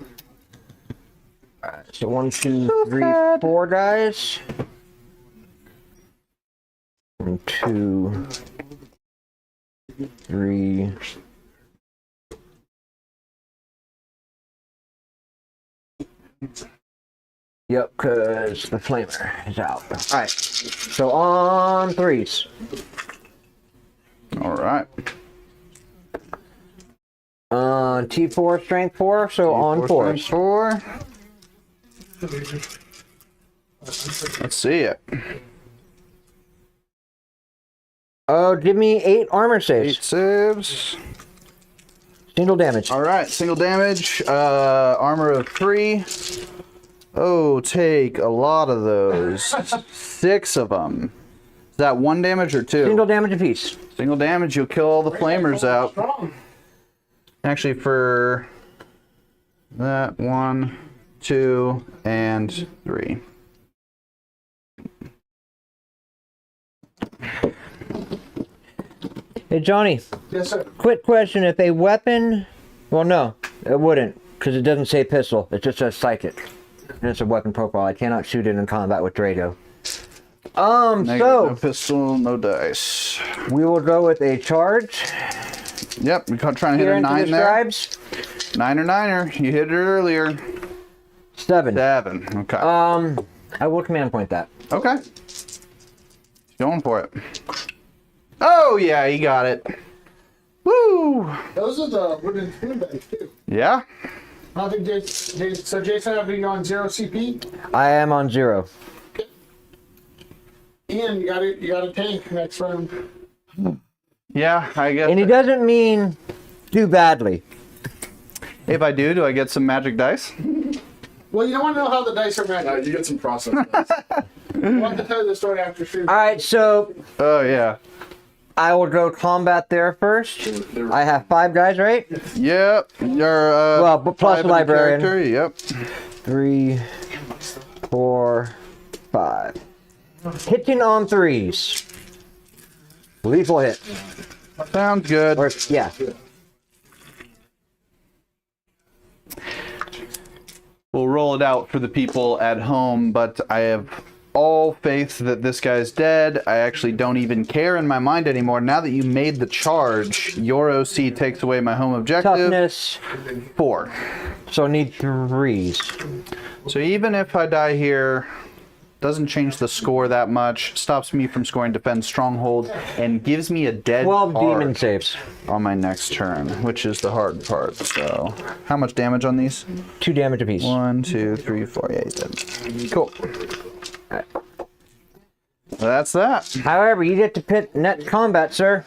E: So 1, 2, 3, 4 guys. 1, 2, 3. Yep, because the flamer is out. Alright, so on 3s.
D: Alright.
E: T4, strength 4, so on 4s.
D: 4. Let's see it.
E: Oh, give me 8 armor
D: 8
E: saves.
D: saves.
E: Single damage.
D: Alright, single damage. Armor of 3. Oh, take a lot of those. 6 of them. Is that 1 damage or 2?
E: Single damage apiece.
D: Single damage, you'll kill all the flamers out. Actually, for That 1, 2, and 3.
E: Hey, Johnny.
C: Yes, sir.
E: Quick question. If a weapon... Well, no. It wouldn't. Because it doesn't say pistol. It just says psychic. And it's a weapon profile. I cannot shoot it in combat with Drago.
D: No pistol, no dice.
E: We will go with a charge.
D: Yep, we're trying to hit
E: Here
D: a
E: into
D: 9
E: the
D: there.
E: scribes.
D: 9 or 9er. You hit it earlier.
E: 7.
D: 7. Okay.
E: I will command point that.
D: Okay. Going for it. Oh, yeah, you got it. Woo!
C: Those are the wooden spoon bags, too.
D: Yeah?
C: I think Jason, have you on 0 CP?
E: I am on 0.
C: Ian, you got a tank next round.
D: Yeah, I guess.
E: And he doesn't mean do badly.
D: If I do I get some magic dice?
C: Well, you don't want to know how the dice are made.
F: You get some process. dice.
C: I want to tell you the story after shoot.
E: Alright, so
D: Oh, yeah.
E: I will go combat there first. I have 5 guys, right?
D: Yep. You're,
E: Well, but plus
D: 5
E: the
D: in
E: librarian.
D: character, Yep.
E: 3, 4, 5. Hitting on 3s. Lethal hit.
D: Sounds good.
E: Or, yeah.
D: We'll roll it out for the people at home, but I have all faith that this guy's dead. I actually don't even care in my mind anymore. Now that you made the charge, your OC takes away my home objective.
E: Toughness.
D: 4.
E: So need 3s.
D: So even if I die here, doesn't change the score that much, stops me from scoring defend stronghold, and gives me a dead
E: 12
D: card
E: demon saves.
D: on my next turn, which is the hard part. So how much damage on these?
E: 2 damage apiece.
D: 1, 2, 3, 4. Yeah, he's dead. Cool. That's that.
E: However, you get to pit net combat, sir.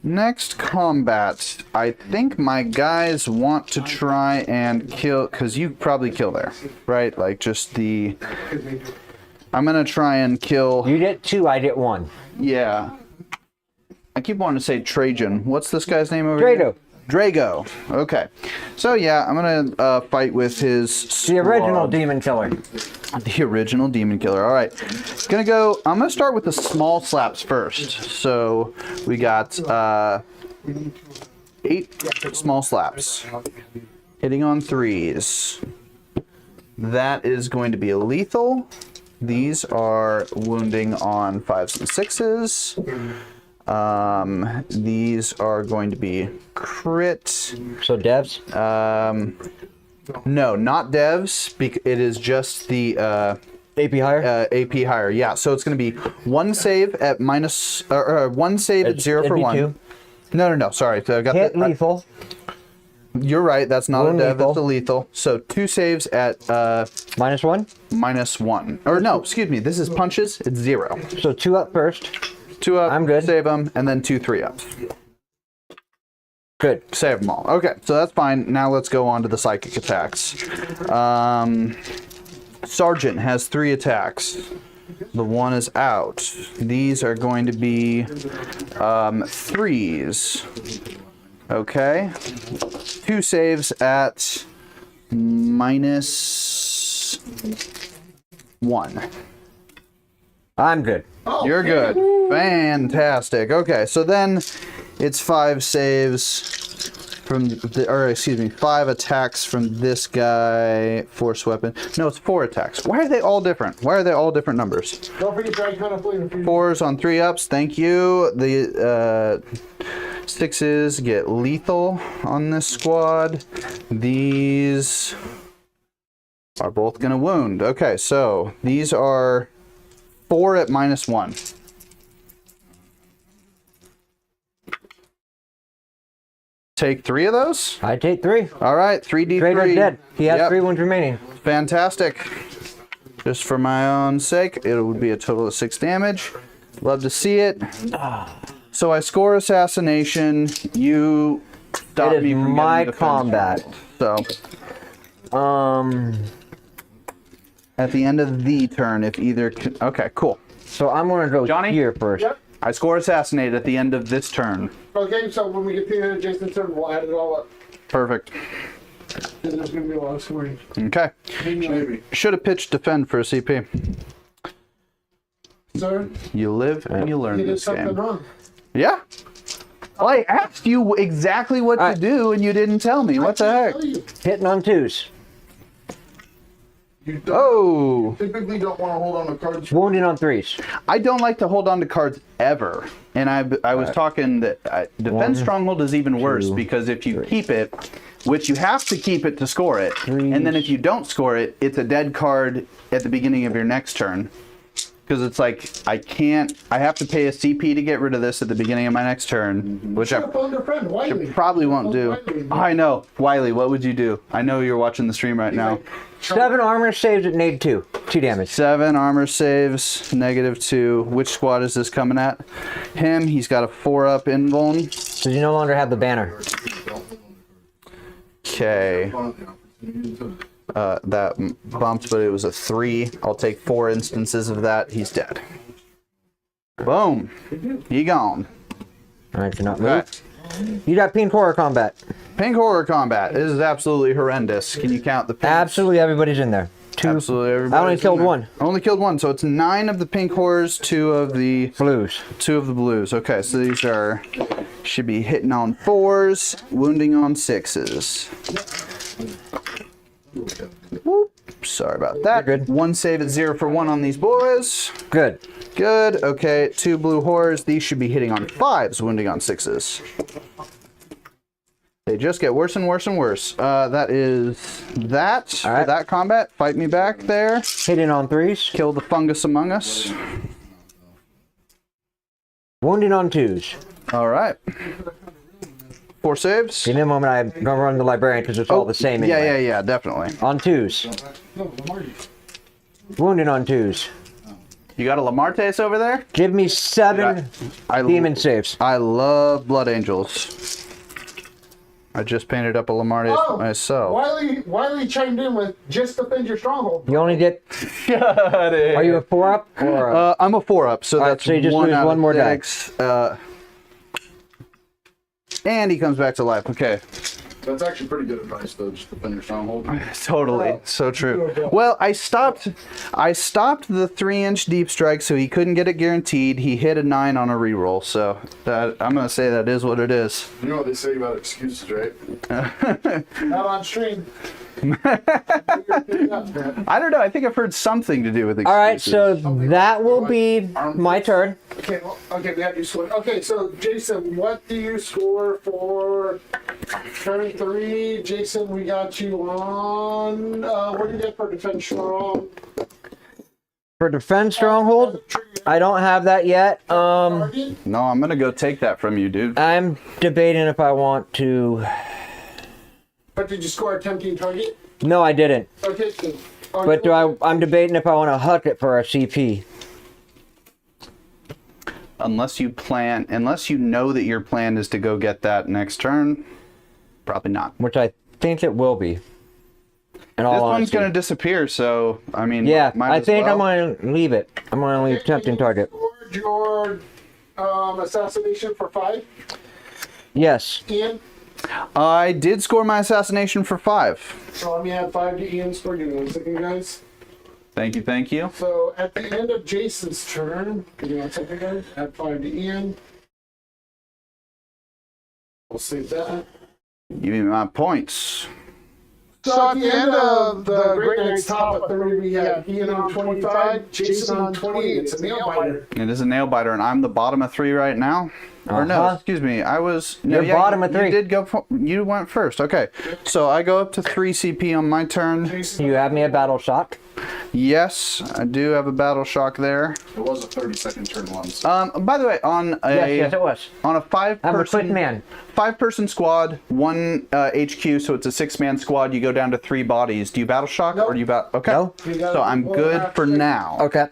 D: Next combat. I think my guys want to try and kill, because you probably kill there, right? Like just the... I'm going to try and kill...
E: You get 2, I get 1.
D: Yeah. I keep wanting to say Trajan. What's this guy's name over here? Drago. Okay. So yeah, I'm going to fight with his...
E: The original
D: squad.
E: demon killer.
D: The original demon killer. All right. I'm going to start with the small slaps first. So we got 8 small slaps. Hitting on 3s. That is going to be lethal. These are wounding on 5s and 6s. These are going to be crit.
E: So devs?
D: No, not devs. It is just the
E: AP higher?
D: AP higher. Yeah, so it's going to be 1 save at minus, or 1 save at 0 for 1.
E: 2.
D: No. Sorry, so I got
E: Hit
D: the,
E: lethal.
D: you're right. That's not
E: Wound
D: a dev.
E: lethal.
D: That's a lethal. So 2 saves at
E: -1.
D: -1. Or no, excuse me. This is punches. It's 0.
E: So 2 up first.
D: 2 up.
E: I'm good.
D: Save them, and then 2 3-ups.
E: Good.
D: Save them all. Okay, so that's fine. Now let's go on to the psychic attacks. Sergeant has 3 attacks. The 1 is out. These are going to be 3s. Okay. 2 saves at -1.
E: I'm good.
D: You're good. Fantastic. Okay, so then it's 5 saves from the, or excuse me, 5 attacks from this guy. Force weapon. No, it's 4 attacks. Why are they all different? Why are they all different numbers?
C: Don't forget drag hunt up later.
D: 4s on 3-ups. Thank you. The 6s get lethal on this squad. These are both gonna wound. Okay, so these are 4 at -1. Take 3 of those.
E: I take 3.
D: All right, 3d3.
E: Trader's dead. He has
D: Yep.
E: 3 wounds remaining.
D: Fantastic. Just for my own sake, it would be a total of 6 damage. Love to see it. So I score assassination. You stop
E: It is
D: me from
E: my
D: getting defense
E: combat.
D: roll. So at the end of the turn, if either... Okay, cool.
E: So I'm going to go
D: Johnny?
E: here first.
C: Yep.
D: I score assassinate at the end of this turn.
C: Okay, so when we get to the end of Jason's turn, we'll add it all up.
D: Perfect.
C: Because there's going to be a lot of scoring.
D: Okay.
F: Maybe.
D: Should have pitched defend for a CP.
C: Sir,
D: You live and you learn
C: you did
D: this
C: something
D: game.
C: wrong.
D: Yeah. Well, I asked you exactly what to do, and you didn't tell me. What the heck?
C: Tell you.
E: Hitting on 2s.
F: You
D: Oh.
F: typically don't want to hold on to cards.
E: Wounding on 3s.
D: I don't like to hold on to cards ever. And I was talking that Defense Stronghold is even worse because if you keep it, which you have to keep it to score it, and then if you don't score it, it's a dead card at the beginning of your next turn. Because it's like, I have to pay a CP to get rid of this at the beginning of my next turn, which I
C: Phone your friend, Wiley.
D: probably won't do. I know. Wiley, what would you do? I know you're watching the stream right now.
E: 7 armor saves at nade 2. 2 damage.
D: 7 armor saves, -2. Which squad is this coming at? Him, he's got a 4-up invuln.
E: So you no longer have the banner.
D: Okay. That bumped, but it was a 3. I'll take 4 instances of that. He's dead. Boom. He gone.
E: Alright, you're not moved.
D: Okay.
E: You got pink horror combat.
D: Pink horror combat. This is absolutely horrendous. Can you count the pinks?
E: Absolutely everybody's in there. 2.
D: Absolutely everybody.
E: I only killed 1.
D: I only killed 1, so it's 9 of the pink horrors, 2 of the
E: Blues.
D: 2 of the blues. Okay, so these are should be hitting on 4s, wounding on 6s. Whoop. Sorry about that.
E: You're good.
D: 1 save at 0 for 1 on these boys.
E: Good.
D: Good. Okay, 2 blue horrors. These should be hitting on 5s, wounding on 6s. They just get worse and worse and worse. That is that for
E: right.
D: that combat. Fight me back there.
E: Hitting on 3s.
D: Kill the fungus among us.
E: Wounding on 2s.
D: All right. 4 saves.
E: Give me a moment, I'm going to run the librarian because it's all the same anyway.
D: Yeah, definitely.
E: On 2s. Wounding on 2s.
D: You got a Lamartes over there?
E: Give me 7
D: I
E: demon saves.
D: I love Blood Angels. I just painted up a Lamartes myself.
C: Wiley chimed in with just defend your stronghold.
E: You only get...
D: Got it.
E: Are you a 4-up? Or
D: I'm a 4-up, so
E: right,
D: that's
E: so you just
D: 1
E: lose
D: out
E: one
D: of
E: more
D: 6. And he comes back to life. Okay.
F: That's actually pretty good advice, though. Just defend your stronghold.
D: Totally. So true. Well, I stopped the 3-inch deep strike, so he couldn't get it guaranteed. He hit a 9 on a reroll, so that I'm gonna say that is what it is.
F: You know what they say about excuses, right?
C: Not on stream.
D: I don't know. I think I've heard something to do with excuses.
E: all right, so that will be my turn.
C: Okay, well, okay, we have you score. Okay, so Jason, what do you score for turn 3? Jason, we got you on. What do you get for defense strong?
E: For defense stronghold, I don't have that yet.
C: Target?
D: No, I'm gonna go take that from you, dude.
E: I'm debating if I want to...
C: But did you score a tempting target?
E: No, I didn't.
C: Okay, so,
E: But I'm debating if I want to huck it for a CP.
D: Unless you know that your plan is to go get that next turn, probably not.
E: Which I think it will be. In all
D: This one's
E: honesty.
D: gonna disappear, so I mean,
E: Yeah,
D: might
E: I
D: as
E: think
D: well.
E: I'm going to leave it. I'm going to leave tempting target.
C: Scored your assassination for 5,
E: Yes.
C: Ian.
D: I did score my assassination for 5.
C: So let me add 5 to Ian's score. Give me 1 second, guys.
D: Thank you, thank you.
C: So at the end of Jason's turn, give me 1 second, guys. Add 5 to Ian. We'll save that.
D: Give me my points.
C: So at the end of the Great Knight's top at 30, we have Ian on 25, Jason on 28. It's a nail biter.
D: It is a nail biter, and I'm the bottom of 3 right now. Or no,
E: Uh-huh.
D: excuse me. I was. No,
E: You're bottom of 3.
D: You did go. You went first. Okay, so I go up to 3 CP on my turn.
E: You have me a battle shock.
D: Yes, I do have a battle shock there.
F: It was a 30-second turn once.
D: By the way, on a
E: Yes, it was.
D: on a 5-person
E: I'm a quick man.
D: 5-person squad, 1 HQ, so it's a 6-man squad. You go down to 3 bodies. Do you battle shock
C: Nope.
D: or do you battle? Okay,
E: No.
D: so I'm good for now.
E: Okay.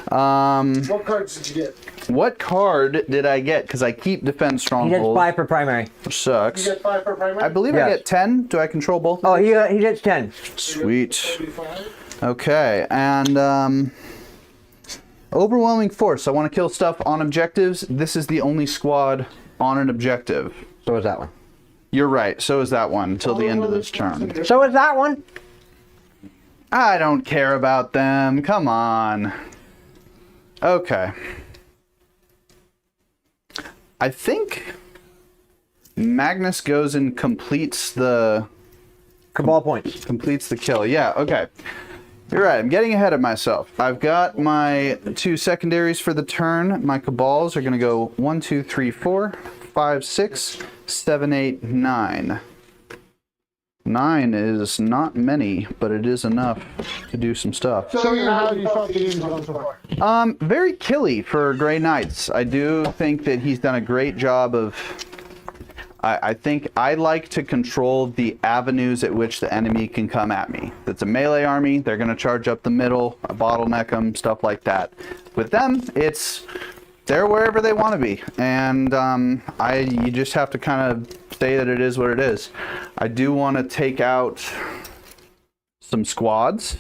C: What cards did you get?
D: What card did I get? Because I keep defense
E: He
D: stronghold.
E: gets 5 for primary.
D: Which sucks.
C: You get 5 for primary?
D: I believe I
E: Yes.
D: get 10. Do I control both?
E: Oh, he gets 10.
D: Sweet.
C: 35.
D: Okay, and overwhelming force. I want to kill stuff on objectives. This is the only squad on an objective.
E: So is that one.
D: You're right. So is that one till the end of this turn.
E: So is that one.
D: I don't care about them. Come on. Okay. I think Magnus goes and completes the
E: Cabal points.
D: Completes the kill. Yeah, okay. You're right. I'm getting ahead of myself. I've got my 2 secondaries for the turn. My Cabals are going to go 1, 2, 3, 4, 5, 6, 7, 8, 9. 9 is not many, but it is enough to do some stuff.
C: So you know how you felt the game going so far?
D: Very killy for Grey Knights. I do think that he's done a great job of... I think I like to control the avenues at which the enemy can come at me. If it's a melee army, they're going to charge up the middle, bottleneck them, stuff like that. With them, they're wherever they want to be. And you just have to kind of say that it is what it is. I do want to take out some squads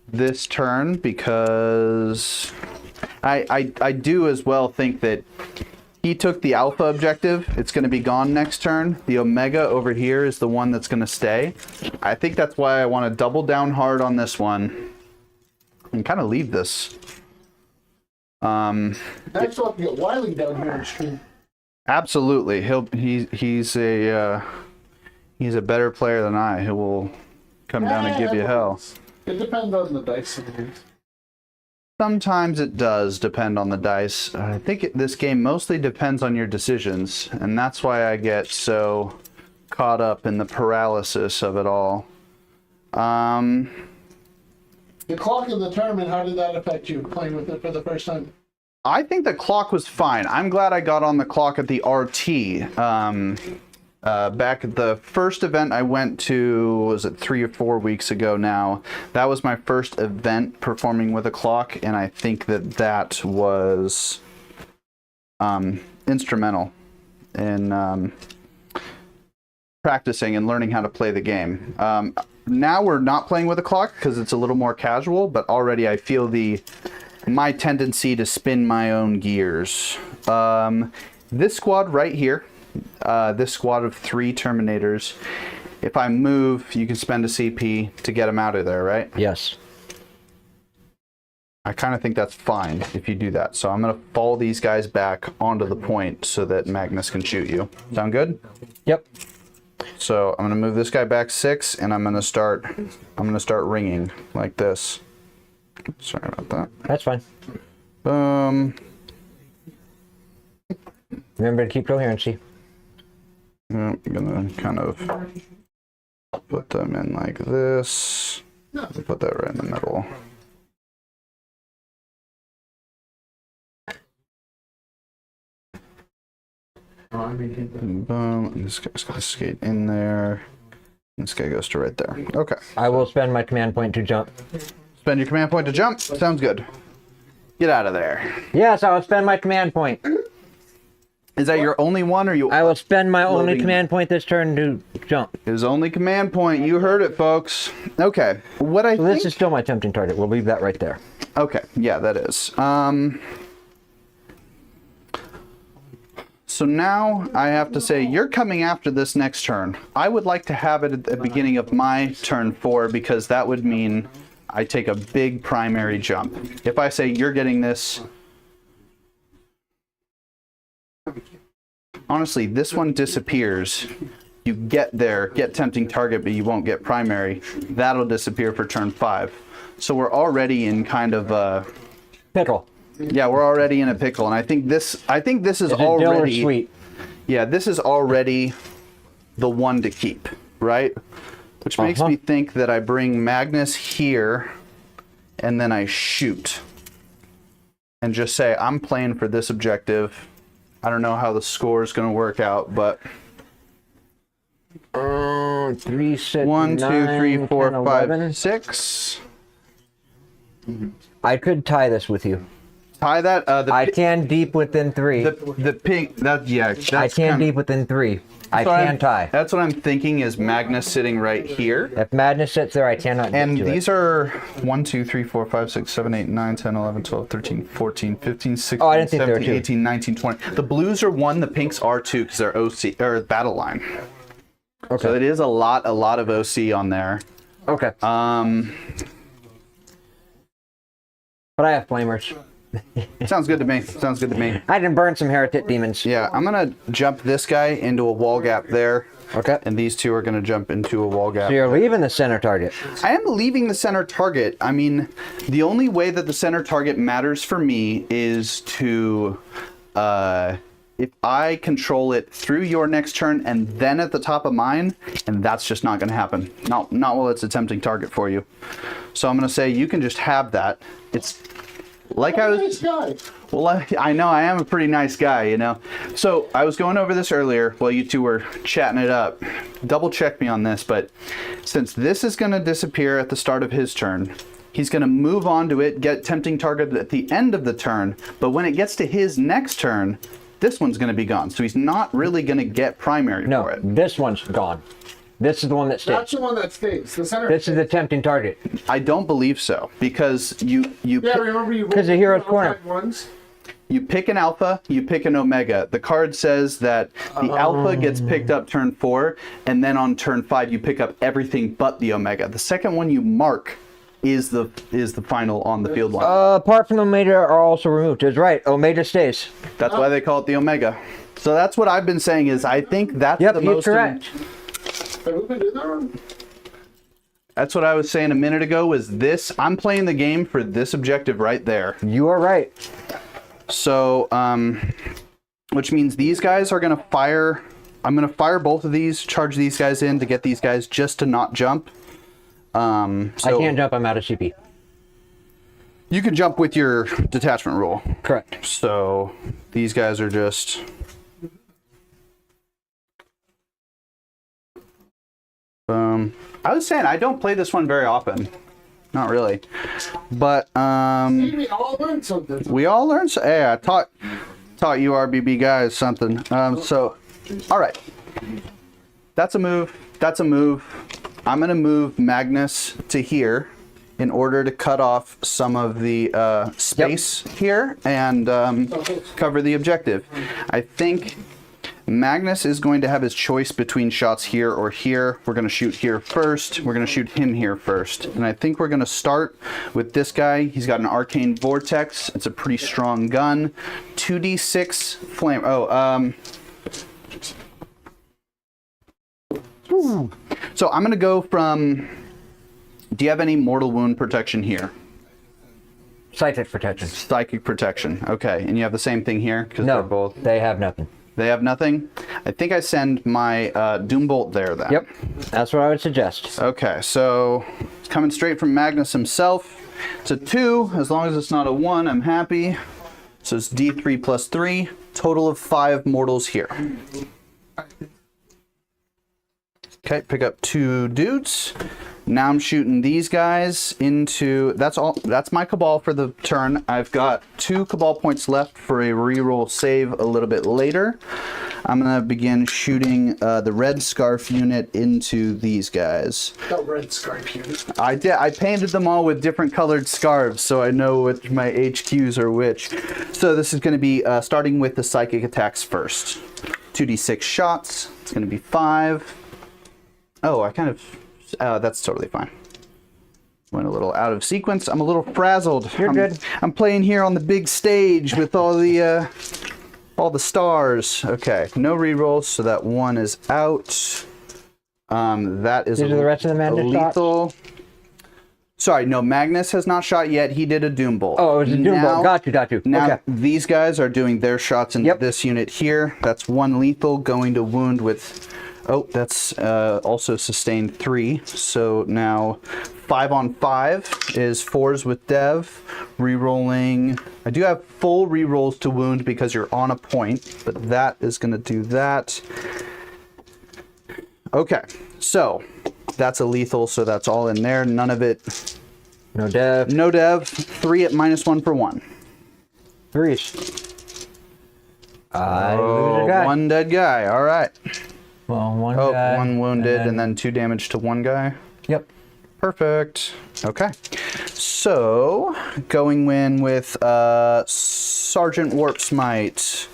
D: this turn because I do as well think that he took the alpha objective. It's going to be gone next turn. The omega over here is the one that's going to stay. I think that's why I want to double down hard on this one and kind of leave this.
C: Next up, you get Wiley down here on the stream.
D: Absolutely. He's a better player than I. He will come down and give you hell.
F: It depends on the dice.
D: Sometimes it does depend on the dice. I think this game mostly depends on your decisions, and that's why I get so caught up in the paralysis of it all.
C: The clock in the tournament, how did that affect you playing with it for the first time?
D: I think the clock was fine. I'm glad I got on the clock at the RT. Back at the first event I went to, was it 3 or 4 weeks ago now? That was my first event performing with a clock, and I think that was instrumental in practicing and learning how to play the game. Now we're not playing with a clock because it's a little more casual, but already I feel my tendency to spin my own gears. This squad right here, this squad of 3 Terminators, if I move, you can spend a CP to get them out of there, right?
E: Yes.
D: I kind of think that's fine if you do that. So I'm going to fall these guys back onto the point so that Magnus can shoot you. Sound good?
E: Yep.
D: So I'm going to move this guy back 6, and I'm going to start ringing like this. Sorry about that.
E: That's fine. Remember to keep coherency.
D: I'm going to kind of put them in like this. Put that right in the middle. Boom. This guy's going to skate in there. This guy goes to right there. Okay.
E: I will spend my command point to jump.
D: Spend your command point to jump? Sounds good. Get out of there.
E: Yes, I will spend my command point.
D: Is that your only one, or you?
E: I will spend my only command point this turn to jump.
D: His only command point. You heard it, folks. Okay. What I think...
E: This is still my tempting target. We'll leave that right there.
D: Okay. Yeah, that is. So now I have to say, you're coming after this next turn. I would like to have it at the beginning of my turn 4, because that would mean I take a big primary jump. If I say you're getting this... Honestly, this one disappears. You get there, get tempting target, but you won't get primary. That'll disappear for turn 5. So we're already in kind of a...
E: Pickle.
D: Yeah, we're already in a pickle, and I think this is already...
E: Sweet.
D: Yeah, this is already the one to keep, right? Which makes me think that I bring Magnus here, and then I shoot. And just say, I'm playing for this objective. I don't know how the score is going to work out, but...
E: 3, 6,
D: 1, 2, 3,
E: 9,
D: 4,
E: 10,
D: 5,
E: 11.
D: 6.
E: I could tie this with you.
D: Tie that.
E: I can deep within 3.
D: The pink. That yeah. That's
E: I can
D: kinda,
E: deep within 3. I
D: so
E: can tie.
D: That's what I'm thinking is Magnus sitting right here.
E: If Madness sits there, I cannot
D: And
E: get to
D: these
E: it.
D: are 1, 2, 3, 4, 5, 6, 7, 8, 9, 10, 11, 12, 13, 14, 15, 16,
E: Oh, I didn't think there were
D: 17,
E: two.
D: 18, 19, 20. The blues are 1, the pinks are 2 because they're OC or battle line.
E: Okay.
D: So it is a lot of OC on there.
E: Okay. But I have flamers.
D: Sounds good to me. Sounds good to me.
E: I can burn some heretic demons.
D: Yeah, I'm gonna jump this guy into a wall gap there.
E: Okay.
D: And these two are gonna jump into a wall gap.
E: So you're leaving the center target.
D: I am leaving the center target. I mean, the only way that the center target matters for me is to, if I control it through your next turn and then at the top of mine, and that's just not going to happen. Not while it's a tempting target for you. So I'm going to say you can just have that. It's like I was.
C: Nice guy.
D: Well, I know I am a pretty nice guy, you know. So I was going over this earlier while you two were chatting it up. Double check me on this, but since this is going to disappear at the start of his turn, he's going to move on to it, get tempting target at the end of the turn, but when it gets to his next turn, this one's going to be gone. So he's not really going to get primary for
E: No,
D: it.
E: this one's gone. This is the one that
C: That's
E: stays.
C: the one that stays. The center.
E: This is the tempting target.
D: I don't believe so because you
C: Yeah, remember you.
E: 'Cause the hero's corner.
C: Ones.
D: You pick an alpha, you pick an omega. The card says that the alpha gets picked up turn 4, and then on turn 5 you pick up everything but the omega. The second one you mark is the final on the field line.
E: Apart from Omega are also removed. It's right. Omega stays.
D: That's why they call it the omega. So that's what I've been saying is I think that's
E: Yep,
D: the
E: you're
D: most.
E: correct.
C: Have we been doing that one?
D: That's what I was saying a minute ago. Was this? I'm playing the game for this objective right there.
E: You are right.
D: So, which means these guys are gonna fire. I'm gonna fire both of these, charge these guys in to get these guys just to not jump. So
E: I can't jump. I'm out of CP.
D: You can jump with your detachment rule.
E: Correct.
D: So these guys are just. I was saying I don't play this one very often. Not really. But
C: We all learned something.
D: we all learned. Hey, I taught you RBB guys something. So, all right. That's a move. That's a move. I'm gonna move Magnus to here in order to cut off some of the space here and cover the objective. I think Magnus is going to have his choice between shots here or here. We're going to shoot here first. We're going to shoot him here first. And I think we're going to start with this guy. He's got an Arcane Vortex. It's a pretty strong gun. 2d6 flame. So I'm going to go from... Do you have any mortal wound protection here?
E: Psychic protection.
D: Psychic protection. Okay. And you have the same thing here? 'Cause
E: No,
D: they're both...
E: they have nothing.
D: They have nothing? I think I send my Doombolt there then.
E: Yep. That's what I would suggest.
D: Okay, so it's coming straight from Magnus himself. It's a 2. As long as it's not a 1, I'm happy. So it's D3 plus 3. Total of 5 mortals here. Okay, pick up 2 dudes. Now I'm shooting these guys into... That's all. That's my Cabal for the turn. I've got 2 Cabal points left for a reroll save a little bit later. I'm going to begin shooting the Red Scarf unit into these guys.
C: The red scarf unit.
D: I did. I painted them all with different colored scarves, so I know which my HQs are which. So this is going to be starting with the psychic attacks first. 2d6 shots. It's going to be 5. Oh, I kind of... that's totally fine. Went a little out of sequence. I'm a little frazzled.
E: You're good.
D: I'm playing here on the big stage with all the stars. Okay, no rerolls, so that 1 is out. That is
E: These are the rest of the Magnus shots?
D: lethal. Sorry, no, Magnus has not shot yet. He did a Doombolt.
E: Oh, it was a Doombolt. Got you.
D: Now
E: Okay.
D: these guys are doing their shots into
E: Yep.
D: this unit here. That's 1 lethal going to wound with... Oh, that's also sustained 3. So now 5 on 5 is 4s with Dev. Rerolling. I do have full rerolls to wound because you're on a point, but that is going to do that. Okay, so that's a lethal, so that's all in there. None of it.
E: No dev.
D: No Dev. 3 at -1 for 1.
E: Threes. I lose a guy.
D: One dead guy. All right.
E: Well, one
D: Oh,
E: guy.
D: one wounded and then 2 damage to one guy.
E: Yep.
D: Perfect. Okay. So, going in with Sergeant Warp Smite.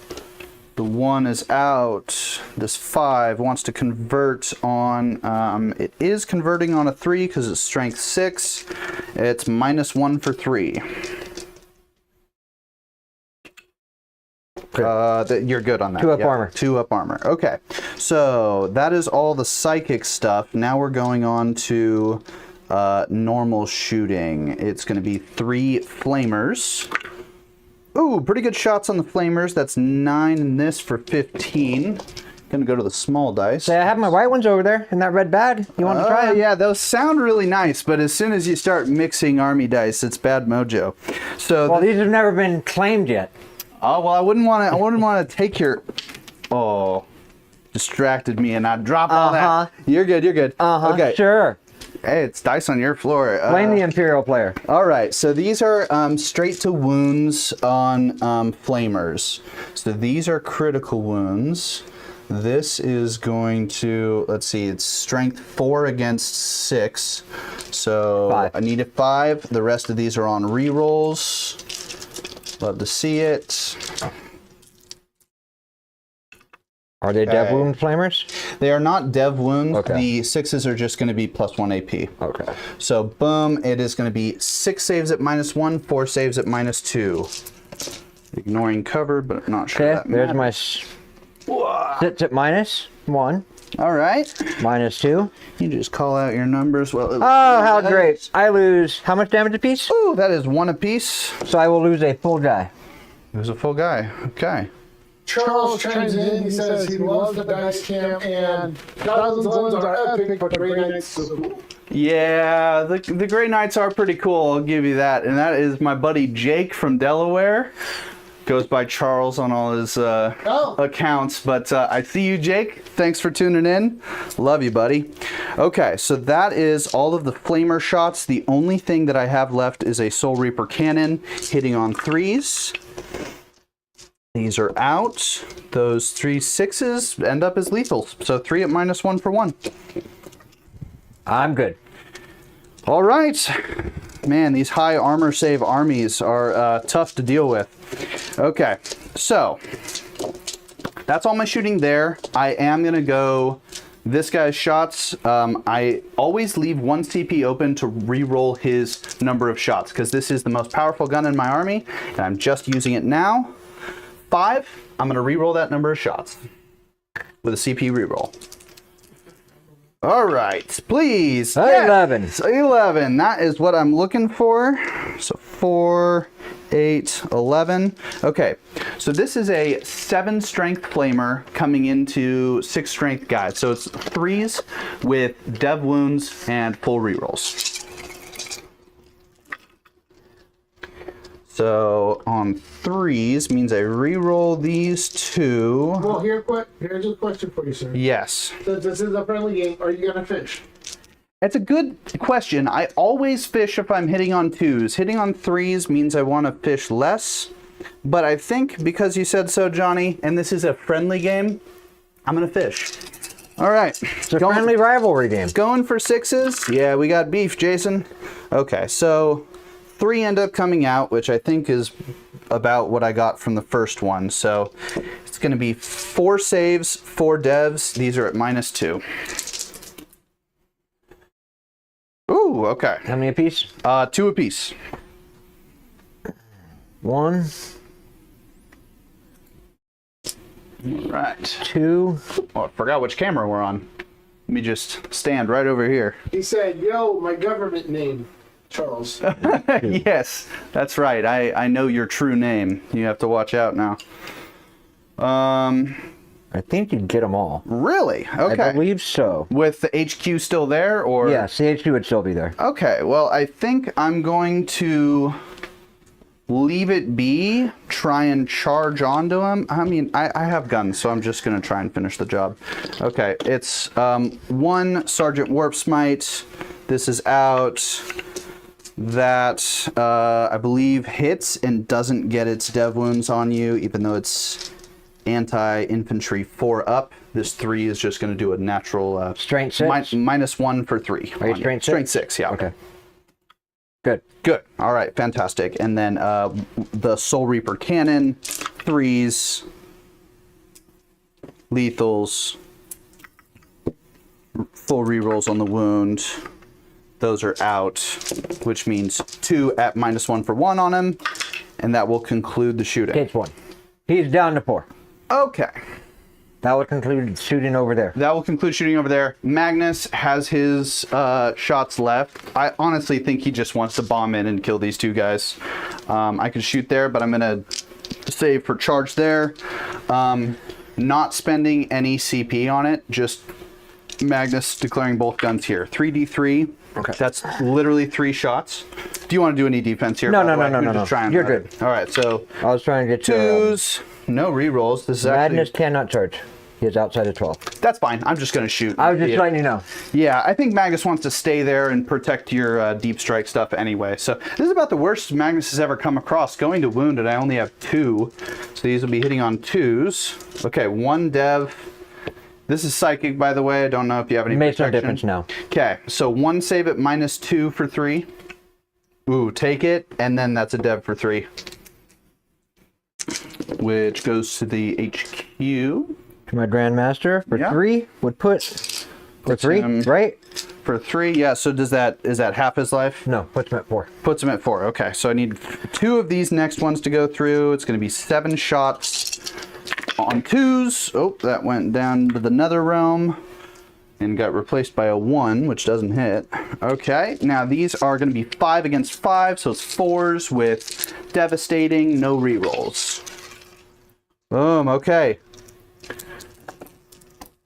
D: The 1 is out. This 5 wants to convert on... it is converting on a 3 because it's strength 6. It's -1 for 3. You're good on that.
E: 2 up armor.
D: 2 up armor. Okay. So that is all the psychic stuff. Now we're going on to normal shooting. It's going to be 3 flamers. Ooh, pretty good shots on the flamers. That's 9 in this for 15. Gonna go to the small dice.
E: Say, I have my white ones over there in that red bag. You want to try them?
D: Yeah, those sound really nice, but as soon as you start mixing army dice, it's bad mojo. So
E: Well, these have never been claimed yet.
D: oh well, I wouldn't want to take your. Oh, distracted me, and I dropped all that. You're good. You're good. Okay.
E: Sure.
D: Hey, it's dice on your floor.
E: Blame the Imperial player.
D: All right, so these are straight to wounds on flamers. So these are critical wounds. This is going to, let's see, it's strength 4 against 6. So
E: 5.
D: I need a 5. The rest of these are on rerolls. Love to see it.
E: Are they dev wound flamers?
D: They are not dev wounds.
E: Okay.
D: The 6s are just going to be +1 AP.
E: Okay.
D: So boom, it is going to be 6 saves at -1, 4 saves at -2. Ignoring cover, but I'm not sure
E: Okay,
D: that
E: there's
D: matters.
E: my... Sits at -1,
D: All right.
E: -2.
D: You just call out your numbers. Well.
E: Oh, how great. I lose how much damage apiece?
D: Ooh, that is 1 apiece.
E: So I will lose a full guy.
D: It was a full guy. Okay.
C: Charles chimes in. He says he loves the dice cam and Thousands ones are epic, but the Grey Knights so cool.
D: Yeah, the Grey Knights are pretty cool. I'll give you that. And that is my buddy Jake from Delaware. Goes by Charles on all his accounts. But I see you, Jake. Thanks for tuning in. Love you, buddy. Okay, so that is all of the flamer shots. The only thing that I have left is a Soul Reaper cannon hitting on 3s. These are out. Those 3 6s end up as lethal. So 3 at -1 for 1.
E: I'm good.
D: All right. Man, these high armor save armies are tough to deal with. Okay, so that's all my shooting there. I am going to go this guy's shots. I always leave 1 CP open to re-roll his number of shots because this is the most powerful gun in my army, and I'm just using it now. 5, I'm going to re-roll that number of shots with a CP re-roll. All right, please.
E: 11.
D: Yes, 11. That is what I'm looking for. So 4, 8, 11. Okay, so this is a 7 strength flamer coming into 6 strength guys. So it's 3s with dev wounds and full rerolls. So on 3s means I re-roll these 2.
C: Well, here's a question for you, sir.
D: Yes.
C: Since this is a friendly game, are you gonna fish?
D: It's a good question. I always fish if I'm hitting on 2s. Hitting on 3s means I want to fish less. But I think because you said so, Johnny, and this is a friendly game, I'm going to fish. All right.
E: It's a friendly rivalry game.
D: Going for 6s? Yeah, we got beef, Jason. Okay, so 3 end up coming out, which I think is about what I got from the first one. So it's going to be 4 saves, 4 devs. These are at -2. Ooh, okay.
E: How many apiece?
D: 2 apiece.
E: 1,
D: Right.
E: 2.
D: Oh, I forgot which camera we're on. Let me just stand right over here.
C: He said, "Yo, my government name, Charles."
D: Yes, that's right. I know your true name. You have to watch out now.
E: I think you'd get them all.
D: Really? Okay.
E: I believe so.
D: With the HQ still there, or?
E: Yeah, CHQ would still be there.
D: Okay, well, I think I'm going to leave it be, try and charge onto him. I mean, I have guns, so I'm just going to try and finish the job. Okay, it's 1 Sergeant Warp Smite. This is out. That I believe hits and doesn't get its dev wounds on you, even though it's anti-infantry 4 up. This 3 is just going to do a natural
E: Strength 6?
D: -1 for 3.
E: Are you strength 6?
D: Strength 6, yeah.
E: Okay. Good.
D: Good. All right, fantastic. And then the Soul Reaper Cannon, 3s, lethals, full rerolls on the wound. Those are out, which means 2 at -1 for 1 on him, and that will conclude the shooting.
E: Takes 1. He's down to 4.
D: Okay.
E: That would conclude shooting over there.
D: That will conclude shooting over there. Magnus has his shots left. I honestly think he just wants to bomb in and kill these 2 guys. I could shoot there, but I'm going to save for charge there. Not spending any CP on it, just Magnus declaring both guns here. 3d3.
E: Okay.
D: That's literally 3 shots. Do you want to do any defense here?
E: No.
D: Just trying.
E: You're good.
D: All right, so
E: I was trying to get
D: 2s, no rerolls. This is
E: Madness
D: actually...
E: cannot charge. He is outside of 12.
D: That's fine. I'm just going to shoot.
E: I was just letting you know.
D: Yeah, I think Magnus wants to stay there and protect your deep strike stuff anyway. So this is about the worst Magnus has ever come across. Going to wounded, I only have 2. So these will be hitting on 2s. Okay, 1 dev. This is psychic, by the way. I don't know if you have any
E: Makes no
D: protection.
E: difference now.
D: Okay, so 1 save at -2 for 3. Ooh, take it, and then that's a dev for 3. Which goes to the HQ.
E: To my Grandmaster for 3 would put for 3, right?
D: For 3, yeah. So is that half his life?
E: No, puts him at 4.
D: Puts him at 4. Okay, so I need 2 of these next ones to go through. It's going to be 7 shots on 2s. Oh, that went down to the nether realm and got replaced by a 1, which doesn't hit. Okay, now these are going to be 5 against 5, so it's 4s with devastating, no rerolls. Boom. Okay.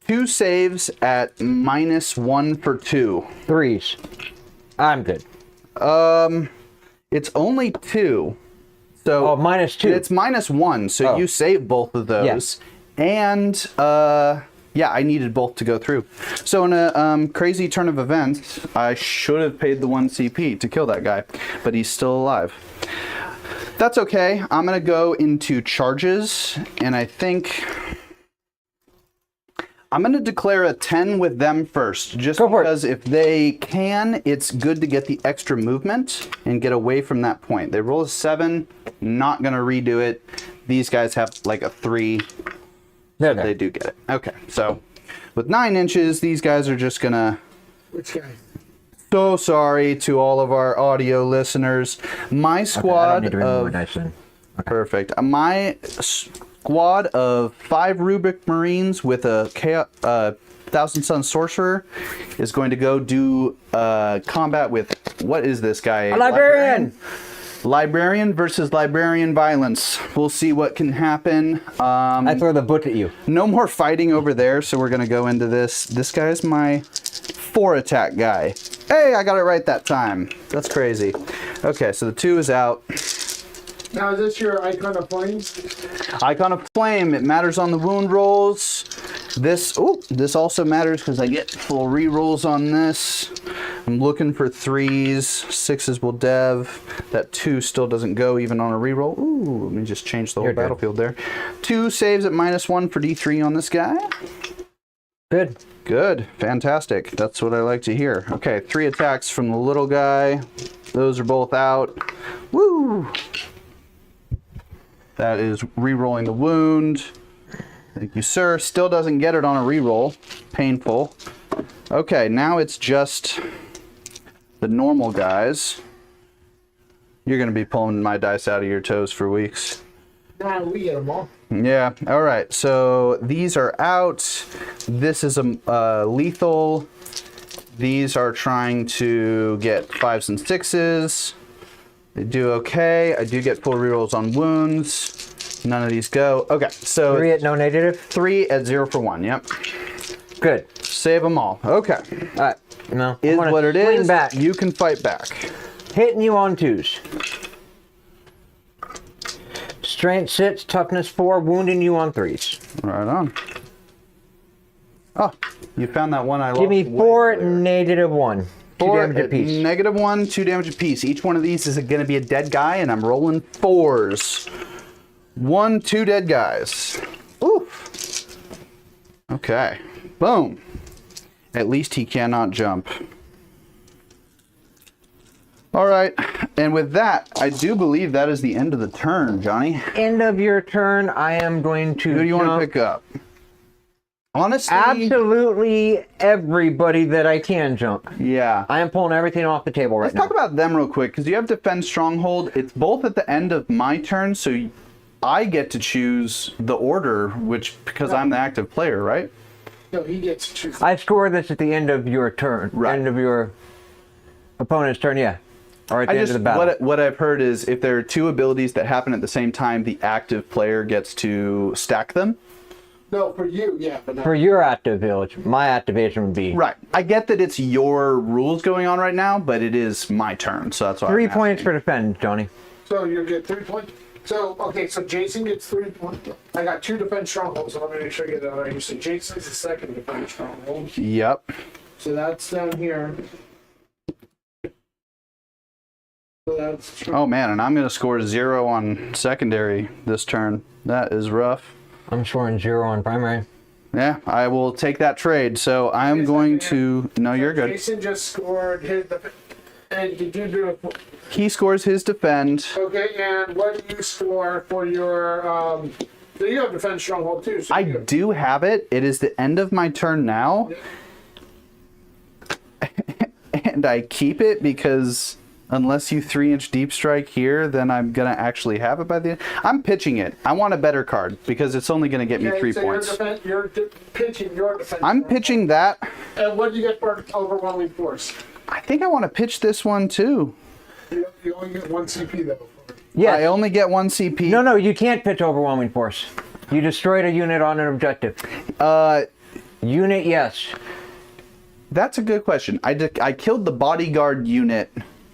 D: 2 saves at -1 for 2.
E: 3s. I'm good.
D: It's only 2. So
E: -2.
D: It's -1, so you save both of those.
E: Yeah.
D: And yeah, I needed both to go through. So in a crazy turn of events, I should have paid the 1 CP to kill that guy, but he's still alive. That's okay. I'm gonna go into charges, and I think I'm going to declare a 10 with them first, just because if they can, it's good to get the extra movement and get away from that point. They roll a 7, not going to redo it. These guys have like a 3, so they do get it. Okay, so with 9 inches, these guys are just going to...
C: Which guy?
D: So sorry to all of our audio listeners. My squad Perfect. My squad of 5 Rubik Marines with a Thousand Sun Sorcerer is going to go do combat with, what is this guy?
E: A librarian!
D: Librarian versus librarian violence. We'll see what can happen.
E: I throw the book at you.
D: No more fighting over there, so we're going to go into this. This guy's my 4 attack guy. Hey, I got it right that time. That's crazy. Okay, so the 2 is out.
C: Now, is this your Icon of Flame?
D: Icon of Flame. It matters on the wound rolls. This also matters because I get full re-rolls on this. I'm looking for 3s. 6s will dev. That 2 still doesn't go even on a re-roll. Ooh, let me just change the whole battlefield there. 2 saves at -1 for D3 on this guy.
E: Good.
D: Good. Fantastic. That's what I like to hear. Okay, 3 attacks from the little guy. Those are both out. Woo! That is re-rolling the wound. Thank you, sir. Still doesn't get it on a re-roll. Painful. Okay, now it's just the normal guys. You're going to be pulling my dice out of your toes for weeks.
C: Nah, we get them all.
D: Yeah, all right. So these are out. This is a lethal. These are trying to get 5s and 6s. They do okay. I do get full rerolls on wounds. None of these go. Okay, so
E: 3 at no negative?
D: 3 at 0 for 1, yep.
E: Good.
D: Save them all. Okay.
E: Alright, no.
D: Is what it is.
E: Back.
D: You can fight back.
E: Hitting you on 2s. Strength 6, toughness 4, wounding you on 3s.
D: Right on. Oh, you found that one I lost.
E: Give me 4 at -1. damage apiece.
D: -1, 2 damage apiece. Each one of these is going to be a dead guy, and I'm rolling 4s. 1, 2 dead guys. Oof. Okay. Boom. At least he cannot jump. All right. And with that, I do believe that is the end of the turn, Johnny.
E: End of your turn, I am going to
D: Who do you want to pick up? Honestly,
E: absolutely everybody that I can jump.
D: yeah.
E: I am pulling everything off the table right
D: Let's
E: now.
D: talk about them real quick, because you have Defend Stronghold. It's both at the end of my turn, so I get to choose the order, because I'm the active player, right?
C: No, he gets to choose.
E: I score this at the end of your turn.
D: Right.
E: End of your opponent's turn, yeah. Or at the end of the battle.
D: What I've heard is if there are 2 abilities that happen at the same time, the active player gets to stack them.
C: No, for you, yeah. But not
E: For your activation, my activation would be
D: Right. I get that it's your rules going on right now, but it is my turn, so that's why
E: 3
D: I'm
E: points
D: asking.
E: for defend, Johnny.
C: So you get 3 points. So, okay, so Jason gets 3 points. I got 2 defense strongholds, so let me make sure I get that right. So Jason's the second defense stronghold.
D: Yep.
C: So that's down here. So that's
D: Oh man, and I'm going to score 0 on secondary this turn. That is rough.
E: I'm scoring 0 on primary.
D: Yeah, I will take that trade. So I'm going to... No, you're good.
C: Jason just scored his and did you do it?
D: He scores his defend.
C: Okay, and what do you score for your so you have defense stronghold too. So
D: I
C: you
D: do have it. It is the end of my turn now. And I keep it because unless you 3-inch deep strike here, then I'm going to actually have it by the end. I'm pitching it. I want a better card because it's only going to get me 3
C: so
D: points.
C: You're pitching your defense.
D: I'm pitching that.
C: And what do you get for overwhelming force?
D: I think I want to pitch this one too.
C: You only get 1 CP though.
E: Yes.
D: I only get 1 CP.
E: No, you can't pitch overwhelming force. You destroyed a unit on an objective. Unit, yes.
D: That's a good question. I killed the bodyguard unit.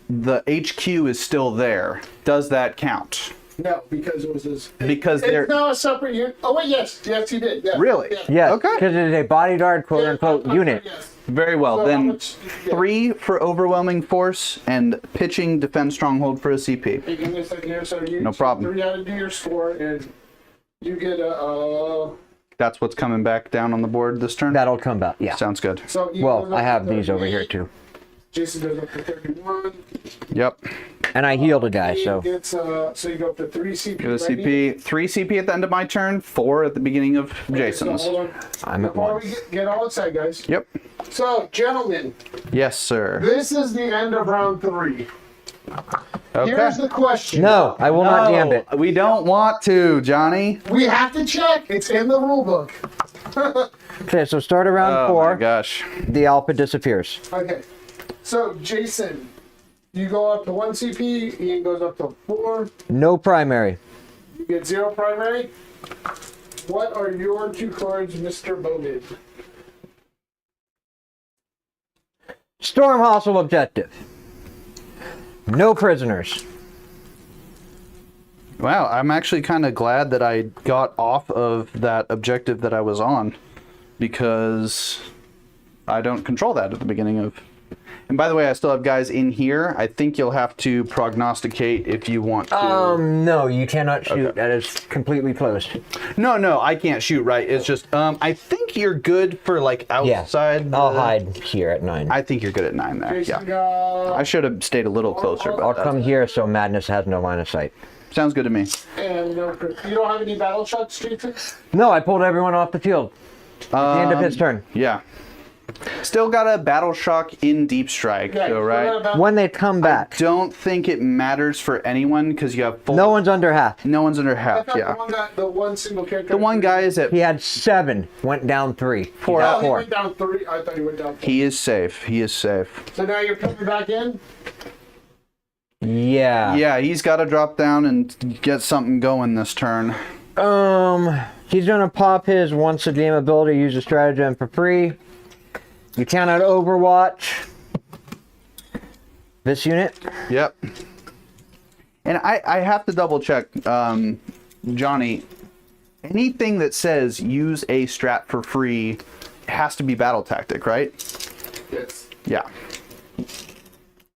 D: The HQ is still there. Does that count?
C: No, because it was his.
D: Because they're
C: It's now a separate unit. Oh wait, yes, you did. Yeah.
D: Really?
C: Yeah.
E: Yes.
D: Okay.
E: Because it is a bodyguard, quote unquote, unit.
C: Yes.
D: very well.
C: So how
D: Then
C: much- yeah.
D: 3 for overwhelming force and pitching defend stronghold for a CP.
C: Hey, give me a second here. So you
D: No problem.
C: 3 out of do your score, and you get a.
D: That's what's coming back down on the board this turn.
E: That'll come back, yeah.
D: Sounds good.
C: So he goes
E: Well,
C: up
E: I
C: to
E: have these over
C: 38.
E: here too.
C: Jason goes up to 31.
D: Yep.
E: And I healed a guy,
C: He
E: so.
C: gets, so you go up to 3 CP.
D: Give a
C: ready?
D: CP. 3 CP at the end of my turn. 4 at the beginning of
C: Okay, so
D: Jason's.
C: hold on.
E: I'm at
C: Before
E: 1.
C: we get all excited, guys.
D: Yep.
C: So, gentlemen,
D: Yes, sir.
C: this is the end of round 3.
D: Okay.
C: Here's the question.
E: No, I will not
D: No,
E: gambit.
D: we don't want to, Johnny.
C: We have to check. It's in the rule book.
E: Okay, so start around
D: Oh
E: 4.
D: my gosh.
E: The alpha disappears.
C: Okay. So, Jason, you go up to 1 CP. Ian goes up to 4.
E: No primary.
C: You get 0 primary. What are your 2 cards, Mr. Bowman?
E: Storm hostile objective. No prisoners.
D: Wow, I'm actually kind of glad that I got off of that objective that I was on because I don't control that at the beginning of. And by the way, I still have guys in here. I think you'll have to prognosticate if you want to.
E: No, you cannot shoot. That is completely closed.
D: No, I can't shoot, right? It's just, I think you're good for like
E: Yeah.
D: outside.
E: I'll hide here at 9.
D: I think you're good at 9 there.
C: Jason
D: Yeah. I
C: got.
D: should have stayed a little closer,
E: I'll
D: but
E: come here so Madness has no line of sight.
D: sounds good to me.
C: And you don't have any battle shots, Jason?
E: No, I pulled everyone off the field. At the end of his turn.
D: Yeah. Still got a battle shock in deep strike,
C: Yeah,
D: though,
C: you
D: right?
C: forgot about-
E: When they come back,
D: Don't think it matters for anyone because you have full.
E: no one's under half.
D: No one's under
C: I
D: half.
C: thought
D: Yeah.
C: the one single character.
D: The one guy is at.
E: He had 7, went down 3.
D: Four
E: He's
D: out.
E: at
C: He
E: 4.
C: went down 3. I thought he went down 4.
D: He is safe. He is safe.
C: So now you're coming back in?
E: Yeah.
D: Yeah, he's got to drop down and get something going this turn.
E: He's gonna pop his once a game ability, use a stratagem for free. You cannot overwatch this unit.
D: Yep. And I have to double check, Johnny. Anything that says use a strat for free has to be battle tactic, right?
C: Yes.
D: Yeah.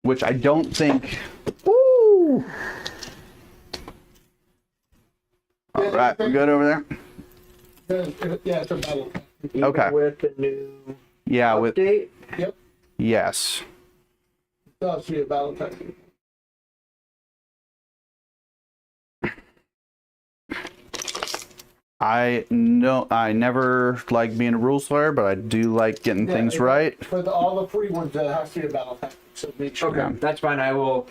D: which I don't think. Woo! All right, we're good over there.
C: Yeah, it's a battle.
E: Even
D: Okay.
E: with the new
D: Yeah, with
E: update.
C: Yep.
D: yes.
C: That should be a battle tech.
D: I never like being a rules lawyer, but I do like getting things right.
C: For all the free ones, that has to be a battle tech. So make sure.
E: Okay, that's fine. I will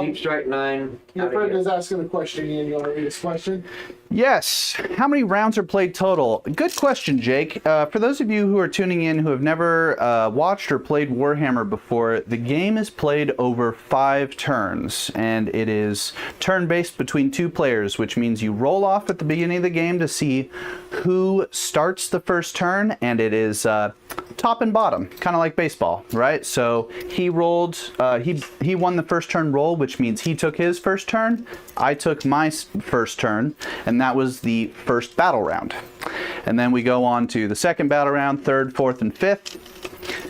E: deep strike 9.
C: Your
E: out of
C: friend
E: here.
C: is asking a question, Ian. You want to read his question?
D: Yes. How many rounds are played total? Good question, Jake. For those of you who are tuning in who have never watched or played Warhammer before, the game is played over 5 turns, and it is turn-based between 2 players, which means you roll off at the beginning of the game to see who starts the first turn, and it is top and bottom, kind of like baseball, right? So he rolled, he won the first turn roll, which means he took his first turn, I took my first turn, and that was the first battle round. And then we go on to the second battle round, third, fourth, and fifth.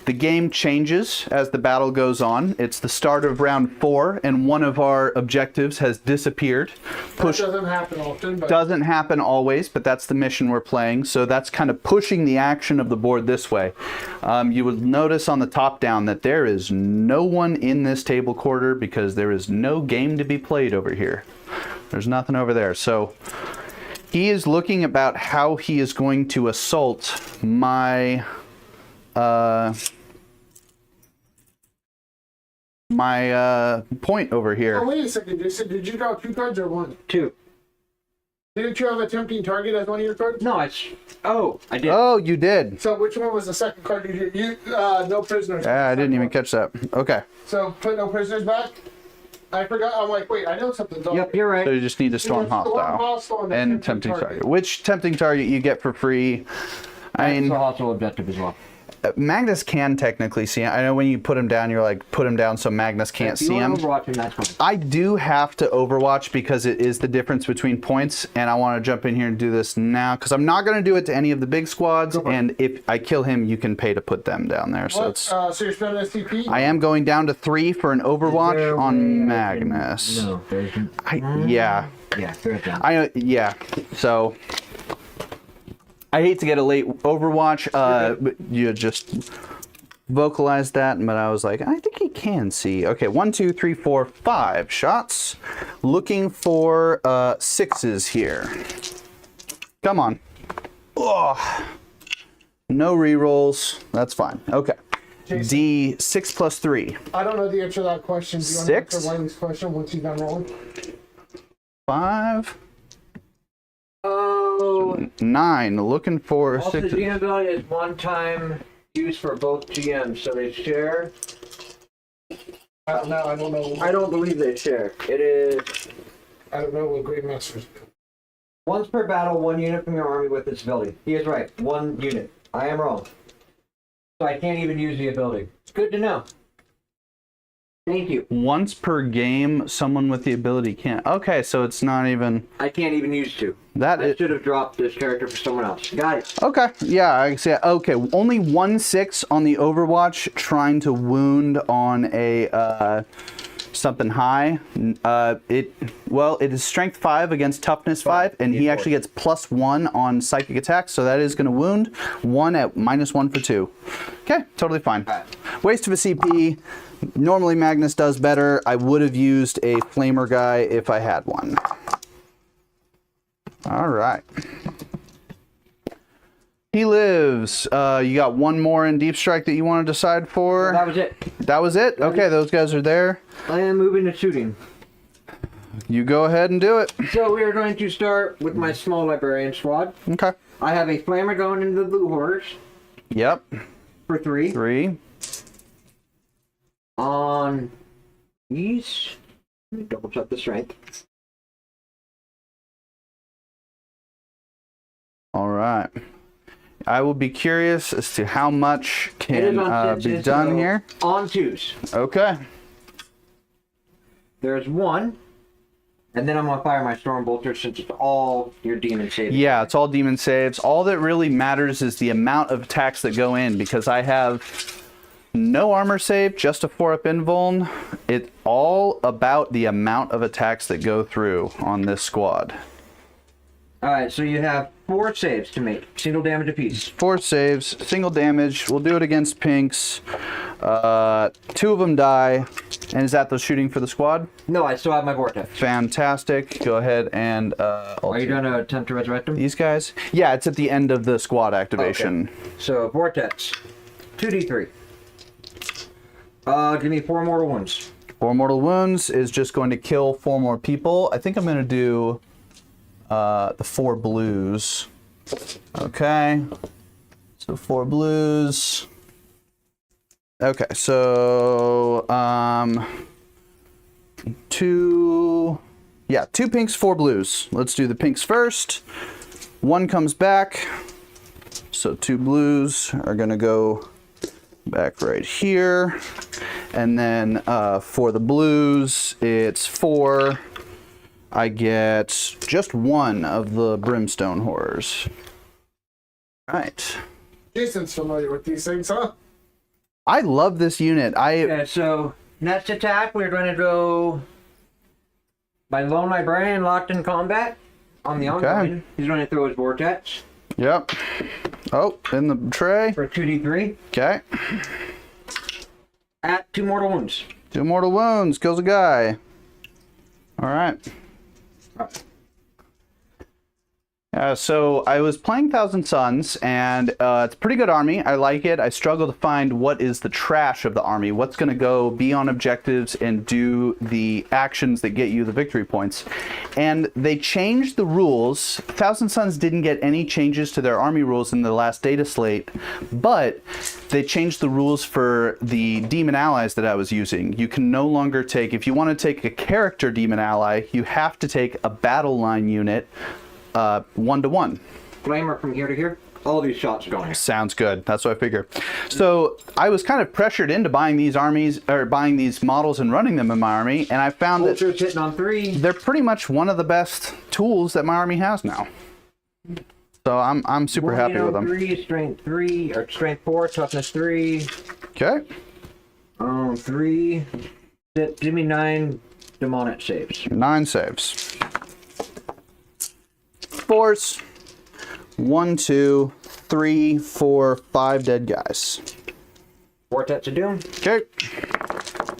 D: The game changes as the battle goes on. It's the start of round 4, and one of our objectives has disappeared.
C: That doesn't happen often, but
D: Doesn't happen always, but that's the mission we're playing. So that's kind of pushing the action of the board this way. You will notice on the top down that there is no one in this table quarter because there is no game to be played over here. There's nothing over there. So he is looking about how he is going to assault my point over here.
C: oh, wait a second, Jason. Did you draw 2 cards or 1?
E: 2.
C: Didn't you have a tempting target as one of your cards?
E: No, it's. Oh, I did.
D: Oh, you did.
C: So which one was the second card you did? No prisoners.
D: Yeah, I didn't even catch that. Okay.
C: So put no prisoners back. I forgot. I'm like, wait, I know something's off.
E: Yep, you're right.
D: So you just need to storm hostile and tempting target. Which tempting target you get for free? I
E: It's
D: mean,
E: a hostile objective as well.
D: Magnus can technically see him. I know when you put him down, you're like, put him down so Magnus can't
E: If you
D: see him.
E: want to overwatch him, that's fine.
D: I do have to overwatch because it is the difference between points, and I want to jump in here and do this now because I'm not going to do it to any of the big squads, and if I kill him, you can pay to put them down there. So it's.
C: So you're spending STP?
D: I am going down to 3 for an overwatch
E: There
D: on
E: we-
D: Magnus.
E: No, there's.
D: Yeah.
E: Yeah, there's that.
D: I know. Yeah. So. I hate to get a late Overwatch. But you just vocalized that, but I was like, I think he can see. Okay, 1, 2, 3, 4, 5 shots. Looking for 6s here. Come on. Oh. No rerolls. That's fine. Okay.
C: Jason.
D: D6 plus 3.
C: I don't know the answer to that question. Do you want
D: 6?
C: to answer Wiley's question once he's done rolling?
D: 5.
E: Oh.
D: 9. Looking for
E: Also,
D: 6.
E: GM ability is one time used for both GMs, so they share.
C: I don't know. I don't know.
E: I don't believe they share. It is
C: I don't know what Great Masters do.
E: once per battle, 1 unit from your army with this ability. He is right. 1 unit. I am wrong. So I can't even use the ability. It's good to know. Thank you.
D: Once per game, someone with the ability can't. Okay, so it's not even
E: I can't even use 2.
D: that.
E: I should have dropped this character for someone else. Got it.
D: Okay, yeah, I see. Okay, only 1/6 on the Overwatch, trying to wound on a something high. It is strength 5 against toughness 5, and he actually gets +1 on psychic attacks, so that is going to wound 1 at -1 for 2. Okay, totally fine. Waste of a CP. Normally Magnus does better. I would have used a flamer guy if I had one. All right. He lives. You got one more in Deep Strike that you want to decide for?
E: That was it.
D: That was it? Okay, those guys are there.
E: I am moving to shooting.
D: You go ahead and do it.
E: So we are going to start with my small librarian squad.
D: Okay.
E: I have a flamer going into the blue hoarders
D: Yep.
E: for 3.
D: 3.
E: On these, let me double check the strength.
D: All right. I will be curious as to how much
E: It
D: can
E: is on
D: be
E: sixes,
D: done
E: so
D: here.
E: On 2s.
D: Okay.
E: There's 1. And then I'm going to fire my storm bolter since it's all your demon saves.
D: Yeah, it's all demon saves. All that really matters is the amount of attacks that go in, because I have No armor save, just a 4-up invuln. It's all about the amount of attacks that go through on this squad.
E: Alright, so you have 4 saves to make. Single damage apiece.
D: 4 saves, single damage. We'll do it against pinks. 2 of them die. And is that the shooting for the squad?
E: No, I still have my vortex.
D: Fantastic. Go ahead and...
E: Are you going to attempt to resurrect them?
D: These guys? Yeah, it's at the end of the squad activation.
E: Okay. So, vortex. 2d3. Give me 4 mortal wounds.
D: 4 mortal wounds is just going to kill 4 more people. I think I'm going to do the 4 blues. Okay. So 4 blues. Okay, so 2 pinks, 4 blues. Let's do the pinks first. 1 comes back. So 2 blues are going to go back right here. And then for the blues, it's 4. I get just 1 of the brimstone horrors. Right.
F: Jason's familiar with these things, huh?
D: I love this unit.
E: Okay, so next attack, we're going to go by Lone Librarian locked in combat on the ongoing. He's going to throw his vortex.
D: Yep. Oh, in the tray.
E: For 2d3.
D: Okay.
E: At 2 mortal wounds.
D: 2 mortal wounds. Kills a guy. All right. So I was playing Thousand Suns, and it's a pretty good army. I like it. I struggle to find what is the trash of the army. What's going to go be on objectives and do the actions that get you the victory points. And they changed the rules. Thousand Suns didn't get any changes to their army rules in the last data slate, but they changed the rules for the demon allies that I was using. You can no longer take, if you want to take a character demon ally, you have to take a battle line unit 1-to-1.
E: Flamer from here to here. All these shots are going.
D: Sounds good. That's what I figure. So I was kind of pressured into buying these armies, or buying these models and running them in my army, and I found that
E: hitting on 3.
D: They're pretty much one of the best tools that my army has now. So I'm super happy with them.
E: 3, strength 3, or strength 4, toughness 3.
D: Okay.
E: 3. Give me 9 demonic saves.
D: 9 saves. Force. 1, 2, 3, 4, 5 dead guys.
E: Vortex of Doom.
D: Okay.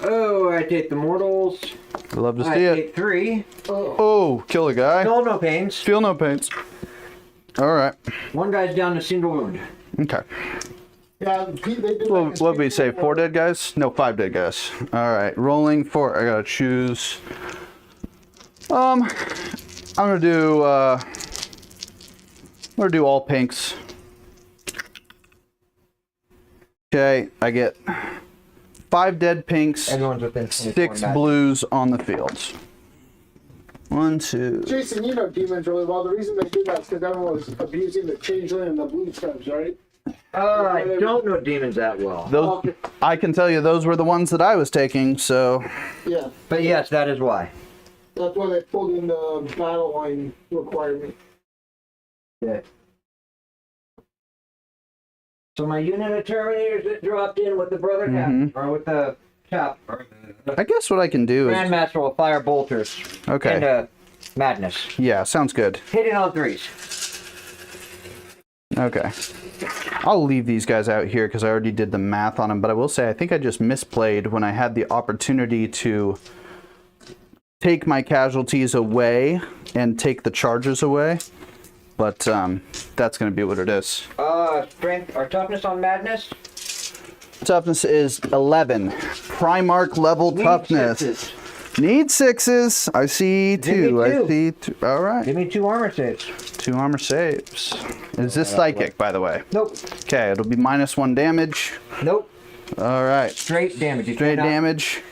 E: Oh, I take the mortals.
D: Love to see
E: I
D: it.
E: take 3.
D: Oh, kill a guy.
E: Feel no pains.
D: Feel no pains. All right.
E: 1 guy's down to single wound.
D: Okay.
C: Yeah, they did
D: What did we say? 4 dead guys? No, 5 dead guys. All right. Rolling 4. I gotta choose. I'm gonna do. I'm gonna do all pinks. Okay, I get 5 dead pinks,
E: Everyone's within
D: 6 blues on the fields. 1, 2.
C: Jason, you know demons really well. The reason they did that is because everyone was abusing the changeling and the blue scrubs, right?
E: I don't know demons that well.
D: Those, I can tell you, those were the ones that I was taking. So.
C: Yeah,
E: But yes, that is why.
C: that's why they pulled in the battle line requirement.
E: Yeah. So my unit of Terminators that dropped in with the brother cap, or with the chap, or the
D: I guess what I can do is.
E: Grandmaster will fire bolters.
D: Okay.
E: Into madness.
D: Yeah, sounds good.
E: Hitting on 3s.
D: Okay. I'll leave these guys out here because I already did the math on them, but I will say I think I just misplayed when I had the opportunity to take my casualties away and take the charges away. But that's going to be what it is.
E: Strength or toughness on madness?
D: Toughness is 11. Primarch level toughness.
E: 6s.
D: Need 6s. I see 2. I see 2. All right.
E: Give me 2 armor saves.
D: 2 armor saves. Is this psychic, by the way?
E: Nope.
D: Okay, it'll be -1 damage.
E: Nope.
D: All right.
E: Straight damage. You
D: Straight
E: cannot-
D: damage.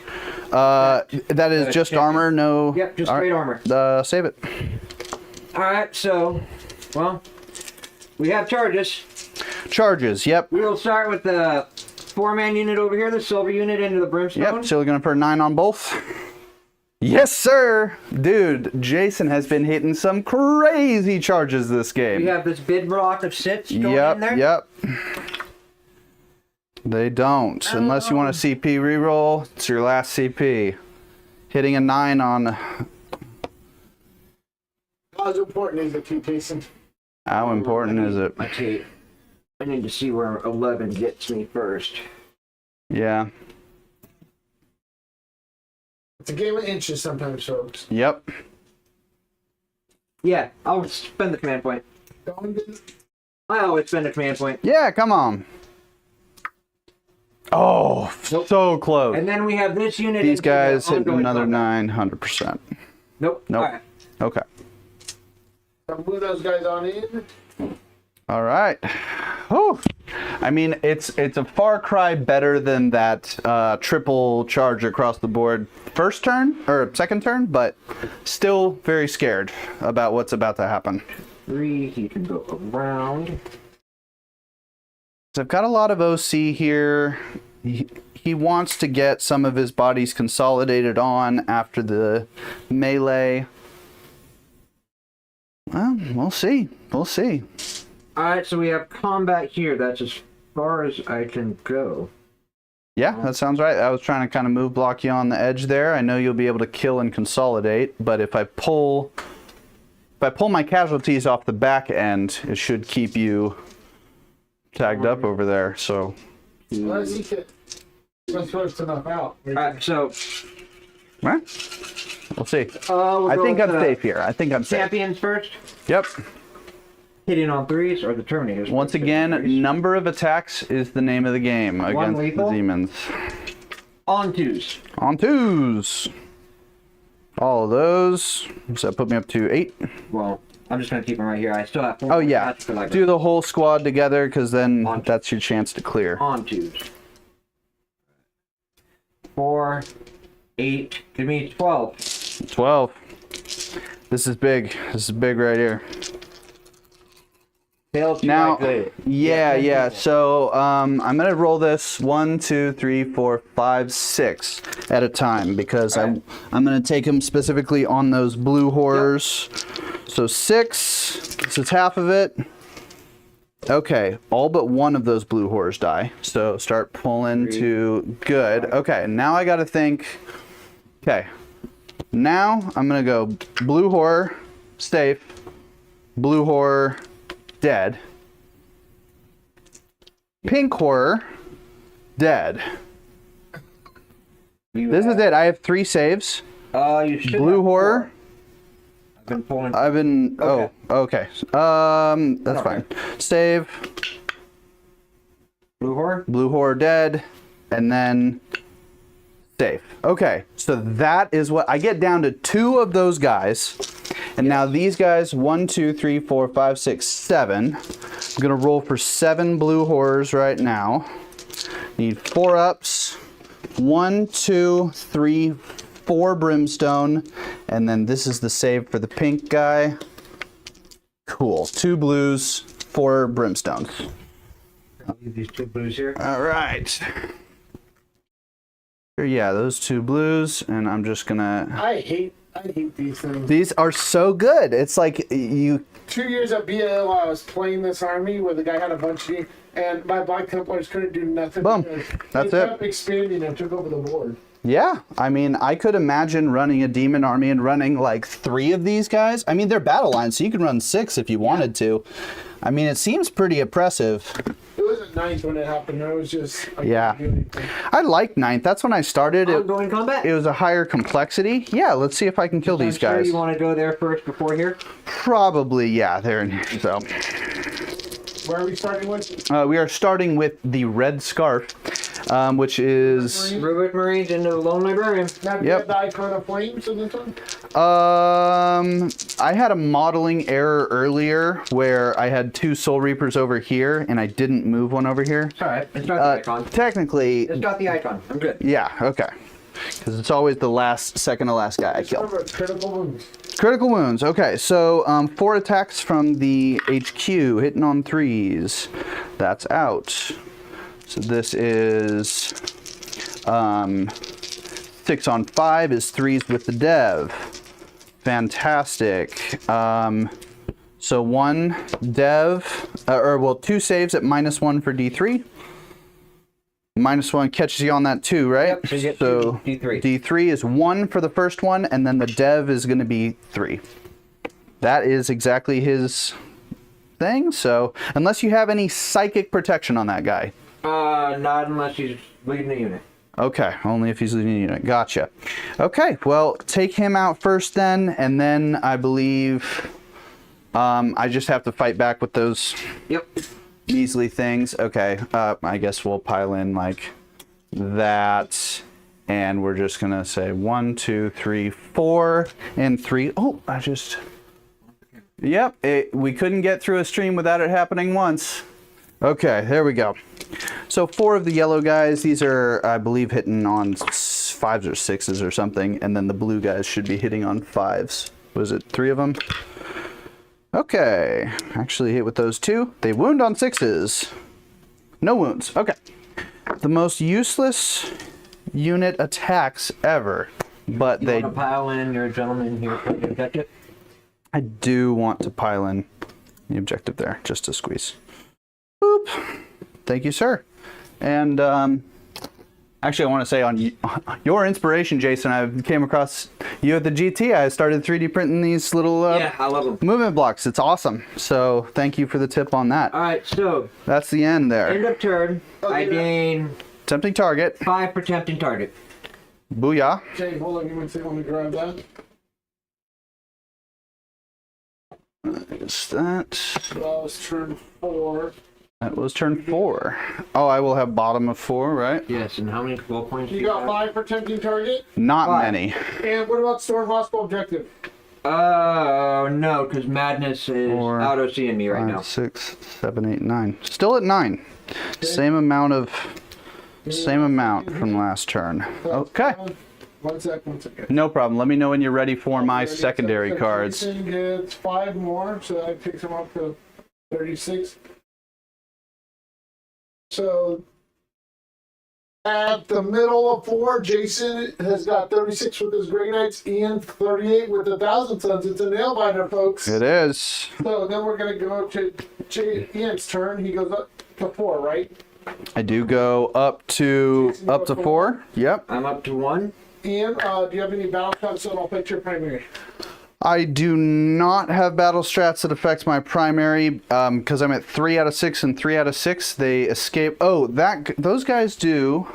D: That is just armor, no.
E: Yep, just straight armor.
D: Save it.
E: Alright, so, well, we have charges.
D: Charges, yep.
E: We will start with the 4-man unit over here, the silver unit into the brimstone.
D: Yep, so we're gonna put a 9 on both. Yes, sir! Dude, Jason has been hitting some crazy charges this game.
E: We have this bid block of sits going in there.
D: Yep. They don't. Unless you want a CP reroll, it's your last CP. Hitting a 9 on...
G: How important is it to you, Jason?
D: How important is it?
E: Okay. I need to see where 11 gets me first.
D: Yeah.
G: It's a game of inches sometimes, folks.
D: Yep.
E: Yeah, I'll spend the command point.
G: Don't do it.
E: I always spend a command point.
D: Yeah, come on. Oh,
E: Nope.
D: so close.
E: And then we have this unit.
D: These
E: into the
D: guys hit
E: ongoing
D: another
E: combat.
D: 900%.
E: Nope.
D: Nope.
E: All right.
D: Okay.
G: I'll move those guys on in.
D: All right. Whew. I mean, it's a far cry better than that triple charge across the board first turn or second turn, but still very scared about what's about to happen.
E: 3, he can go around.
D: So I've got a lot of OC here. He wants to get some of his bodies consolidated on after the melee. Well, we'll see. We'll see.
E: Alright, so we have combat here. That's as far as I can go.
D: Yeah, that sounds right. I was trying to kind of move block you on the edge there. I know you'll be able to kill and consolidate, but if I pull my casualties off the back end, it should keep you tagged up over there. So
G: Let's see it. Let's throw enough out.
E: Alright, so
D: right? We'll see.
E: we'll
D: I
E: go
D: think
E: with
D: I'm
E: the
D: safe here. I think I'm safe.
E: champions first.
D: Yep.
E: Hitting on 3s or the Terminators.
D: Once again, number of attacks is the name of the game against the
E: lethal?
D: demons.
E: On 2s.
D: On 2s. All of those. So that put me up to 8.
E: Well, I'm just gonna keep them right here. I still have 4
D: Oh yeah.
E: attacks for like
D: Do the whole squad together, because then
E: On-
D: that's your chance to clear.
E: on 2s. 4, 8. Give me 12.
D: 12. This is big. This is big right here.
E: Fail to
D: Now,
E: activate.
D: yeah. So I'm gonna roll this 1, 2, 3, 4, 5, 6 at a time because I'm gonna take them specifically on those blue horrors. So 6. This is half of it. Okay, all but one of those blue horrors die. So start pulling to good. Okay, now I gotta think. Okay, now I'm gonna go blue horror, safe, blue horror, dead, pink horror, dead. This is it. I have 3 saves.
E: You should
D: Blue
E: have
D: horror.
E: 4. I've been pulling.
D: I've been.
E: Okay.
D: Oh, okay. That's fine. Save.
E: Blue horror.
D: Blue horror dead, and then save. Okay, so that is what I get down to 2 of those guys, and now these guys 1, 2, 3, 4, 5, 6, 7. I'm gonna roll for 7 blue horrors right now. Need 4 ups. 1, 2, 3, 4 brimstone, and then this is the save for the pink guy. Cool. 2 blues, 4 brimstones.
E: I'll leave these 2 blues here.
D: All right. Yeah, those 2 blues, and I'm just gonna.
G: I hate these things.
D: These are so good. It's like you.
G: 2 years at BL, I was playing this army where the guy had a bunch of, and my Black Templars couldn't do nothing.
D: Boom.
G: because
D: That's
G: they
D: it.
G: kept expanding and took over the board.
D: Yeah, I mean, I could imagine running a demon army and running like 3 of these guys. I mean, they're battle lines, so you can run 6 if you wanted to. I mean, it seems pretty oppressive.
G: It was at 9th when it happened. I was just
D: Yeah.
G: couldn't do anything.
D: I liked 9th. That's when I started.
E: Ongoing combat.
D: It was a higher complexity. Yeah, let's see if I can kill these
E: I'm sure
D: guys.
E: you want to go there first before here.
D: Probably, yeah. They're in here. So
G: Where are we starting with?
D: we are starting with the red scarf, which is.
E: Rubik Marines into the Lone Librarian.
G: Now, do you have the icon of flames in this one?
D: I had a modeling error earlier where I had 2 Soul Reapers over here and I didn't move one over here.
E: It's alright. It's got the icon.
D: Technically,
E: It's got the icon. I'm good.
D: yeah, okay. Because it's always the second to last guy I kill.
G: Remember, critical wounds.
D: Critical wounds. Okay, so 4 attacks from the HQ, hitting on 3s. That's out. So this is 6 on 5 is 3s with the dev. Fantastic. So 1 dev, 2 saves at -1 for D3. -1 catches you on that too, right?
E: Yep, so you get D3.
D: D3 is 1 for the first one, and then the dev is going to be 3. That is exactly his thing. So unless you have any psychic protection on that guy.
E: Not unless he's leading the unit.
D: Okay, only if he's leading the unit. Gotcha. Okay, well, take him out first then, and then I believe I just have to fight back with those measly things. Okay, I guess we'll pile in like that, and we're just gonna say 1, 2, 3, 4, and 3. Oh, I just... Yep, we couldn't get through a stream without it happening once. Okay, there we go. So 4 of the yellow guys, these are, I believe, hitting on 5s or 6s or something, and then the blue guys should be hitting on 5s. Was it 3 of them? Okay, actually hit with those 2. They wound on 6s. No wounds, okay. The most useless unit attacks ever, but
E: You want to pile in your gentleman here for the objective?
D: I do want to pile in the objective there, just to squeeze. Boop. Thank you, sir. And actually, I want to say on your inspiration, Jason, I came across you at the GT. I started 3D printing these little
E: I love them.
D: movement blocks. It's awesome. So thank you for the tip on that.
E: All right, so
D: That's the end there.
E: end of turn, I gain
D: Tempting target.
E: 5 for tempting target.
D: Booyah.
G: Okay, hold on, give me a second, let me grab that.
D: Is that?
G: That was turn 4.
D: That was turn 4. Oh, I will have bottom of 4, right?
E: Yes, and how many goal points do
G: You
E: you
G: got
E: have?
G: 5 for tempting target.
D: Not
E: 5.
D: many.
G: And what about storm hostile objective?
E: No, because Madness is
D: 4,
E: auto-seeing me right
D: 5,
E: now.
D: 6, 7, 8, 9. Still at 9. Same amount from last turn. Okay.
G: 1 second.
D: No problem. Let me know when you're ready for my
G: Ready,
D: secondary
G: so
D: cards.
G: Jason gets 5 more, so that takes him up to 36. So at the middle of 4, Jason has got 36 with his Grey Knights, Ian 38 with the Thousand Suns. It's a nail biter, folks.
D: It is.
G: So then we're going to go to Ian's turn. He goes up to 4, right?
D: I do go up to 4. Yep.
E: I'm up to 1.
G: Ian, do you have any battle cards that I'll pick your primary?
D: I do not have battle strats that affect my primary because I'm at 3 out of 6 and 3 out of 6. They escape. Oh, those guys do.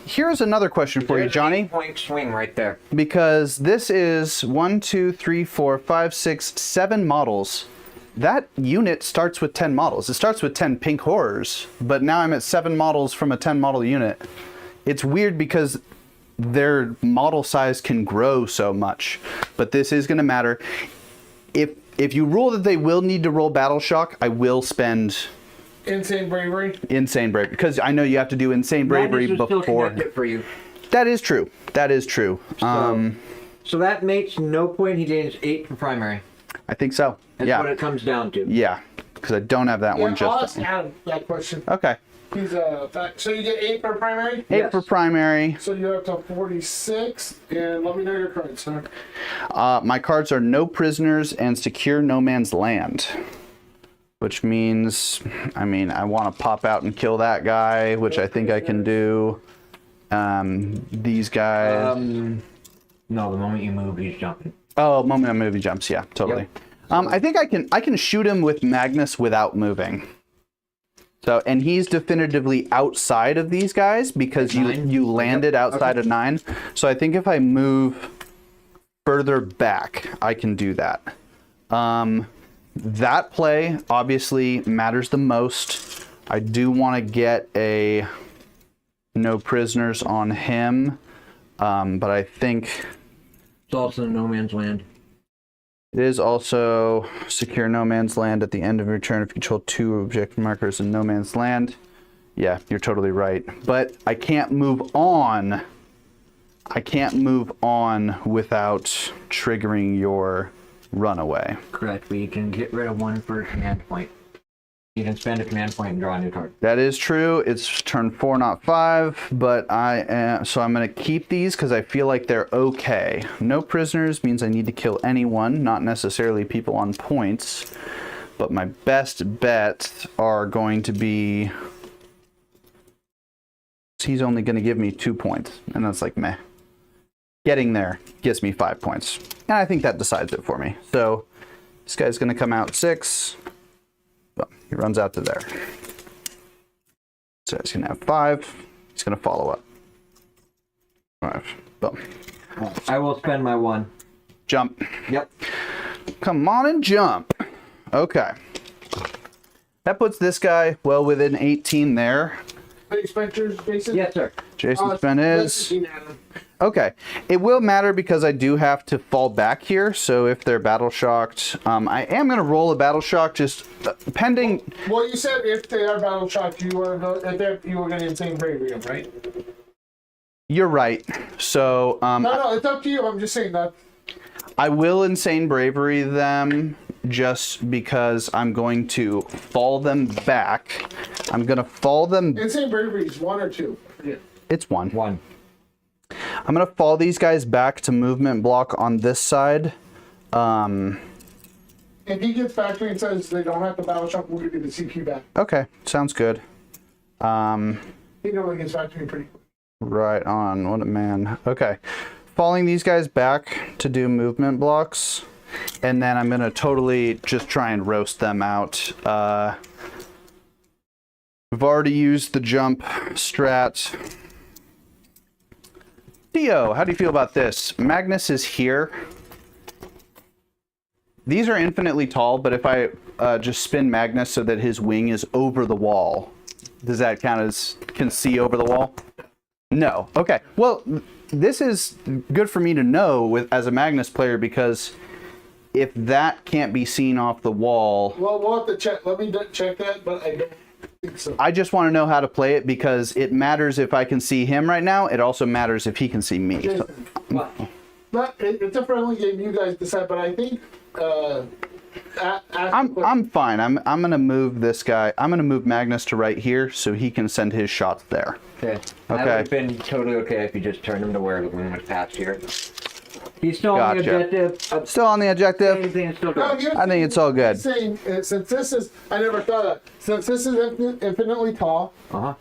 D: Here's another question for you, Johnny.
E: 8-point swing right there.
D: Because this is 1, 2, 3, 4, 5, 6, 7 models. That unit starts with 10 models. It starts with 10 pink horrors, but now I'm at 7 models from a 10 model unit. It's weird because their model size can grow so much, but this is going to matter. If you rule that they will need to roll Battle Shock, I will spend
G: Insane Bravery.
D: Insane Bravery, because I know you have to do Insane Bravery
E: Madness is still
D: before.
E: connected for you.
D: That is true. That is true.
E: So that makes no point. He gains 8 for primary.
D: I think so.
E: That's
D: Yeah.
E: what it comes down to.
D: Yeah, because I don't have that one
G: I'll
D: just.
G: ask Adam that question.
D: Okay.
G: He's so you get 8 for primary?
D: 8
E: Yes.
D: for primary.
G: So you're up to 46, and let me know your cards, sir.
D: My cards are No Prisoners and Secure No Man's Land. Which means, I want to pop out and kill that guy, which I think I can do. These guys.
E: No, the moment you move, he's jumping.
D: Oh, moment I move, he jumps. Yeah, totally.
E: Yep.
D: I think I can shoot him with Magnus without moving. So, and he's definitively outside of these guys because you landed outside of 9. So I think if I move further back, I can do that. That play obviously matters the most. I do want to get a No Prisoners on him, but I think
E: It's also No Man's Land.
D: it is also Secure No Man's Land at the end of your turn if you control 2 objective markers in No Man's Land. Yeah, you're totally right. But I can't move on. I can't move on without triggering your runaway.
E: Correct, but you can get rid of 1 for a command point. You can spend a command point and draw a new card.
D: That is true. It's turn 4, not 5, but so I'm going to keep these because I feel like they're okay. No Prisoners means I need to kill anyone, not necessarily people on points, but my best bets are going to be He's only going to give me 2 points, and that's like meh. Getting there gives me 5 points, and I think that decides it for me. So this guy's going to come out 6. Boom. He runs out to there. So he's going to have 5. He's going to follow up. 5. Boom.
E: I will spend my 1.
D: Jump.
E: Yep.
D: Come on and jump. Okay. That puts this guy well within 18 there.
C: Any expenditures, Jason?
E: Yes, sir.
D: Jason's spend is... Okay. It will matter because I do have to fall back here. So if they're battle shocked, I am going to roll a battle shock just pending...
C: Well, you said if they are battle shocked, you were going to insane bravery them, right?
D: You're right. So...
C: no, it's up to you. I'm just saying that.
D: I will insane bravery them just because I'm going to fall them back. I'm going to fall them...
C: Insane bravery is 1 or 2? Yeah.
D: It's 1.
E: 1.
D: I'm going to fall these guys back to movement block on this side.
C: If he gets back to me and says they don't have to battle shock, we'll give you the CP back.
D: Okay, sounds good.
C: He normally gets back to me pretty quick.
D: Right on. What a man. Okay. Falling these guys back to do movement blocks. And then I'm going to totally just try and roast them out. We've already used the jump strat. Theo, how do you feel about this? Magnus is here. These are infinitely tall, but if I just spin Magnus so that his wing is over the wall, does that count as can see over the wall? No. Okay. Well, this is good for me to know as a Magnus player, because if that can't be seen off the wall...
C: Well, we'll have to check. Let me check that, but I don't think so.
D: I just want to know how to play it, because it matters if I can see him right now. It also matters if he can see me.
C: Jason, but it's a friendly game. You guys decide, but I think...
D: I'm fine. I'm gonna move this guy. I'm gonna move Magnus to right here so he can send his shots there.
E: Okay. That would have been totally okay if you just turned him to where the wing was past here. He's still on the objective.
D: Still on the objective.
E: Anything is still
C: No,
E: good.
D: I think it's all good.
C: Saying, since this is, I never thought of, since this is infinitely tall,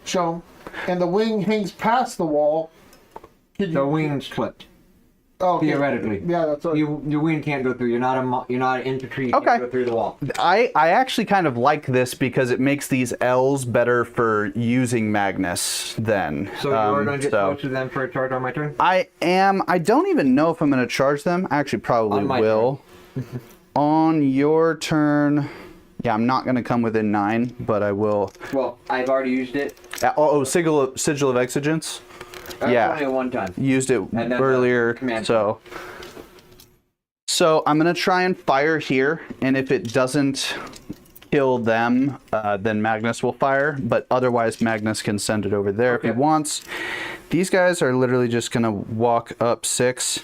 C: shown, and the wing hangs past the wall.
E: The wing's flipped.
C: Oh, okay.
E: Theoretically.
C: Yeah, that's what.
E: Your wing can't go through. You're not an infantry. You
D: Okay.
E: can't go through the wall.
D: I actually kind of like this because it makes these L's better for using Magnus then.
E: So you're going to get close to them for a charge on my turn?
D: I am. I don't even know if I'm going to charge them. I actually probably will. On your turn. Yeah, I'm not going to come within 9, but I will.
E: Well, I've already used it.
D: Sigil of Exigence. Yeah,
E: only one time.
D: Used it earlier. So I'm gonna try and fire here, and if it doesn't kill them, then Magnus will fire. But otherwise, Magnus can send it over there if he wants. These guys are literally just gonna walk up 6.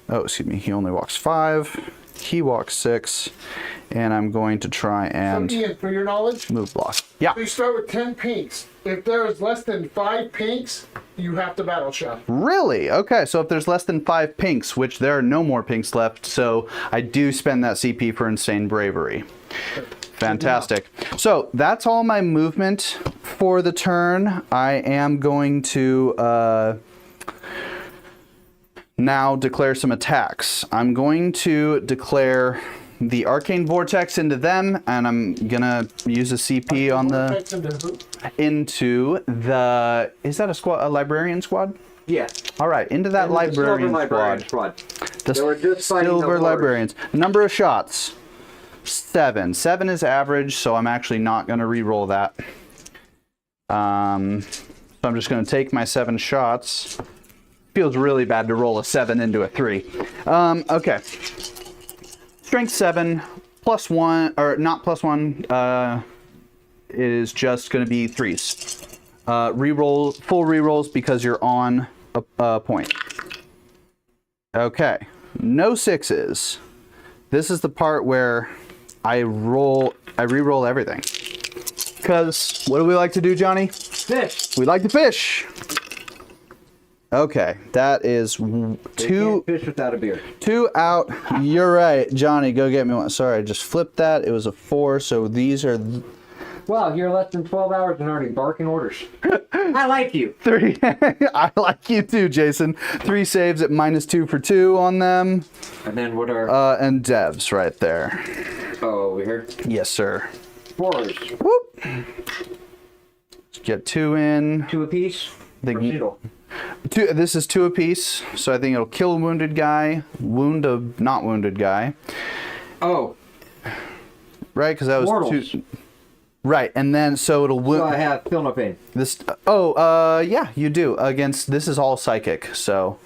D: Oh, excuse me. He only walks 5. He walks 6, and I'm going to try and
C: Ian, for your knowledge,
D: move block. Yeah.
C: so you start with 10 pinks. If there is less than 5 pinks, you have to battle shock.
D: Really? Okay, so if there's less than 5 pinks, which there are no more pinks left, so I do spend that CP for Insane Bravery. Fantastic. So that's all my movement for the turn. I am going to now declare some attacks. I'm going to declare the Arcane Vortex into them, and I'm gonna use a CP on into the, is that a librarian squad?
E: Yeah.
D: All right, into that librarian squad. The silver librarians. Number of shots, 7. 7 is average, so I'm actually not gonna re-roll that. So I'm just gonna take my 7 shots. Feels really bad to roll a 7 into a 3. Okay. Strength 7 +1, or not +1, is just going to be 3s. Reroll, full rerolls because you're on a point. Okay, no 6s. This is the part where I re-roll everything. Because what do we like to do, Johnny?
E: Fish.
D: We like to fish. Okay, that is 2.
E: Can't fish without a beer.
D: 2 out. You're right, Johnny. Go get me one. Sorry, I just flipped that. It was a 4. So these are
E: Wow, you're less than 12 hours and already barking orders. I like you.
D: 3. I like you too, Jason. 3 saves at -2 for 2 on them.
E: And then what are...
D: And devs right there.
E: Oh, over here?
D: Yes, sir.
E: 4s.
D: Whoop. Let's get 2 in.
E: 2 apiece.
D: Two, this is 2 apiece, so I think it'll kill a wounded guy, wound a not wounded guy.
E: Oh.
D: Right, because that was
E: Mortals.
D: 2. Right, and then so it'll wound.
E: So I have feel no pain.
D: This. Yeah, you do. Against this is all psychic, so.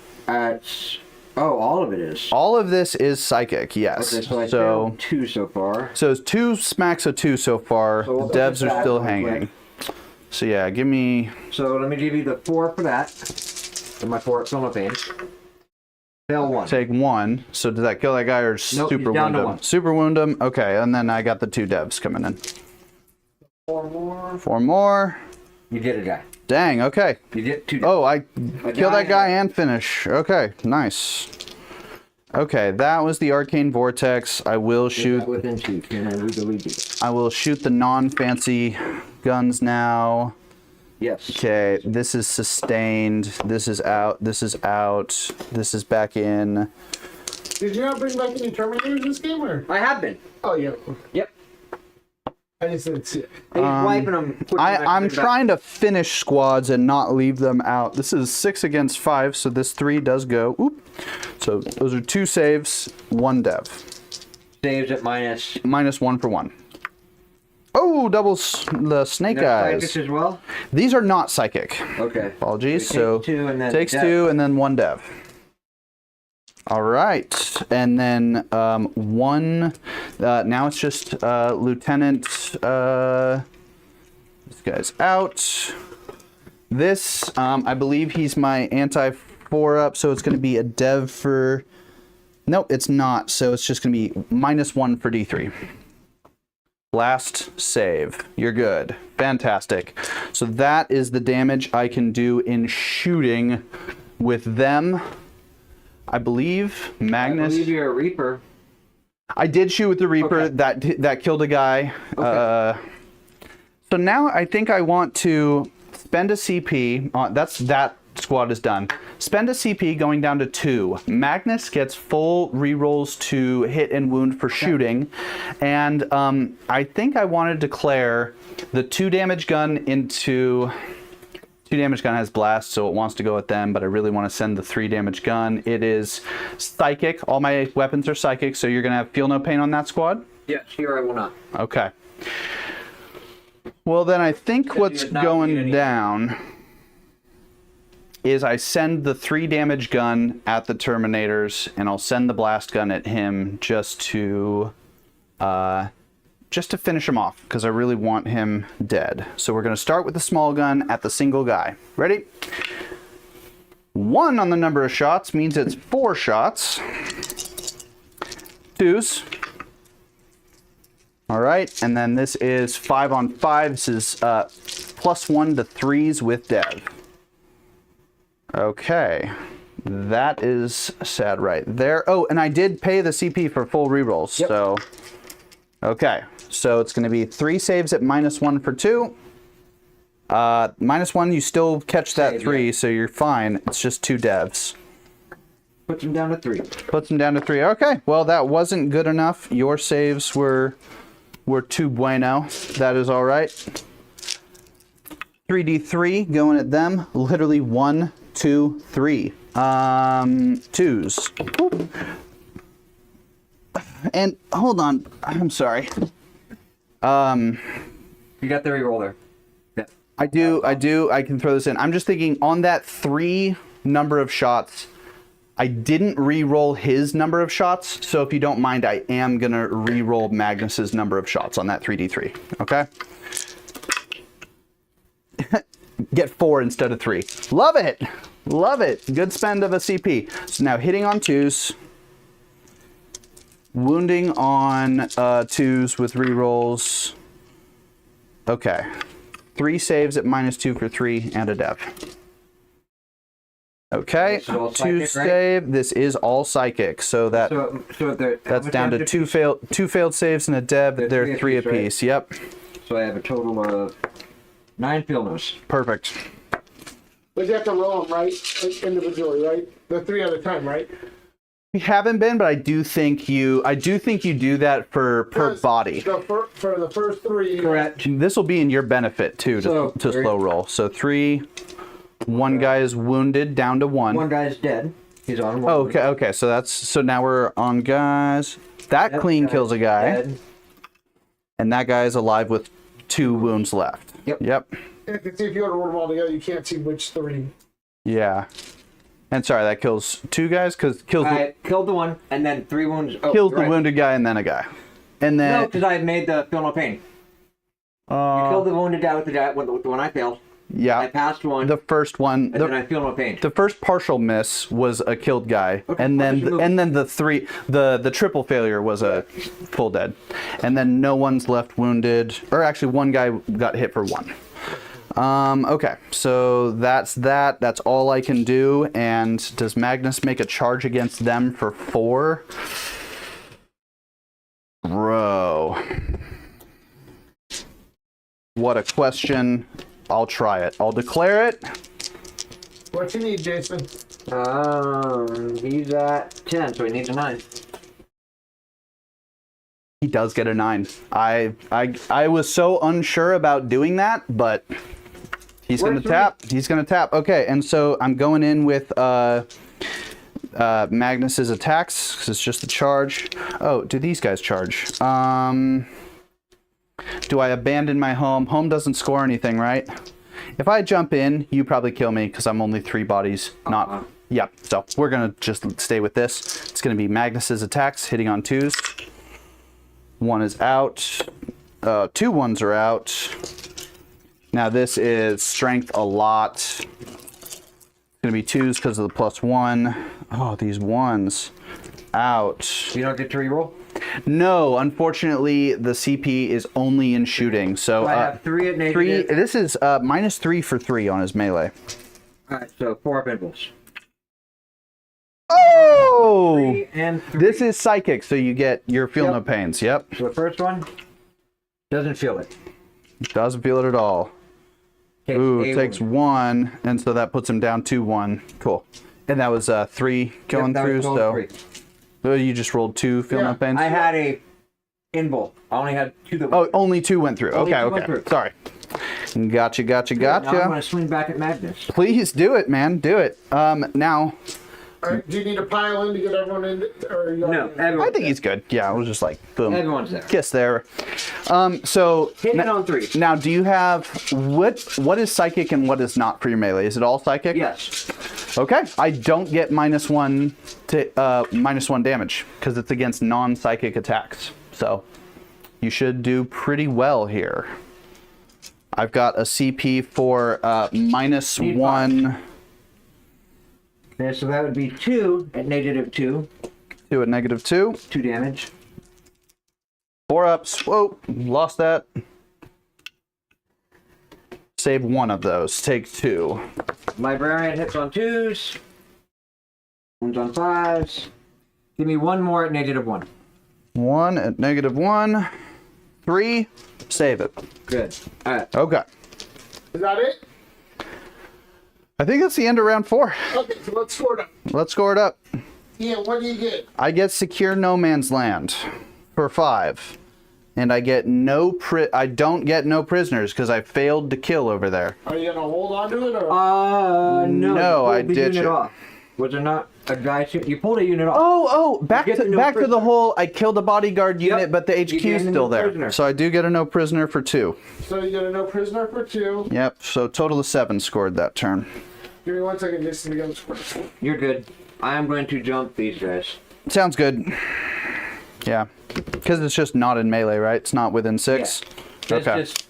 E: All of it is.
D: All of this is psychic, yes.
E: Okay, so I failed 2 so far.
D: So it's 2 smacks of 2 so far.
E: So we'll
D: the devs are still
E: real
D: hanging.
E: quick.
D: So yeah, give me.
E: So let me give you the 4 for that. For my 4 feel no pain. Fail 1.
D: Take 1. So does that kill that guy or
E: Nope,
D: super
E: he's down
D: wound
E: to
D: him?
E: 1.
D: Super wound him. Okay, and then I got the 2 devs coming in.
E: 4 more.
D: 4 more.
E: You did a guy.
D: Dang. Okay.
E: You did 2.
D: Oh, I killed that guy and finish. Okay, nice. Okay, that was the arcane vortex. I will shoot.
E: Within 2. Can I legally do that?
D: I will shoot the non-fancy guns now.
E: Yes.
D: Okay, this is sustained. This is out. This is out. This is back in.
G: Did you not bring back any Terminators this game, or?
E: I have been.
G: Oh, yeah.
E: Yep.
G: I just didn't see it.
E: He's wiping them.
D: I'm trying to finish squads and not leave them out. This is 6 against 5, so this 3 does go. Oop. So those are 2 saves, 1 dev.
E: Saves at minus.
D: -1 for 1. Oh, the snake eyes.
E: Psychic as well?
D: These are not psychic.
E: Okay.
D: Apologies.
E: So
D: So
E: takes 2 and then
D: takes
E: dev.
D: 2 and then 1 dev. All right, and then 1. Now it's just Lieutenant. This guy's out. This, I believe he's my anti 4-up, so it's going to be a dev for. Nope, it's not. So it's just going to be -1 for D3. Last save. You're good. Fantastic. So that is the damage I can do in shooting with them. I believe Magnus.
E: I believe you're a Reaper.
D: I did shoot with the Reaper.
E: Okay.
D: That killed a guy.
E: Okay.
D: So now I think I want to spend a CP. That squad is done. Spend a CP going down to 2. Magnus gets full rerolls to hit and wound for shooting, and I think I want to declare the 2 damage gun into. 2 damage gun has blast, so it wants to go with them, but I really want to send the 3 damage gun. It is psychic. All my weapons are psychic, so you're going to have feel no pain on that squad?
E: Yes, here I will not.
D: Okay. Well, then I think what's going down is I send the 3 damage gun at the Terminators, and I'll send the blast gun at him just to finish him off, because I really want him dead. So we're going to start with the small gun at the single guy. Ready? 1 on the number of shots means it's 4 shots. 2s. All right, and then this is 5 on 5. This is +1 to 3s with dev. Okay, that is sad right there. Oh, and I did pay the CP for full rerolls. Yep. So, okay, so it's going to be 3 saves at -1 for 2. -1, you still catch that 3, so you're fine. It's just 2 devs.
E: Puts him down to 3.
D: Puts him down to 3. Okay, well, that wasn't good enough. Your saves were too bueno. That is all right. 3d3 going at them. Literally 1, 2, 3. 2s. Whoop. And hold on, I'm sorry.
E: You got the reroll there. Yeah.
D: I do. I can throw this in. I'm just thinking on that 3 number of shots, I didn't re-roll his number of shots, so if you don't mind, I am gonna re-roll Magnus's number of shots on that 3d3. Okay. Get 4 instead of 3. Love it. Love it. Good spend of a CP. So now hitting on 2s. Wounding on 2s with re-rolls. Okay. 3 saves at -2 for 3 and a dev. Okay. 2
E: psychic,
D: save.
E: right?
D: This is all psychic. So that
E: So
D: that's down to 2 failed saves and a dev. They're 3 apiece. Yep.
E: So I have a total of 9 field notes.
D: Perfect.
C: But you have to roll them, right? Like, individually, right? The 3 at a time, right?
D: We haven't been, but I do think you do that for per body.
C: For the first 3.
E: Correct.
D: This will be in your benefit too to slow roll. So 3, 1 guy is wounded down to 1.
E: 1 guy's dead. He's on 1.
D: Oh, okay. So now we're on guys. That clean kills a guy.
E: Dead.
D: And that guy is alive with 2 wounds left.
E: Yep.
C: You can see if you want to roll them all together, you can't see which 3.
D: Yeah. And sorry, that kills 2 guys because
E: I killed the 1 and then 3 wounds. Oh,
D: kills the wounded guy and then a guy. And then
E: no, because I made the feel no pain. You killed the wounded guy with the one I failed.
D: Yeah.
E: I passed 1.
D: The first one.
E: And then I feel no pain.
D: The first partial miss was a killed guy,
E: Okay,
D: and then the triple failure was a full dead, and then no one's left wounded, or actually 1 guy got hit for 1. Okay, so that's that. That's all I can do. And does Magnus make a charge against them for 4? Bro, what a question. I'll try it. I'll declare it.
C: What you need, Jason?
E: He's at 10, so he needs a 9.
D: He does get a 9. I was so unsure about doing that, but he's going to tap. He's going to tap. Okay, and so I'm going in with Magnus's attacks because it's just a charge. Oh, do these guys charge? Do I abandon my home? Home doesn't score anything, right? If I jump in, you probably kill me because I'm only 3 bodies. Not. Yeah, so we're going to just stay with this. It's going to be Magnus's attacks hitting on 2s. 1 is out. 2 1s are out. Now this is strength a lot. It's going to be 2s because of the +1. Oh, these 1s. Out.
E: You don't get to reroll?
D: No, unfortunately, the CP is only in shooting. So
E: I have 3 at negative.
D: This is -3 for 3 on his melee.
E: Alright, so 4 up impulse.
D: Oh!
E: 3 and 3.
D: This is psychic, so you get your feel no pains. Yep.
E: So the first one doesn't feel it.
D: Doesn't feel it at all. Ooh, it takes 1, and so that puts him down 2-1. Cool. And that was 3 going through, so
E: 3.
D: So you just rolled 2 feel no pains?
E: I had a invul. I only had 2 that
D: Oh, only 2 went through.
E: Only
D: Okay,
E: 2 went
D: okay.
E: through.
D: Sorry. Gotcha.
E: Now I'm going to swing back at Magnus.
D: Please do it, man. Do it. Now,
C: Do you need to pile in to get everyone in? Or you
E: No, everyone's
D: I think he's good. Yeah, it was just like, boom.
E: Everyone's there.
D: Kiss there. So
E: Hitting on 3.
D: now, do you have what is psychic and what is not for your melee? Is it all psychic?
E: Yes.
D: Okay. I don't get -1 to -1 damage because it's against non-psychic attacks. So you should do pretty well here. I've got a CP for -1.
E: Okay, so that would be 2 at -2.
D: 2 at -2.
E: 2 damage.
D: 4 ups. Whoa, lost that. Save 1 of those. Take 2.
E: Librarian hits on 2s. One's on 5s. Give me 1 more at -1.
D: 1 at -1. 3. Save it.
E: Good. Alright.
D: Okay.
C: Is that it?
D: I think that's the end of round 4.
C: Okay, so let's score it up.
D: Let's score it up.
C: Ian, what do you get?
D: I get secure no man's land for 5. And I get I don't get no prisoners because I failed to kill over there.
C: Are you gonna hold on to it or?
E: No.
D: No,
E: you
D: I
E: pulled the
D: ditch
E: unit
D: it.
E: off. Was there not a guy? You pulled a unit off.
D: Back
E: get
D: to
E: the no
D: the
E: prisoner.
D: whole I killed a bodyguard unit,
E: Yep.
D: but the
E: You
D: HQ
E: get
D: is
E: a no
D: still there.
E: prisoner.
D: So I do get a no prisoner for 2.
C: So you get a no prisoner for 2.
D: Yep, so total of 7 scored that turn.
C: Give me 1 second, Jason, to go score.
E: You're good. I am going to jump these guys.
D: Sounds good. Yeah, because it's just not in melee, right? It's not within 6.
E: Yeah.
D: Okay.
E: Just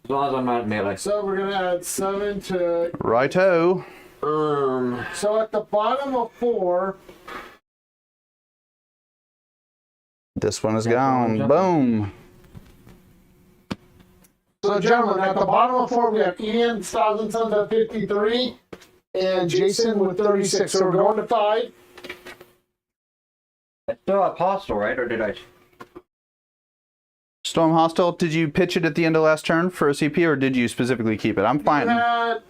E: as long as I'm not in melee.
C: So we're gonna add 7 to.
D: Righto.
C: So at the bottom of 4,
D: This one is
E: That's
D: gone.
E: one
D: Boom.
C: so gentlemen, at the bottom of 4, we have Ian, Styles and Sons at 53, and Jason with 36. So we're going to 5.
E: I still have hostile, right? Or did I?
D: Storm Hostile, did you pitch it at the end of last turn for a CP, or did you specifically keep it? I'm fine.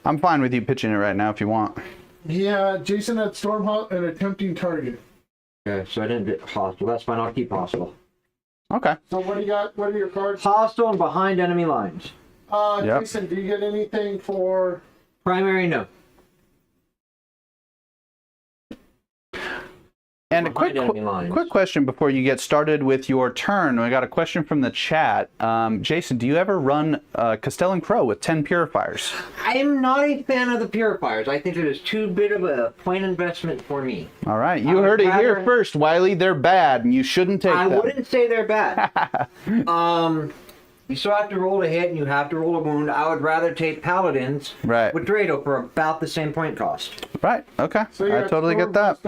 D: I'm fine with you pitching it right now if you want.
G: Yeah, Jason had Storm Hostile and attempting target.
E: Okay, so I didn't get hostile. That's fine. I'll keep hostile.
D: Okay.
G: So what do you got? What are your cards?
E: Hostile and behind enemy lines.
D: Yep.
G: Jason, do you get anything for...
E: Primary, no.
D: And a quick question before you get started with your turn. I got a question from the chat. Jason, do you ever run Castellan Crow with 10 purifiers?
E: I am not a fan of the purifiers. I think it is too big of a point investment for me.
D: All right, you heard it here first, Wiley. They're bad, and you shouldn't take them.
E: I wouldn't say they're bad. You still have to roll a hit, and you have to roll a wound. I would rather take Paladins with Drado for about the same point cost.
D: Right, okay. So I totally get that.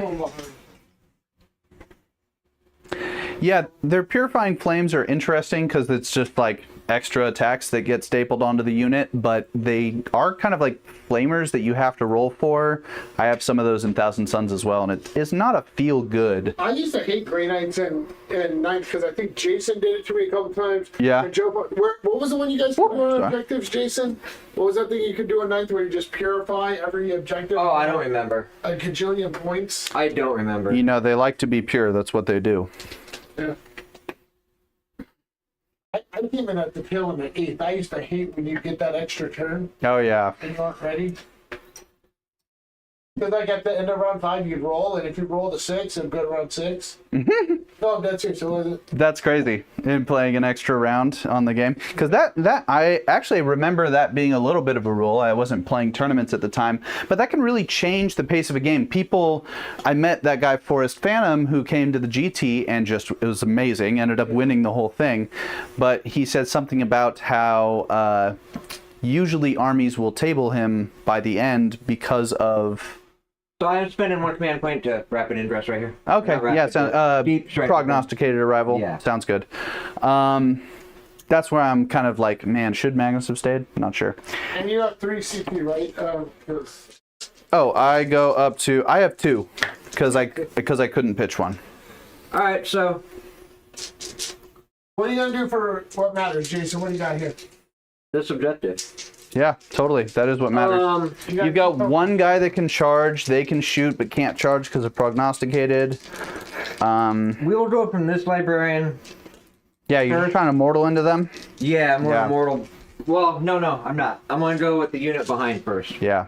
D: Yeah, their Purifying Flames are interesting because it's just like extra attacks that get stapled onto the unit, but they are kind of like flamers that you have to roll for. I have some of those in Thousand Suns as well, and it is not a feel good.
G: I used to hate Grey Knights and Knights because I think Jason did it to me a couple times.
D: Yeah.
G: And Joe, what was the one you guys could do on objectives, Jason? What was that thing you could do at ninth where you just purify every objective?
E: Oh, I don't remember.
G: A cajillion points.
E: I don't remember.
D: You know, they like to be pure. That's what they do.
G: Yeah. I came in at the tail in the 8th. I used to hate when you get that extra turn
D: Oh, yeah.
G: and you aren't ready. Because like at the end of round 5, you'd roll, and if you roll the 6, it'd go to round 6. No, that's it. So was it?
D: That's crazy in playing an extra round on the game, because that I actually remember that being a little bit of a rule. I wasn't playing tournaments at the time, but that can really change the pace of a game. I met that guy Forrest Phantom who came to the GT and just it was amazing. Ended up winning the whole thing, but he said something about how usually armies will table him by the end because of.
E: So I'm spending 1 command point to Rapid Ingress right here.
D: Okay, yeah, prognosticated arrival. Yeah. Sounds good. That's where I'm kind of like, man, should Magnus have stayed? Not sure.
G: And you have 3 CP, right?
D: Oh, I go up to, I have 2, because I couldn't pitch one.
E: All right, so.
G: What are you going to do for what matters, Jason? What do you got here?
E: This objective.
D: Yeah, totally. That is what matters. You've got one guy that can charge. They can shoot, but can't charge because of prognosticated.
E: We'll go from this librarian.
D: Yeah, you're trying to mortal into them?
E: Yeah, I'm going to mortal. Well, no, I'm not. I'm going to go with the unit behind first.
D: Yeah.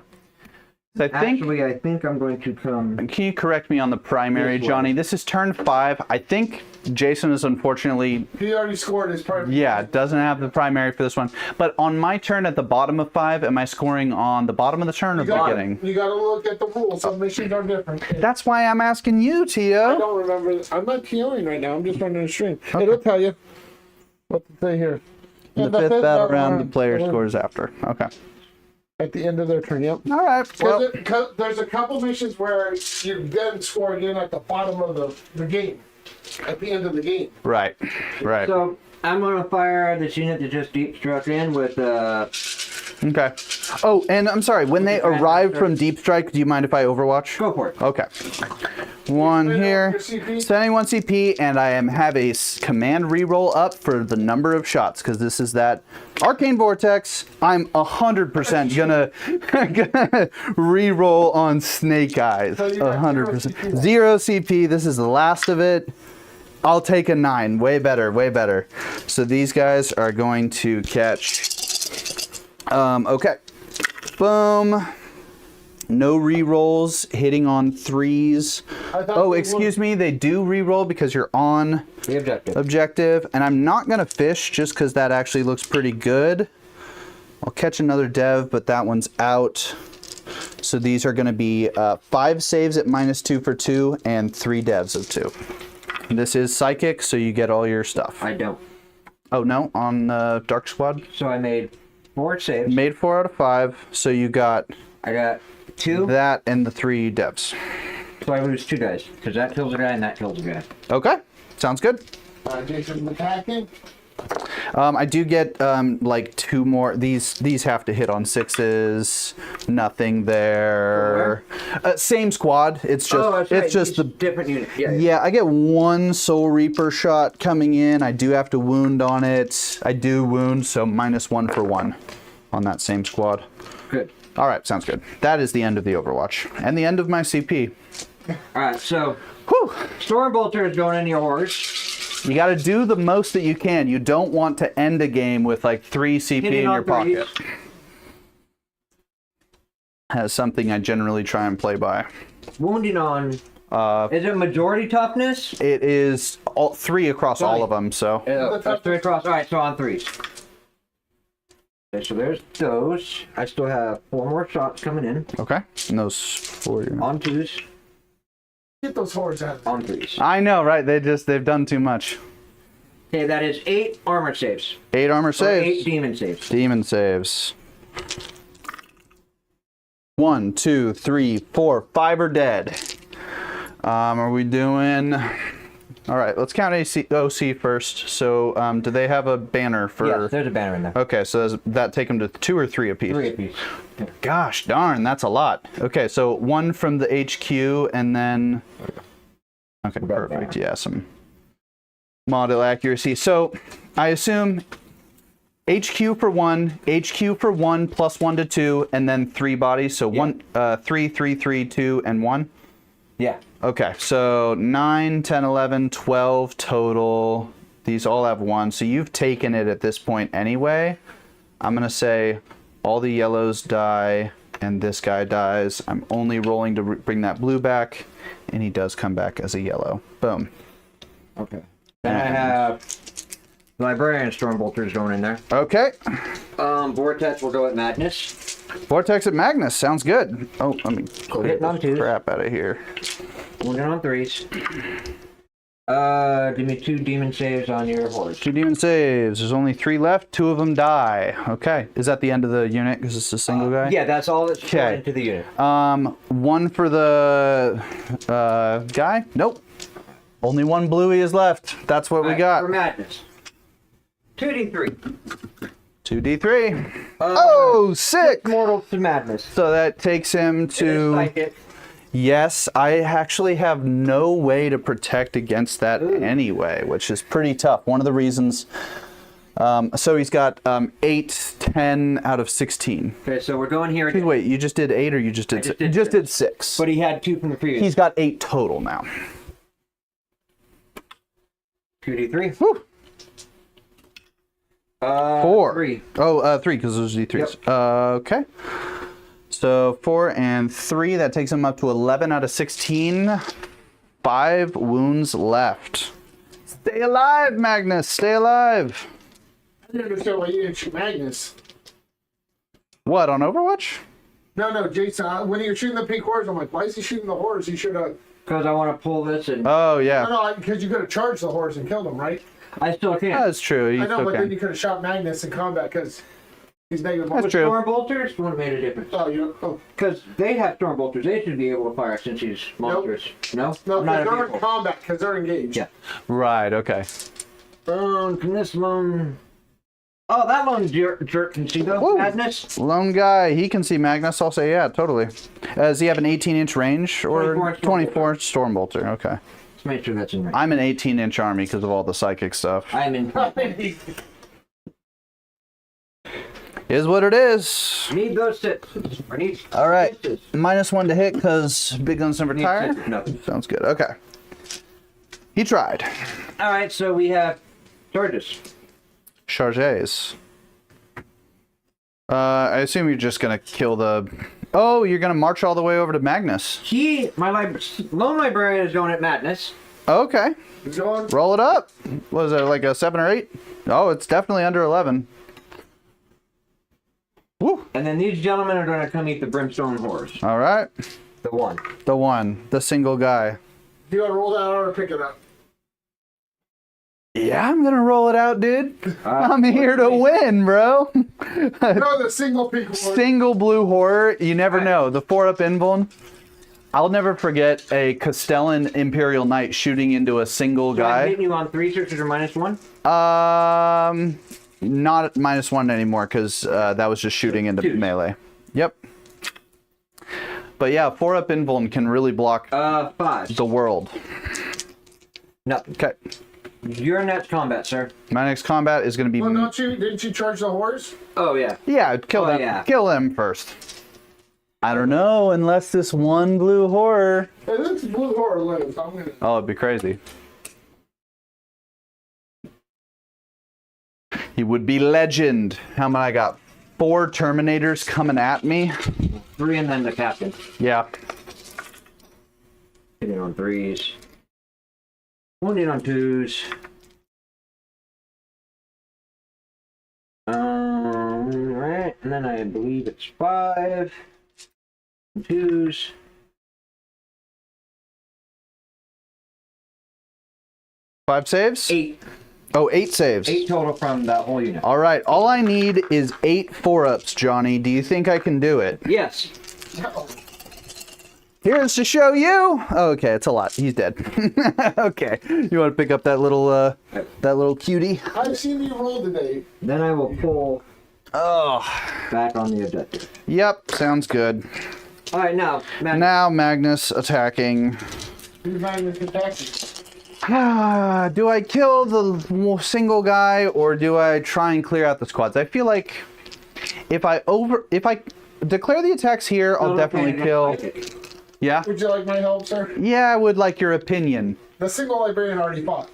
D: So
E: I think I'm going to come.
D: Can you correct me on the primary, Johnny? This is turn 5. I think Jason is unfortunately.
G: He already scored his primary.
D: Yeah, doesn't have the primary for this one. But on my turn at the bottom of 5, am I scoring on the bottom of the turn or the beginning?
G: You got to look at the rules. Some missions are different.
D: That's why I'm asking you, Tio.
G: I don't remember. I'm not TOing right now. I'm just running a stream. Okay. It'll tell you what to say here.
D: The 5th battle round, the player scores after. Okay.
G: At the end of their turn, yep.
D: All right. Well,
G: there's a couple missions where you then score again at the bottom of the game. At the end of the game.
D: Right.
E: So I'm going to fire this unit that just deep struck in with.
D: Okay. Oh, and I'm sorry. When they arrive from Deep Strike, do you mind if I Overwatch?
E: Go for it.
D: Okay. 1 here. Sending 1 CP, and I have a command reroll up for the number of shots because this is that Arcane Vortex. I'm 100% gonna reroll on Snake Eyes. 100%. 0 CP. This is the last of it. I'll take a 9. Way better. Way better. So these guys are going to catch. Okay. Boom. No rerolls, hitting on 3s. Oh, excuse me, they do reroll because you're on
E: the
D: objective. And I'm not going to fish just because that actually looks pretty good. I'll catch another dev, but that one's out. So these are going to be 5 saves at -2 for 2 and 3 devs of 2. This is Psychic, so you get all your stuff.
E: I don't.
D: Oh, no, on Dark Squad?
E: So I made 4 saves.
D: Made 4 out of 5, so you got...
E: I got 2.
D: That and the 3 devs.
E: So I lose 2 dice, because that kills a guy and that kills a guy.
D: Okay, sounds good.
G: Jason's attacking.
D: I do get like 2 more. These have to hit on 6s. Nothing there. Same squad. It's just it's just the
E: different unit. Yeah.
D: Yeah, I get 1 Soul Reaper shot coming in. I do have to wound on it. I do wound, so -1 for 1 on that same squad.
E: Good.
D: All right, sounds good. That is the end of the Overwatch and the end of my CP.
E: All right, so
D: Whew.
E: Stormbolter is going into your horse.
D: You got to do the most that you can. You don't want to end a game with like 3 CP
E: Hitting
D: in
E: on
D: your
E: threes.
D: pocket. Has something I generally try and play by.
E: Wounding on. Is it majority toughness?
D: It is all 3 across all of them. So
E: That's 3 across. All right, so on 3s. Okay, so there's those. I still have 4 more shots coming in.
D: okay, and those 4.
E: On 2s.
G: Get those hordes out.
E: On 3s.
D: I know, right? They've done too much.
E: Okay, that is 8 armor saves.
D: 8 armor
E: Or
D: saves.
E: 8 demon saves.
D: Demon saves. 1, 2, 3, 4, 5 are dead. Are we doing? All right, let's count OC first. So, do they have a banner for?
E: Yes, there's a banner in there.
D: Okay, so does that take them to 2 or 3 apiece?
E: 3 apiece.
D: Gosh darn, that's a lot. Okay, so 1 from the HQ and then. Okay, perfect. Yeah, some model accuracy. So, I assume HQ for 1, HQ for 1 plus 1 to 2, and then 3 bodies. So 3, 3, 3, 2, and 1.
E: Yeah.
D: Okay, so 9, 10, 11, 12 total. These all have 1, so you've taken it at this point anyway. I'm going to say all the yellows die and this guy dies. I'm only rolling to bring that blue back, and he does come back as a yellow. Boom.
E: Okay. Then I have Librarian Stormbolters going in there.
D: Okay.
E: Vortex will go at Madness.
D: Vortex at Magnus, sounds good. Oh, let me
E: Hitting on 2s.
D: crap out of here.
E: Wounding on 3s. Give me 2 demon saves on your horse.
D: 2 demon saves. There's only 3 left. 2 of them die. Okay. Is that the end of the unit because it's a single guy?
E: Yeah, that's all that's
D: Okay.
E: going into the unit.
D: 1 for the guy? Nope. Only 1 bluey is left. That's what we
E: Alright,
D: got.
E: For Madness. 2d3.
D: 2d3. Oh, 6!
E: Mortal to Madness.
D: So that takes him to...
E: Psychic.
D: Yes, I actually have no way to protect against that anyway, which is pretty tough. One of the reasons... so he's got 8, 10 out of 16.
E: Okay, so we're going here again.
D: Wait, you just did 8 or you just did 6? You just did 6.
E: But he had 2 from the previous.
D: He's got 8 total now.
E: 2d3.
D: Woo. 4.
E: 3.
D: Oh, 3 because those are D3s.
E: Yep.
D: Okay. So 4 and 3, that takes him up to 11 out of 16. 5 wounds left. Stay alive, Magnus. Stay alive.
G: I didn't understand why you didn't shoot Magnus.
D: What, on Overwatch?
G: No, Jason. When you're shooting the pink horse, I'm like, why is he shooting the horse? He should have.
E: Because I want to pull this and...
D: Oh, yeah.
G: No, because you could have charged the horse and killed him, right?
E: I still can't.
D: That's true. You
G: I know,
D: still
G: but then
D: can.
G: you could have shot Magnus in combat because he's negative.
D: That's
E: With
D: true.
E: Stormbolters would have made a difference.
G: Oh, you. Oh.
E: Because they have Stormbolters. They should be able to fire since he's monstrous. No?
G: No,
E: I'm not
G: because
E: a
G: they're in
E: vehicle.
G: combat because they're engaged.
E: Yeah.
D: Right, okay.
E: From this lone... Oh, that lone jerk can see the
D: Woo.
E: Madness.
D: Lone guy, he can see Magnus. I'll say, yeah, totally. Does he have an 18-inch range or
E: 24
D: Stormbolter? Okay.
E: Let's make sure that's in range.
D: I'm an 18-inch army because of all the psychic stuff.
E: I'm in.
D: Is what it is.
E: Need those sixes. Or need
D: All right.
E: sixes.
D: -1 to hit because Big Guns never
E: Need
D: tire.
E: sixes. No.
D: Sounds good. Okay. He tried.
E: All right, so we have charges.
D: Charges. I assume you're just going to kill the... Oh, you're going to march all the way over to Magnus.
E: Lone Librarian is going at Madness.
D: Okay.
G: He's going.
D: Roll it up. Was it like a 7 or 8? Oh, it's definitely under 11. Woo.
E: And then these gentlemen are going to come eat the Brimstone Horse.
D: All right.
E: The 1.
D: The 1. The single guy.
G: Do you want to roll that out or pick it up?
D: Yeah, I'm going to roll it out, dude. I'm here to win, bro.
G: No, the single pink horse.
D: Single blue horror. You never know. The 4-up invuln. I'll never forget a Castellan Imperial Knight shooting into a single
E: So I'm
D: guy.
E: hitting you on 3 searches or -1?
D: Not -1 anymore because that was just shooting into melee. Yep. But yeah, 4-up invuln can really block
E: 5.
D: the world.
E: Nothing.
D: Okay.
E: Your next combat, sir.
D: My next combat is going to be...
G: Well, didn't you charge the horse?
E: Oh, yeah.
D: Yeah, kill them.
E: yeah.
D: Kill them first. I don't know, unless this one blue horror.
G: Hey, this is blue horror lives. I'm gonna.
D: Oh, it'd be crazy. He would be legend. How many I got? 4 Terminators coming at me.
E: 3 and then the captain.
D: Yeah.
E: Hitting on 3s. Wounding on 2s. Right, and then I believe it's 5. 2s.
D: Five saves?
E: 8.
D: Oh, 8 saves.
E: 8 total from that whole unit.
D: All right. All I need is 8 4-ups, Johnny. Do you think I can do it?
E: Yes.
D: Here's to show you. Oh, okay, it's a lot. He's dead. Okay. You want to pick up that little cutie?
G: I've seen you roll today.
E: Then I will pull back on the objective.
D: Yep. Sounds good.
E: All right, now,
D: Now Magnus attacking.
G: Who's Magnus attacking?
D: Do I kill the single guy or do I try and clear out the squads? I feel like if I declare the attacks here, I'll definitely kill. Yeah?
G: Would you like my help, sir?
D: Yeah, I would like your opinion.
G: The single librarian already fought.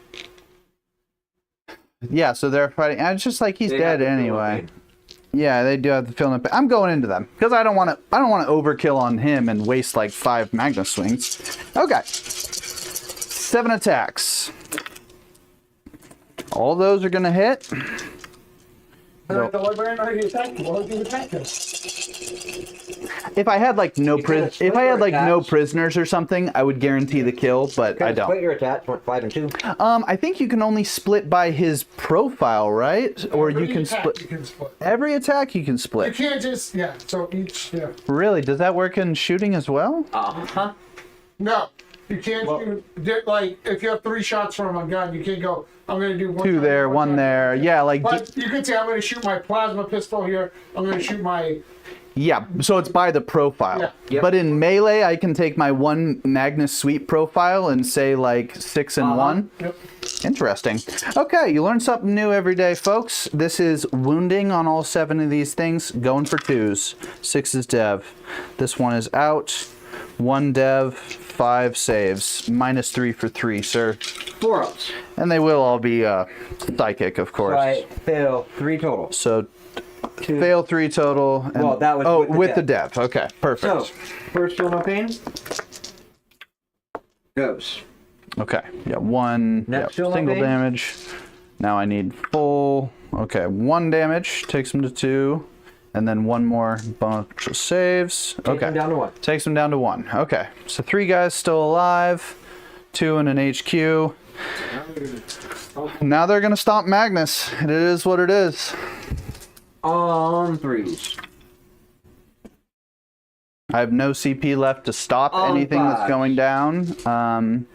D: Yeah, so they're fighting. And it's just like he's dead anyway. Yeah, they do have the feeling. I'm going into them because I don't want to overkill on him and waste like 5 Magnus swings. Okay. 7 attacks. All those are gonna hit.
G: The librarian already attacked him. Why would you attack him?
D: If I had like no
E: attacks.
D: prisoners or something, I would guarantee the kill, but I
E: Split
D: don't.
E: your attacks, went 5 and 2.
D: I think you can only split by his profile, right? Or you can split.
G: You can split.
D: Every attack you can
G: You
D: split.
G: can't just So each
D: Really? Does that work in shooting as well?
E: Uh-huh.
G: No, you can't shoot. Like if you have 3 shots from a gun, you can't go. I'm going to do 1
D: 2
G: shot,
D: there, 1
G: shot.
D: there. Yeah, like
G: But you could say I'm going to shoot my plasma pistol here. I'm going to shoot my.
D: yeah. So it's by the profile.
G: Yeah.
E: Yep.
D: But in melee, I can take my 1 Magnus Sweep profile and say like 6 and 1.
G: Yep.
D: Interesting. Okay, you learn something new every day, folks. This is wounding on all 7 of these things. Going for 2s. 6 is dev. This one is out. 1 dev. 5 saves. -3 for 3, sir.
E: 4 ups.
D: And they will all be psychic, of course.
E: Right, fail 3 total.
D: So
E: 2.
D: fail 3 total. And,
E: Well, that was
D: with the dev. Okay, perfect.
E: So, first one of pain goes.
D: Okay, yeah, 1
E: Next
D: yep,
E: fill
D: single
E: up, eh?
D: damage. Now I need full. Okay, 1 damage takes him to 2, and then 1 more bunch of saves.
E: Takes him down to 1.
D: Takes him down to 1. Okay, so 3 guys still alive, 2 in an HQ. Now they're gonna stomp Magnus. It is what it is.
E: On 3s.
D: I have no CP left to stop
E: On
D: anything that's
E: 5s.
D: going down.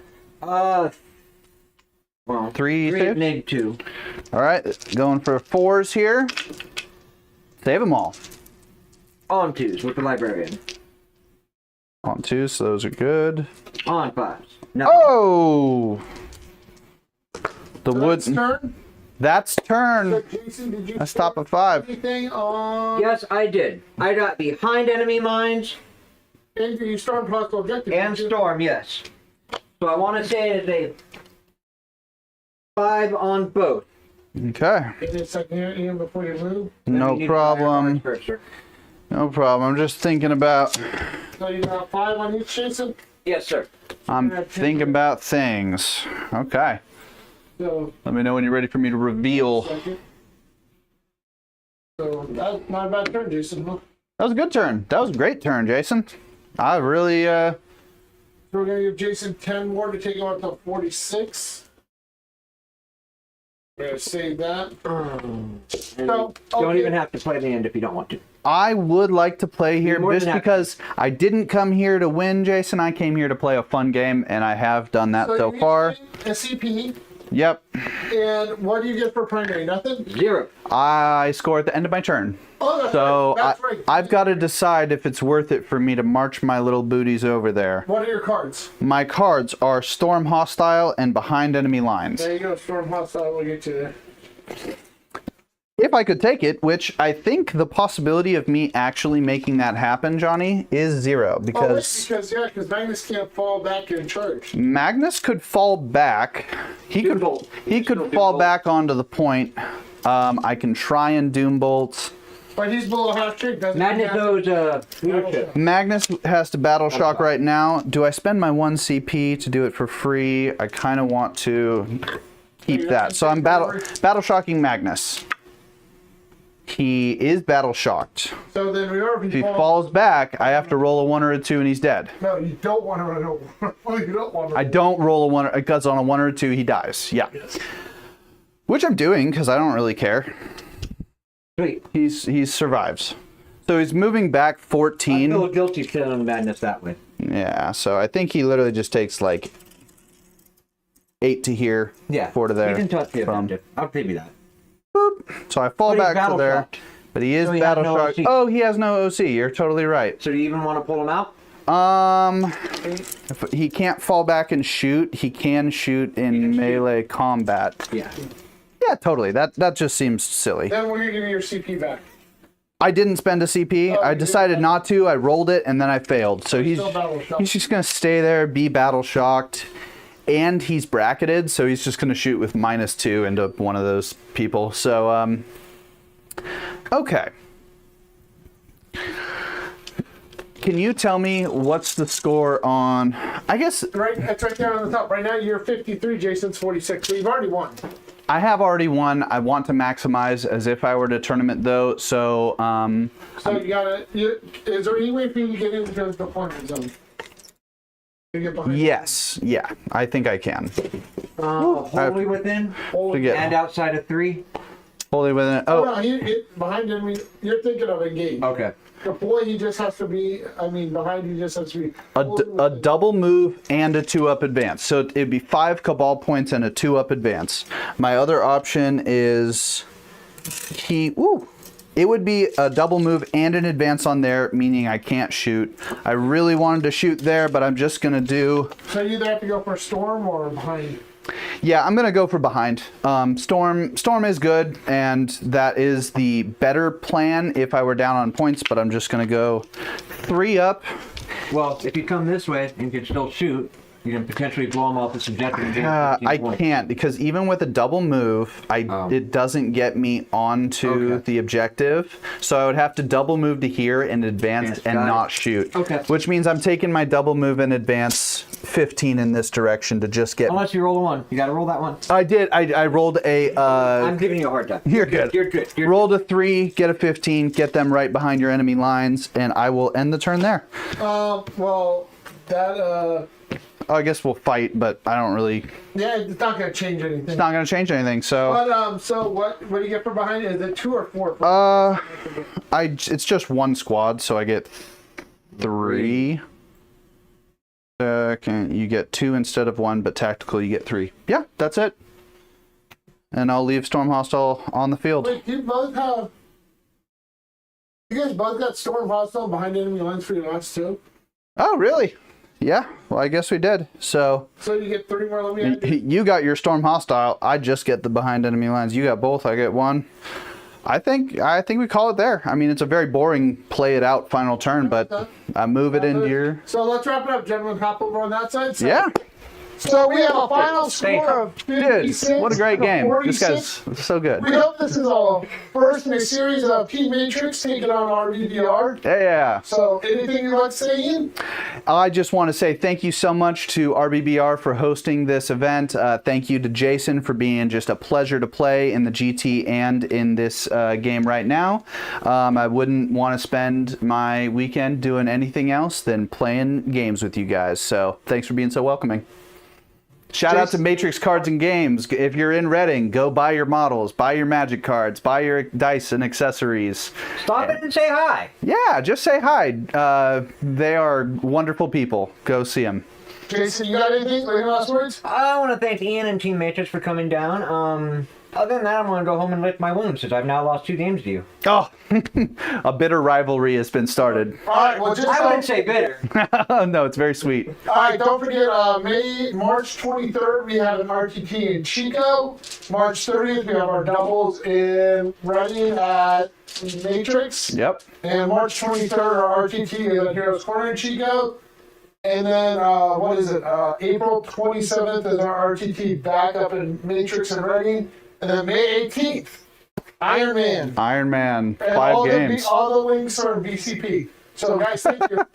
E: Well,
D: 3 saves?
E: need 2.
D: All right, going for 4s here. Save them all.
E: On 2s with the librarian.
D: On 2, so those are good.
E: On 5s. No.
D: Oh! The wood.
G: Turn.
D: That's turn.
G: So Jason, did you
D: I stop at 5.
G: anything on?
E: Yes, I did. I got behind enemy mines
G: And you stormed hostile objective.
E: and
G: didn't you?
E: storm, yes. So I want to say it's a 5 on both.
D: Okay.
G: Give me a second here, Ian, before you move.
E: Then
D: No
E: we need to fire
D: problem.
E: ours first, sir.
D: No problem. I'm just thinking about.
G: So you got 5 on each, Jason.
E: Yes, sir.
D: I'm thinking about things. Okay.
G: So
D: Let me know when you're ready for me to reveal.
G: second. So that's not a bad turn, Jason. Huh?
D: That was a good turn. That was a great turn, Jason. I really.
G: So we're gonna give Jason 10 more to take him up to 46. We're gonna save that. So,
E: Don't
G: okay.
E: even have to play the end if you don't want to.
D: I would like to play here
E: more
D: just
E: than happy.
D: because I didn't come here to win, Jason. I came here to play a fun game, and I have done that so
G: you
D: far.
G: get a CP,
D: Yep.
G: and what do you get for primary? Nothing?
E: 0.
D: I score at the end of my turn.
G: Oh, that's
D: So
G: right. That's right.
D: I've got to decide if it's worth it for me to march my little booties over there.
G: What are your cards?
D: My cards are Storm Hostile and Behind Enemy Lines.
G: There you go, Storm Hostile. We'll get you there.
D: If I could take it, which I think the possibility of me actually making that happen, Johnny, is 0. Because
G: Because Magnus can't fall back in charge.
D: Magnus could fall back. He could fall back onto the point. I can try and Doom Bolt.
G: But he's below half strength. doesn't he?
E: Magnus knows leadership.
D: Magnus has to Battle Shock right now. Do I spend my 1 CP to do it for free? I kind of want to keep that. So I'm Battle Shocking Magnus. He is Battle Shocked.
G: So then remember,
D: If he falls back, I have to roll a 1 or a 2 and he's dead.
G: No, you don't want to know. You don't want to.
D: I don't roll a 1 because on a 1 or a 2 he dies. Yeah.
G: Yes.
D: Which I'm doing because I don't really care.
E: Sweet.
D: He survives. So he's moving back
E: I
D: 14.
E: feel guilty killing Magnus that way.
D: Yeah, so I think he literally just takes like 8 to here,
E: Yeah.
D: 4 to there.
E: He can touch the
D: from-
E: objective. I'll give you that.
D: So I fall
E: But he's
D: back to
E: battle
D: there.
E: shocked.
D: But he is
E: So he has
D: battle
E: no
D: shocked.
E: OC.
D: Oh, he has no OC. You're totally right.
E: So do you even want to pull him out?
D: If he can't fall back and shoot, he can shoot in melee combat.
E: Yeah.
D: Yeah, totally. That just seems silly.
G: Then we're gonna give you your CP back.
D: I didn't spend a CP. I decided not to. I rolled it and then I failed. So he's
G: still battle shocked.
D: just gonna stay there, be battle shocked, and he's bracketed, so he's just gonna shoot with -2 into one of those people. So okay. Can you tell me what's the score on? I guess
G: Right, that's right there on the top. Right now you're 53. Jason's 46. So you've already won.
D: I have already won. I want to maximize as if I were to tournament though. So
G: So you gotta. Is there any way for you to get into the deployment zone? To get behind
D: yes, yeah, I think I can.
E: Wholly within
D: Forget
E: and outside of 3.
D: wholly within it.
G: Oh,
D: Oh,
G: no, behind him. You're thinking of engage.
E: Okay.
G: Deploy, he just has to be. I mean, behind you just has to be.
D: a double move and a 2-up advance. So it'd be 5 Cabal points and a 2-up advance. My other option is it would be a double move and an advance on there, meaning I can't shoot. I really wanted to shoot there, but I'm just gonna do.
G: So you either have to go for storm or behind.
D: Yeah, I'm gonna go for behind. Storm is good, and that is the better plan if I were down on points. But I'm just gonna go 3 up.
E: Well, if you come this way and can still shoot, you can potentially blow him off the subjective. and gain 15
D: I
E: points.
D: can't because even with a double move, it doesn't get me onto the objective. So I would have to double move to here and advance and
E: got it.
D: not shoot.
E: Okay.
D: Which means I'm taking my double move and advance 15 in this direction to just get.
E: Unless you roll a 1. You got to roll that 1.
D: I did. I rolled a.
E: I'm giving you a hard time.
D: You're good.
E: You're good. You're
D: Rolled a 3, get a 15, get them right behind your enemy lines, and I will end the turn there.
G: Well, that.
D: I guess we'll fight, but I don't really.
G: Yeah, it's not gonna change anything.
D: It's not going to change anything. So.
G: But so what do you get for behind? Is it 2 or 4?
D: It's just 1 squad, so I get 3. You get 2 instead of 1, but tactical you get 3. Yeah, that's it. And I'll leave Storm Hostile on the field.
G: Wait, you both have. You guys both got storm hostile behind enemy lines for your last 2.
D: Oh, really? Yeah. Well, I guess we did. So
G: So you get 3 more. Let me. Add
D: you got your Storm Hostile. I just get the behind enemy lines. You got both. I get 1. I think we call it there. I mean, it's a very boring play it out final turn, but I move it into your.
G: So let's wrap it up, gentlemen. Hop over on that side. So,
D: Yeah.
G: So we have a final score of 56.
D: Dude, what a great
G: to
D: game.
G: 46.
D: This guy's so good.
G: We hope this is a first in a series of Team Matrix taking on RBBR.
D: Yeah.
G: So anything you'd like to say, Ian?
D: I just want to say thank you so much to RBBR for hosting this event. Thank you to Jason for being just a pleasure to play in the GT and in this game right now. I wouldn't want to spend my weekend doing anything else than playing games with you guys. So thanks for being so welcoming. Shout out to Matrix Cards and Games. If you're in Reading, go buy your models, buy your magic cards, buy your dice and accessories.
E: Stop it and say hi.
D: Yeah, just say hi. They are wonderful people. Go see them.
G: Jason, you got anything? Any last words?
E: I want to thank Ian and Team Matrix for coming down. Other than that, I'm going to go home and lick my wounds since I've now lost 2 games to you.
D: Oh, a bitter rivalry has been started.
G: All right, well, just
E: I wouldn't say bitter.
D: No, it's very sweet.
G: all right, don't forget, March 23rd, we have an RTT in Chico. March 30th, we have our doubles in Reading at Matrix.
D: Yep.
G: And March 23rd, our RTT is at Heroes Corner in Chico. And then, April 27th is our RTT back up in Matrix and Reading. And then May 18th, Iron Man.
D: Iron Man,
G: And
D: 5 games.
G: all the links are in BCP. So, guys, thank you.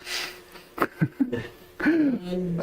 D: And